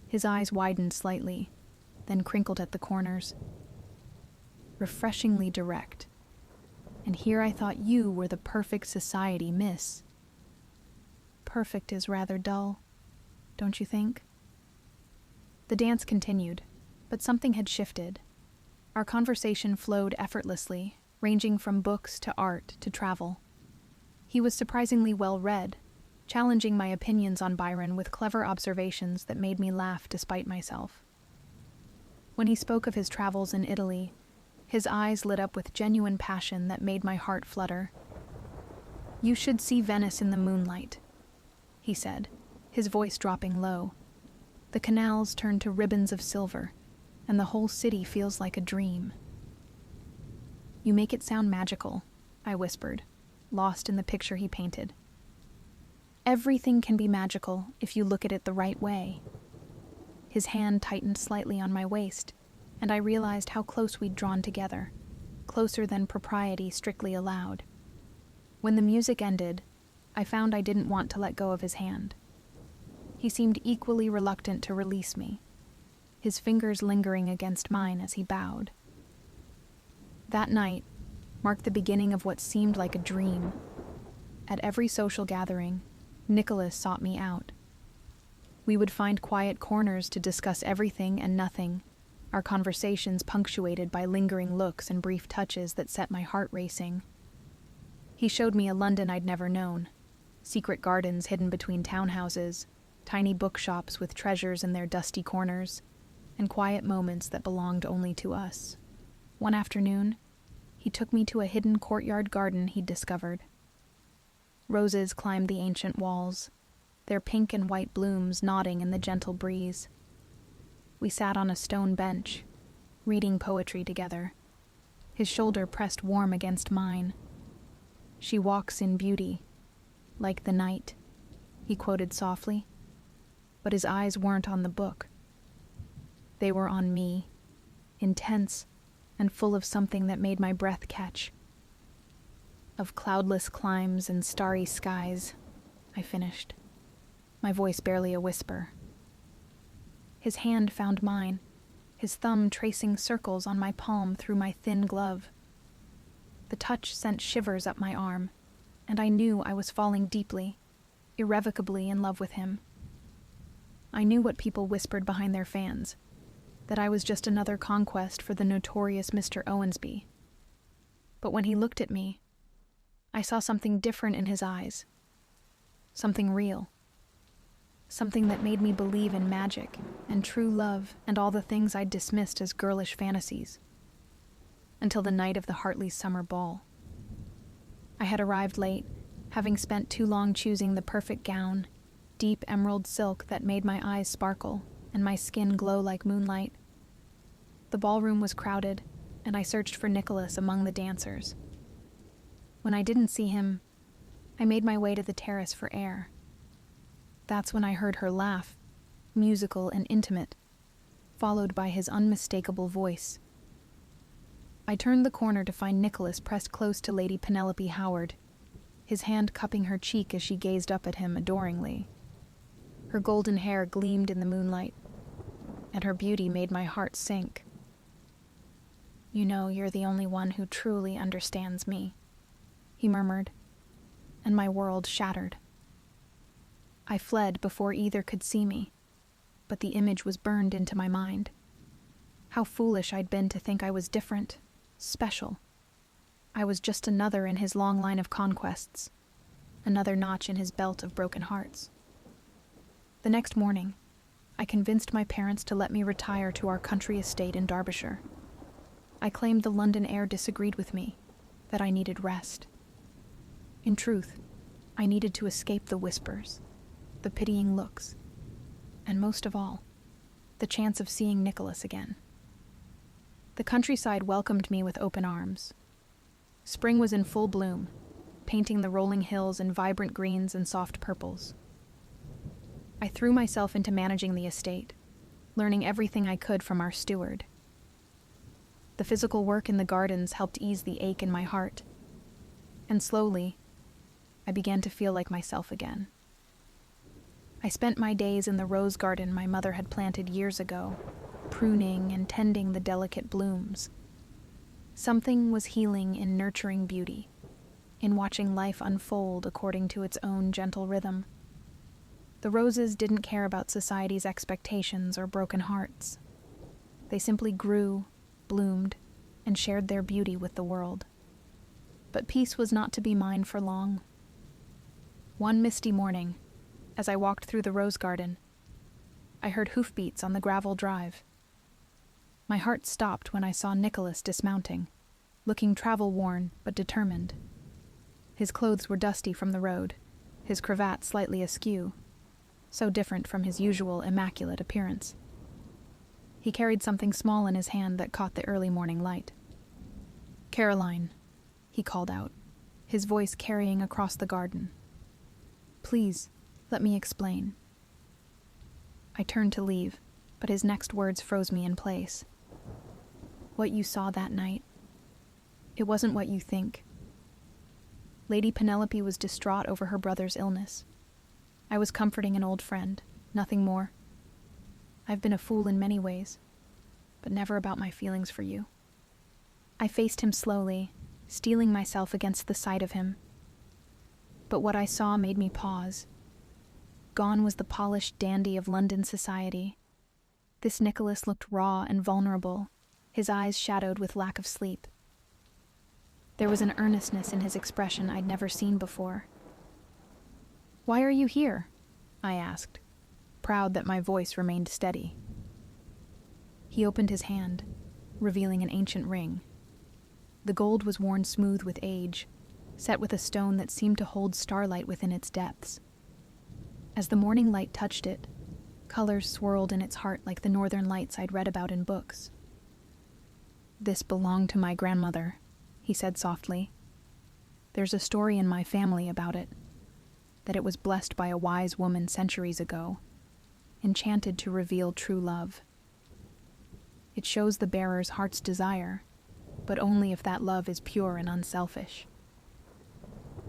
His eyes widened slightly, then crinkled at the corners. Refreshingly direct. And here I thought you were the perfect society miss. Perfect is rather dull, don't you think? The dance continued, but something had shifted. Our conversation flowed effortlessly, ranging from books to art to travel. He was surprisingly well read, challenging my opinions on Byron with clever observations that made me laugh despite myself. When he spoke of his travels in Italy, his eyes lit up with genuine passion that made my heart flutter. "You should see Venice in the moonlight," he said, his voice dropping low. "The canals turn to ribbons of silver, and the whole city feels like a dream." "You make it sound magical," I whispered, lost in the picture he painted. "Everything can be magical if you look at it the right way." His hand tightened slightly on my waist, and I realized how close we'd drawn together, closer than propriety strictly allowed. When the music ended, I found I didn't want to let go of his hand. He seemed equally reluctant to release me, his fingers lingering against mine as he bowed. That night marked the beginning of what seemed like a dream. At every social gathering, Nicholas sought me out. We would find quiet corners to discuss everything and nothing, our conversations punctuated by lingering looks and brief touches that set my heart racing. He showed me a London I'd never known, secret gardens hidden between townhouses, tiny bookshops with treasures in their dusty corners, and quiet moments that belonged only to us. One afternoon, he took me to a hidden courtyard garden he'd discovered. Roses climbed the ancient walls, their pink and white blooms nodding in the gentle breeze. We sat on a stone bench, reading poetry together, his shoulder pressed warm against mine. "She walks in beauty, like the night," he quoted softly. but his eyes weren't on the book. They were on me, intense and full of something that made my breath catch. Of cloudless climes and starry skies, I finished, my voice barely a whisper. His hand found mine, his thumb tracing circles on my palm through my thin glove. The touch sent shivers up my arm, and I knew I was falling deeply, irrevocably in love with him. I knew what people whispered behind their fans, that I was just another conquest for the notorious Mr. Owensby. But when he looked at me, I saw something different in his eyes, something real, something that made me believe in magic and true love and all the things I'd dismissed as girlish fantasies. Until the night of the Hartley's summer ball. I had arrived late, having spent too long choosing the perfect gown, deep emerald silk that made my eyes sparkle and my skin glow like moonlight. The ballroom was crowded, and I searched for Nicholas among the dancers. When I didn't see him, I made my way to the terrace for air. That's when I heard her laugh, musical and intimate, followed by his unmistakable voice. I turned the corner to find Nicholas pressed close to Lady Penelope Howard, his hand cupping her cheek as she gazed up at him adoringly. Her golden hair gleamed in the moonlight, and her beauty made my heart sink. "You know you're the only one who truly understands me," he murmured, and my world shattered. I fled before either could see me, but the image was burned into my mind. How foolish I'd been to think I was different, special. I was just another in his long line of conquests, another notch in his belt of broken hearts. The next morning, I convinced my parents to let me retire to our country estate in Derbyshire. I claimed the London air disagreed with me, that I needed rest. In truth, I needed to escape the whispers, the pitying looks, and most of all, the chance of seeing Nicholas again. The countryside welcomed me with open arms. Spring was in full bloom, painting the rolling hills in vibrant greens and soft purples. I threw myself into managing the estate, learning everything I could from our steward. The physical work in the gardens helped ease the ache in my heart, and slowly, I began to feel like myself again. I spent my days in the rose garden my mother had planted years ago, pruning and tending the delicate blooms. Something was healing in nurturing beauty, in watching life unfold according to its own gentle rhythm. The roses didn't care about society's expectations or broken hearts. They simply grew, bloomed, and shared their beauty with the world. But peace was not to be mine for long. One misty morning, as I walked through the rose garden, I heard hoofbeats on the gravel drive. My heart stopped when I saw Nicholas dismounting, looking travel-worn but determined. His clothes were dusty from the road, his cravat slightly askew, so different from his usual immaculate appearance. He carried something small in his hand that caught the early morning light. "Caroline," he called out, his voice carrying across the garden. "Please, let me explain." I turned to leave, but his next words froze me in place. "What you saw that night, it wasn't what you think." Lady Penelope was distraught over her brother's illness. I was comforting an old friend, nothing more. I've been a fool in many ways, but never about my feelings for you. I faced him slowly, steeling myself against the sight of him. But what I saw made me pause. Gone was the polished dandy of London society. This Nicholas looked raw and vulnerable, his eyes shadowed with lack of sleep. There was an earnestness in his expression I'd never seen before. "Why are you here?" I asked, proud that my voice remained steady. He opened his hand, revealing an ancient ring. The gold was worn smooth with age, set with a stone that seemed to hold starlight within its depths. As the morning light touched it, colors swirled in its heart like the northern lights I'd read about in books. "This belonged to my grandmother," he said softly. "There's a story in my family about it, that it was blessed by a wise woman centuries ago, enchanted to reveal true love. It shows the bearer's heart's desire, but only if that love is pure and unselfish.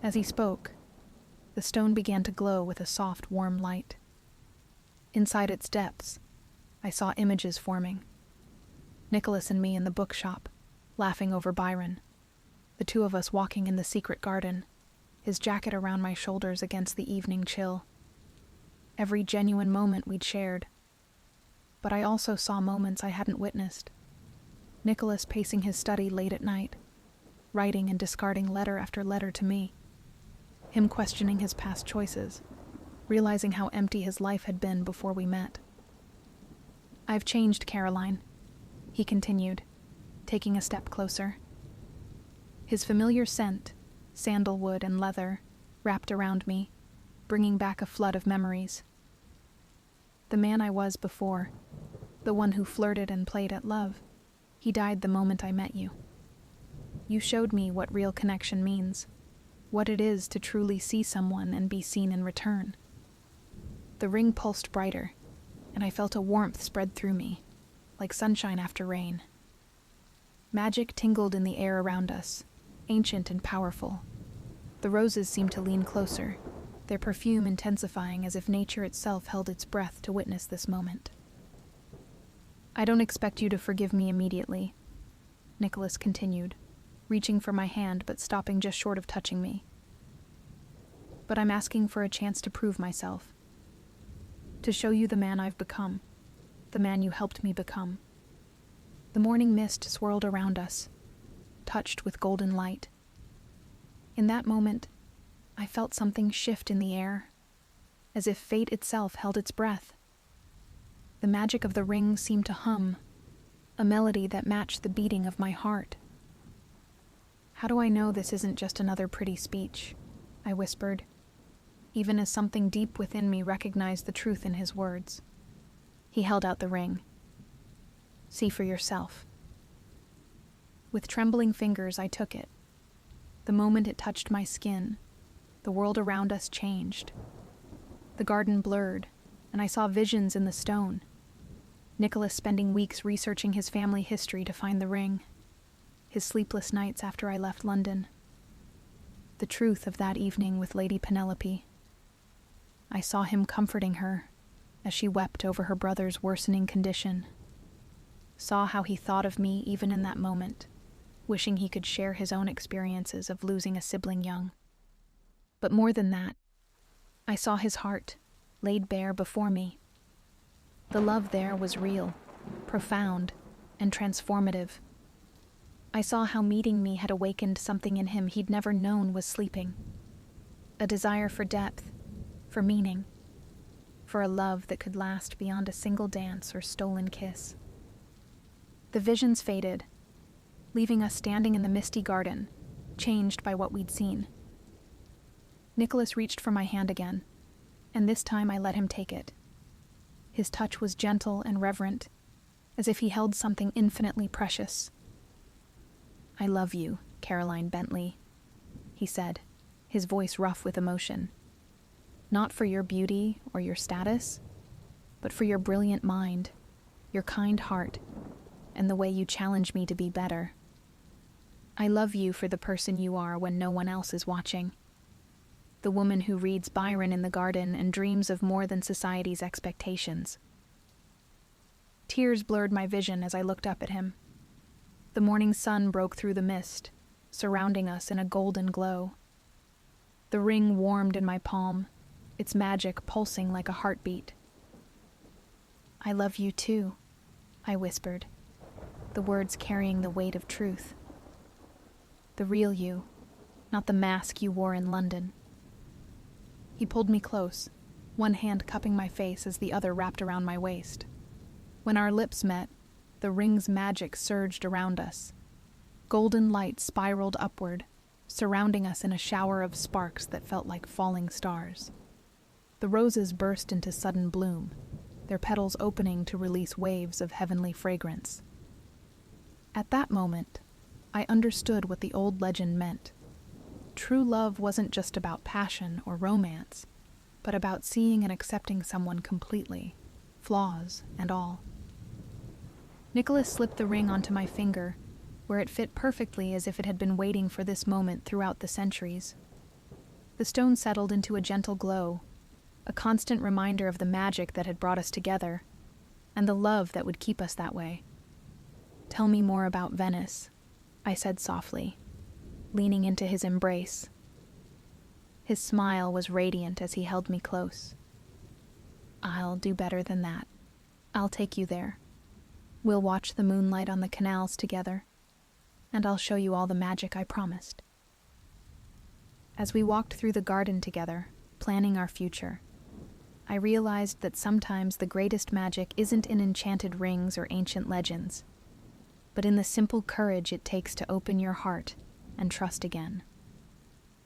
As he spoke, the stone began to glow with a soft, warm light. Inside its depths, I saw images forming. Nicholas and me in the bookshop, laughing over Byron. The two of us walking in the secret garden, his jacket around my shoulders against the evening chill. Every genuine moment we'd shared. But I also saw moments I hadn't witnessed. Nicholas pacing his study late at night, writing and discarding letter after letter to me. Him questioning his past choices, realizing how empty his life had been before we met. "I've changed, Caroline," he continued, taking a step closer. His familiar scent, sandalwood and leather, wrapped around me, bringing back a flood of memories. The man I was before, the one who flirted and played at love, he died the moment I met you. You showed me what real connection means, what it is to truly see someone and be seen in return. The ring pulsed brighter, and I felt a warmth spread through me, like sunshine after rain. Magic tingled in the air around us, ancient and powerful. The roses seemed to lean closer, their perfume intensifying as if nature itself held its breath to witness this moment. "I don't expect you to forgive me immediately," Nicholas continued, reaching for my hand but stopping just short of touching me. "But I'm asking for a chance to prove myself, to show you the man I've become, the man you helped me become." The morning mist swirled around us, touched with golden light. In that moment, I felt something shift in the air, as if fate itself held its breath. The magic of the ring seemed to hum, a melody that matched the beating of my heart. "How do I know this isn't just another pretty speech?" I whispered, even as something deep within me recognized the truth in his words. He held out the ring. "See for yourself." With trembling fingers, I took it. The moment it touched my skin, the world around us changed. The garden blurred, and I saw visions in the stone. Nicholas spending weeks researching his family history to find the ring. His sleepless nights after I left London. The truth of that evening with Lady Penelope. I saw him comforting her as she wept over her brother's worsening condition. Saw how he thought of me even in that moment, wishing he could share his own experiences of losing a sibling young. But more than that, I saw his heart laid bare before me. The love there was real, profound, and transformative. I saw how meeting me had awakened something in him he'd never known was sleeping. A desire for depth, for meaning, for a love that could last beyond a single dance or stolen kiss. The visions faded, leaving us standing in the misty garden, changed by what we'd seen. Nicholas reached for my hand again, and this time I let him take it. His touch was gentle and reverent, as if he held something infinitely precious. "I love you, Caroline Bentley," he said, his voice rough with emotion. "Not for your beauty or your status, but for your brilliant mind, your kind heart, and the way you challenge me to be better. I love you for the person you are when no one else is watching. The woman who reads Byron in the garden and dreams of more than society's expectations." Tears blurred my vision as I looked up at him. The morning sun broke through the mist, surrounding us in a golden glow. The ring warmed in my palm, its magic pulsing like a heartbeat. "I love you too," I whispered, the words carrying the weight of truth. "The real you, not the mask you wore in London." He pulled me close, one hand cupping my face as the other wrapped around my waist. When our lips met, the ring's magic surged around us. Golden light spiraled upward, surrounding us in a shower of sparks that felt like falling stars. The roses burst into sudden bloom, their petals opening to release waves of heavenly fragrance. At that moment, I understood what the old legend meant. True love wasn't just about passion or romance, but about seeing and accepting someone completely, flaws and all. Nicholas slipped the ring onto my finger, where it fit perfectly as if it had been waiting for this moment throughout the centuries. The stone settled into a gentle glow, a constant reminder of the magic that had brought us together, and the love that would keep us that way. "Tell me more about Venice," I said softly, leaning into his embrace. His smile was radiant as he held me close. "I'll do better than that. I'll take you there. We'll watch the moonlight on the canals together, and I'll show you all the magic I promised." As we walked through the garden together, planning our future, I realized that sometimes the greatest magic isn't in enchanted rings or ancient legends, but in the simple courage it takes to open your heart and trust again.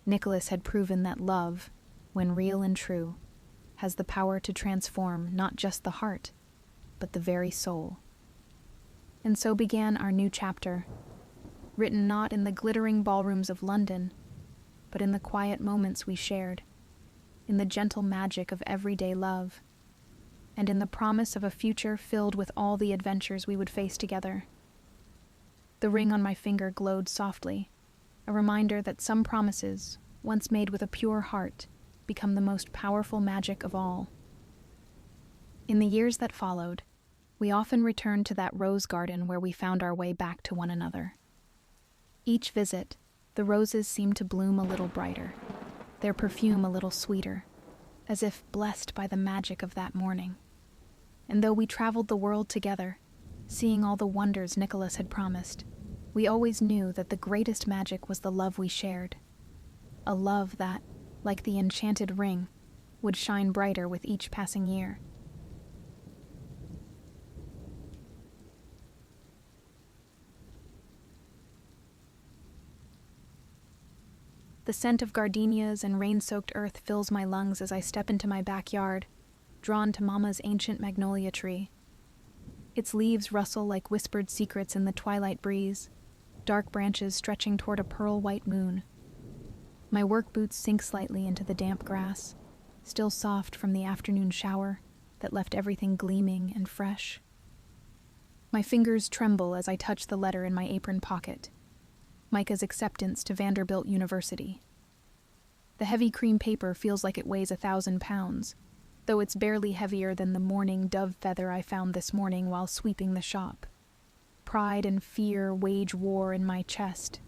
Nicholas had proven that love, when real and true, has the power to transform not just the heart, but the very soul. And so began our new chapter, written not in the glittering ballrooms of London, but in the quiet moments we shared, in the gentle magic of everyday love, and in the promise of a future filled with all the adventures we would face together. The ring on my finger glowed softly, a reminder that some promises, once made with a pure heart, become the most powerful magic of all. In the years that followed, we often returned to that rose garden where we found our way back to one another. Each visit, the roses seemed to bloom a little brighter, their perfume a little sweeter, as if blessed by the magic of that morning. And though we traveled the world together, seeing all the wonders Nicholas had promised, we always knew that the greatest magic was the love we shared. A love that, like the enchanted ring, would shine brighter with each passing year. The scent of gardenias and rain-soaked earth fills my lungs as I step into my backyard, drawn to Mama's ancient magnolia tree. Its leaves rustle like whispered secrets in the twilight breeze, dark branches stretching toward a pearl-white moon. My work boots sink slightly into the damp grass, still soft from the afternoon shower that left everything gleaming and fresh. My fingers tremble as I touch the letter in my apron pocket. Micah's acceptance to Vanderbilt University. The heavy cream paper feels like it weighs 1,000 pounds, though it's barely heavier than the mourning dove feather I found this morning while sweeping the shop. Pride and fear wage war in my chest.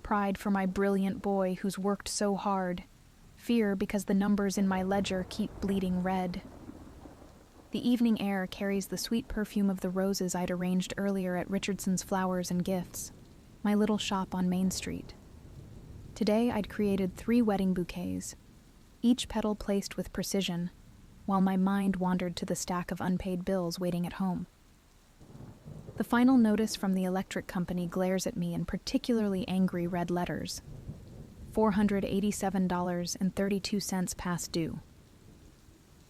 Pride for my brilliant boy who's worked so hard. Fear because the numbers in my ledger keep bleeding red. The evening air carries the sweet perfume of the roses I'd arranged earlier at Richardson's Flowers and Gifts, my little shop on Main Street. Today I'd created 3 wedding bouquets, each petal placed with precision, while my mind wandered to the stack of unpaid bills waiting at home. The final notice from the electric company glares at me in particularly angry red letters. $487.32 past due.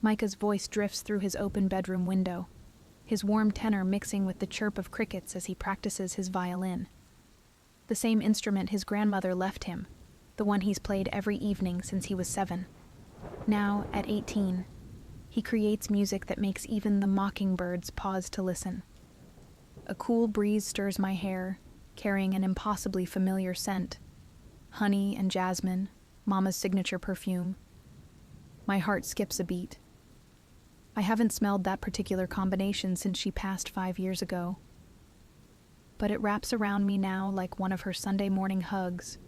Micah's voice drifts through his open bedroom window, his warm tenor mixing with the chirp of crickets as he practices his violin. The same instrument his grandmother left him, the one he's played every evening since he was 7. Now, at 18, he creates music that makes even the mockingbirds pause to listen. A cool breeze stirs my hair, carrying an impossibly familiar scent. Honey and jasmine, Mama's signature perfume. My heart skips a beat. I haven't smelled that particular combination since she passed 5 years ago. But it wraps around me now like one of her Sunday morning hugs,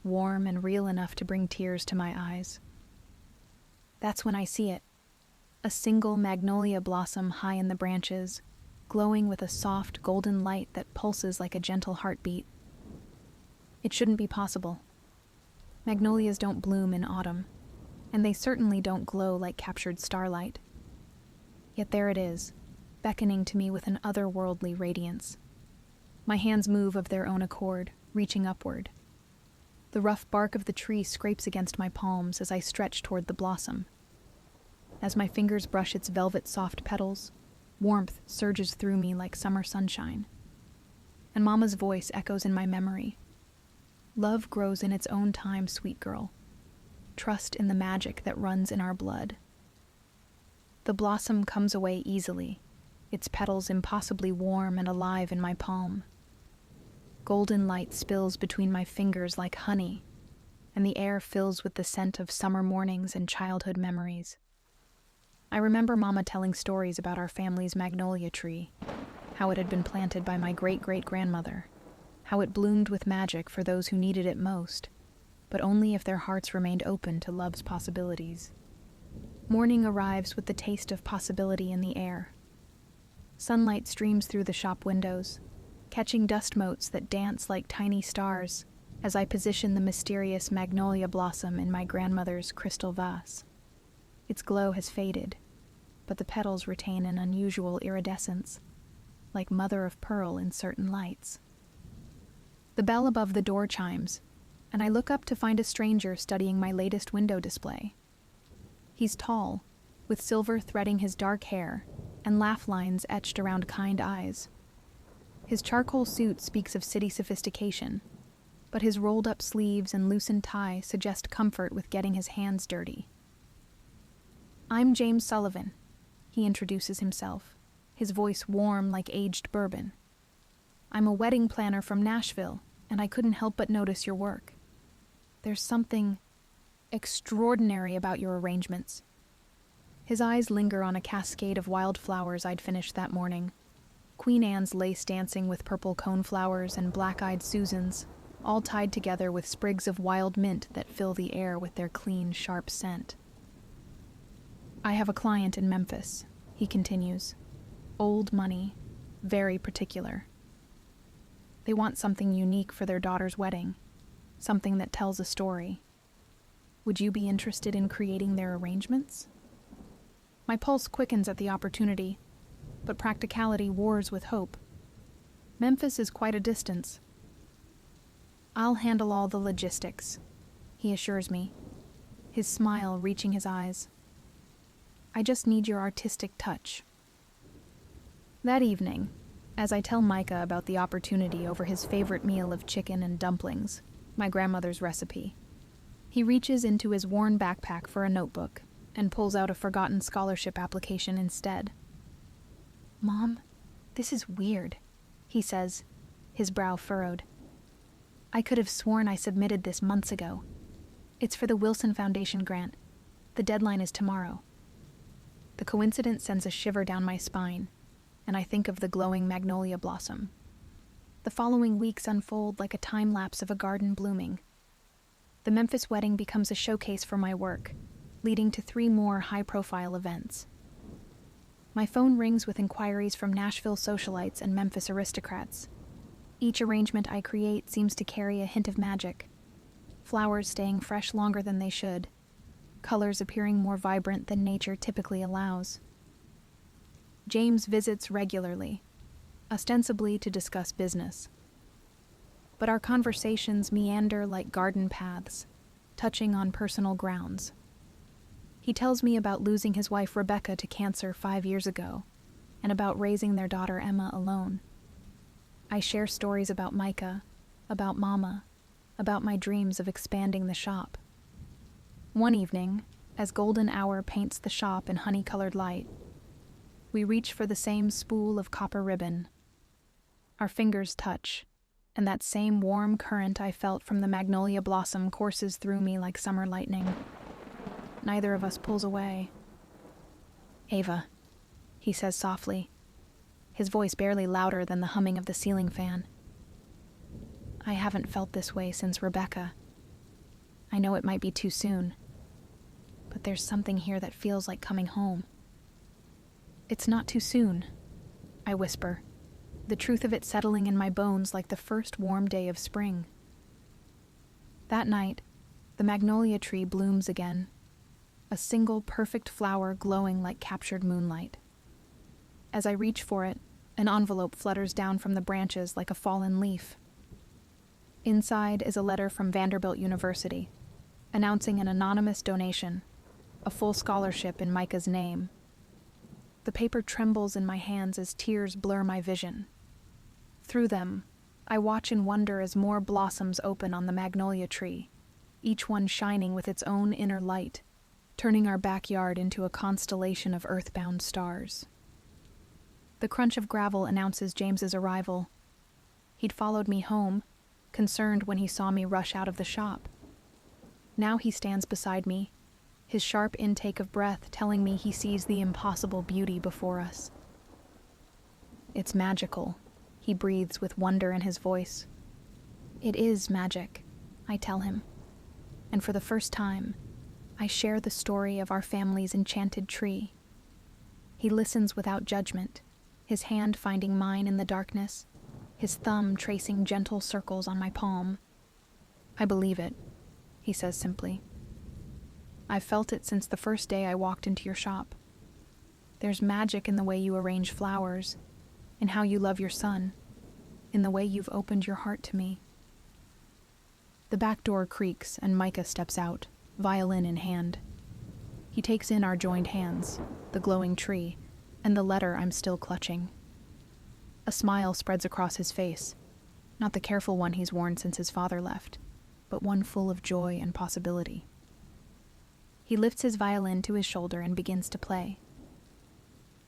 warm and real enough to bring tears to my eyes. That's when I see it. A single magnolia blossom high in the branches, glowing with a soft golden light that pulses like a gentle heartbeat. It shouldn't be possible. Magnolias don't bloom in autumn, and they certainly don't glow like captured starlight. Yet there it is, beckoning to me with an otherworldly radiance. My hands move of their own accord, reaching upward. The rough bark of the tree scrapes against my palms as I stretch toward the blossom. As my fingers brush its velvet soft petals, warmth surges through me like summer sunshine. And Mama's voice echoes in my memory. Love grows in its own time, sweet girl. Trust in the magic that runs in our blood. The blossom comes away easily, its petals impossibly warm and alive in my palm. Golden light spills between my fingers like honey, and the air fills with the scent of summer mornings and childhood memories. I remember Mama telling stories about our family's magnolia tree, how it had been planted by my great-great-grandmother, how it bloomed with magic for those who needed it most, but only if their hearts remained open to love's possibilities. Morning arrives with the taste of possibility in the air. Sunlight streams through the shop windows, catching dust motes that dance like tiny stars as I position the mysterious magnolia blossom in my grandmother's crystal vase. Its glow has faded, but the petals retain an unusual iridescence, like mother of pearl in certain lights. The bell above the door chimes, and I look up to find a stranger studying my latest window display. He's tall, with silver threading his dark hair and laugh lines etched around kind eyes. His charcoal suit speaks of city sophistication, but his rolled-up sleeves and loosened tie suggest comfort with getting his hands dirty. "I'm James Sullivan," he introduces himself, his voice warm like aged bourbon. "I'm a wedding planner from Nashville, and I couldn't help but notice your work. There's something extraordinary about your arrangements." His eyes linger on a cascade of wildflowers I'd finished that morning. Queen Anne's lace dancing with purple coneflowers and black-eyed Susans, all tied together with sprigs of wild mint that fill the air with their clean, sharp scent. "I have a client in Memphis," he continues. "Old money, very particular. They want something unique for their daughter's wedding, something that tells a story. Would you be interested in creating their arrangements?" My pulse quickens at the opportunity, but practicality wars with hope. Memphis is quite a distance. "I'll handle all the logistics," he assures me, his smile reaching his eyes. "I just need your artistic touch." That evening, as I tell Micah about the opportunity over his favorite meal of chicken and dumplings, my grandmother's recipe, he reaches into his worn backpack for a notebook and pulls out a forgotten scholarship application instead. "Mom, this is weird," he says, his brow furrowed. "I could have sworn I submitted this months ago. It's for the Wilson Foundation grant. The deadline is tomorrow." The coincidence sends a shiver down my spine, and I think of the glowing magnolia blossom. The following weeks unfold like a time-lapse of a garden blooming. The Memphis wedding becomes a showcase for my work, leading to 3 more high-profile events. My phone rings with inquiries from Nashville socialites and Memphis aristocrats. Each arrangement I create seems to carry a hint of magic. Flowers staying fresh longer than they should, colors appearing more vibrant than nature typically allows. James visits regularly, ostensibly to discuss business. But our conversations meander like garden paths, touching on personal grounds. He tells me about losing his wife Rebecca to cancer 5 years ago, and about raising their daughter Emma alone. I share stories about Micah, about Mama, about my dreams of expanding the shop. One evening, as golden hour paints the shop in honey-colored light, we reach for the same spool of copper ribbon. Our fingers touch, and that same warm current I felt from the magnolia blossom courses through me like summer lightning. Neither of us pulls away. "Ava," he says softly, his voice barely louder than the humming of the ceiling fan. "I haven't felt this way since Rebecca. I know it might be too soon, but there's something here that feels like coming home." "It's not too soon," I whisper, the truth of it settling in my bones like the first warm day of spring. That night, the magnolia tree blooms again, a single perfect flower glowing like captured moonlight. As I reach for it, an envelope flutters down from the branches like a fallen leaf. Inside is a letter from Vanderbilt University, announcing an anonymous donation, a full scholarship in Micah's name. The paper trembles in my hands as tears blur my vision. Through them, I watch in wonder as more blossoms open on the magnolia tree, each one shining with its own inner light, turning our backyard into a constellation of earthbound stars. The crunch of gravel announces James's arrival. He'd followed me home, concerned when he saw me rush out of the shop. Now he stands beside me, his sharp intake of breath telling me he sees the impossible beauty before us. "It's magical," he breathes with wonder in his voice. "It is magic," I tell him. And for the first time, I share the story of our family's enchanted tree. He listens without judgment, his hand finding mine in the darkness, his thumb tracing gentle circles on my palm. "I believe it," he says simply. "I've felt it since the first day I walked into your shop. There's magic in the way you arrange flowers, in how you love your son, in the way you've opened your heart to me." The back door creaks and Micah steps out, violin in hand. He takes in our joined hands, the glowing tree, and the letter I'm still clutching. A smile spreads across his face, not the careful one he's worn since his father left, but one full of joy and possibility. He lifts his violin to his shoulder and begins to play.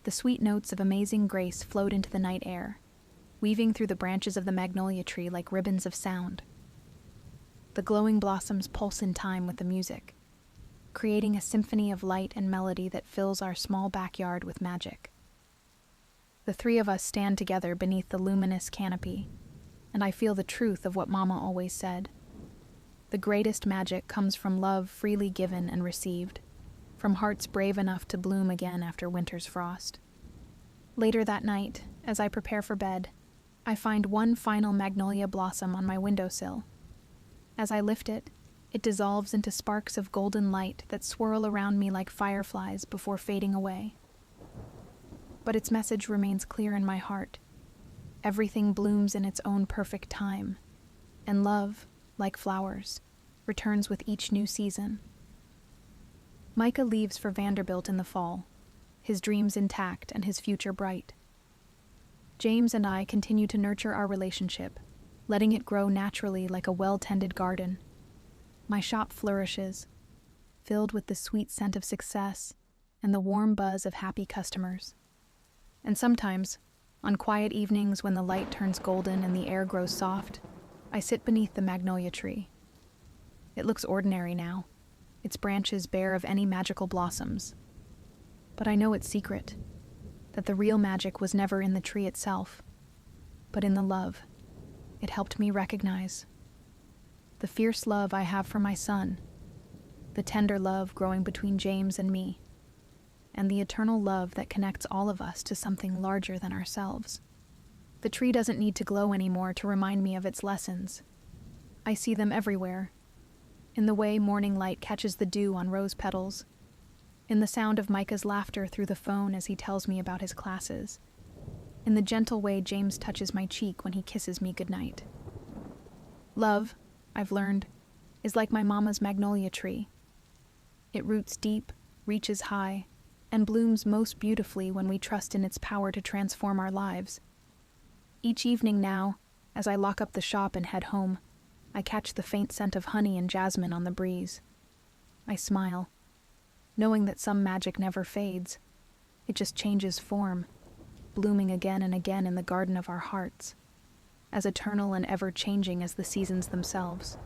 The sweet notes of amazing grace float into the night air, weaving through the branches of the magnolia tree like ribbons of sound. The glowing blossoms pulse in time with the music, creating a symphony of light and melody that fills our small backyard with magic. The three of us stand together beneath the luminous canopy, and I feel the truth of what Mama always said. The greatest magic comes from love freely given and received, from hearts brave enough to bloom again after winter's frost. Later that night, as I prepare for bed, I find one final magnolia blossom on my windowsill. As I lift it, it dissolves into sparks of golden light that swirl around me like fireflies before fading away. But its message remains clear in my heart. Everything blooms in its own perfect time, and love, like flowers, returns with each new season. Micah leaves for Vanderbilt in the fall, his dreams intact and his future bright. James and I continue to nurture our relationship, letting it grow naturally like a well-tended garden. My shop flourishes, filled with the sweet scent of success and the warm buzz of happy customers. And sometimes, on quiet evenings when the light turns golden and the air grows soft, I sit beneath the magnolia tree. It looks ordinary now, its branches bare of any magical blossoms. But I know its secret, that the real magic was never in the tree itself, but in the love it helped me recognize. The fierce love I have for my son, the tender love growing between James and me, and the eternal love that connects all of us to something larger than ourselves. The tree doesn't need to glow anymore to remind me of its lessons. I see them everywhere, in the way morning light catches the dew on rose petals, in the sound of Micah's laughter through the phone as he tells me about his classes, in the gentle way James touches my cheek when he kisses me goodnight. Love, I've learned, is like my mama's magnolia tree. It roots deep, reaches high, and blooms most beautifully when we trust in its power to transform our lives. Each evening now, as I lock up the shop and head home, I catch the faint scent of honey and jasmine on the breeze. I smile, knowing that some magic never fades. It just changes form, blooming again and again in the garden of our hearts, as eternal and ever-changing as the seasons themselves.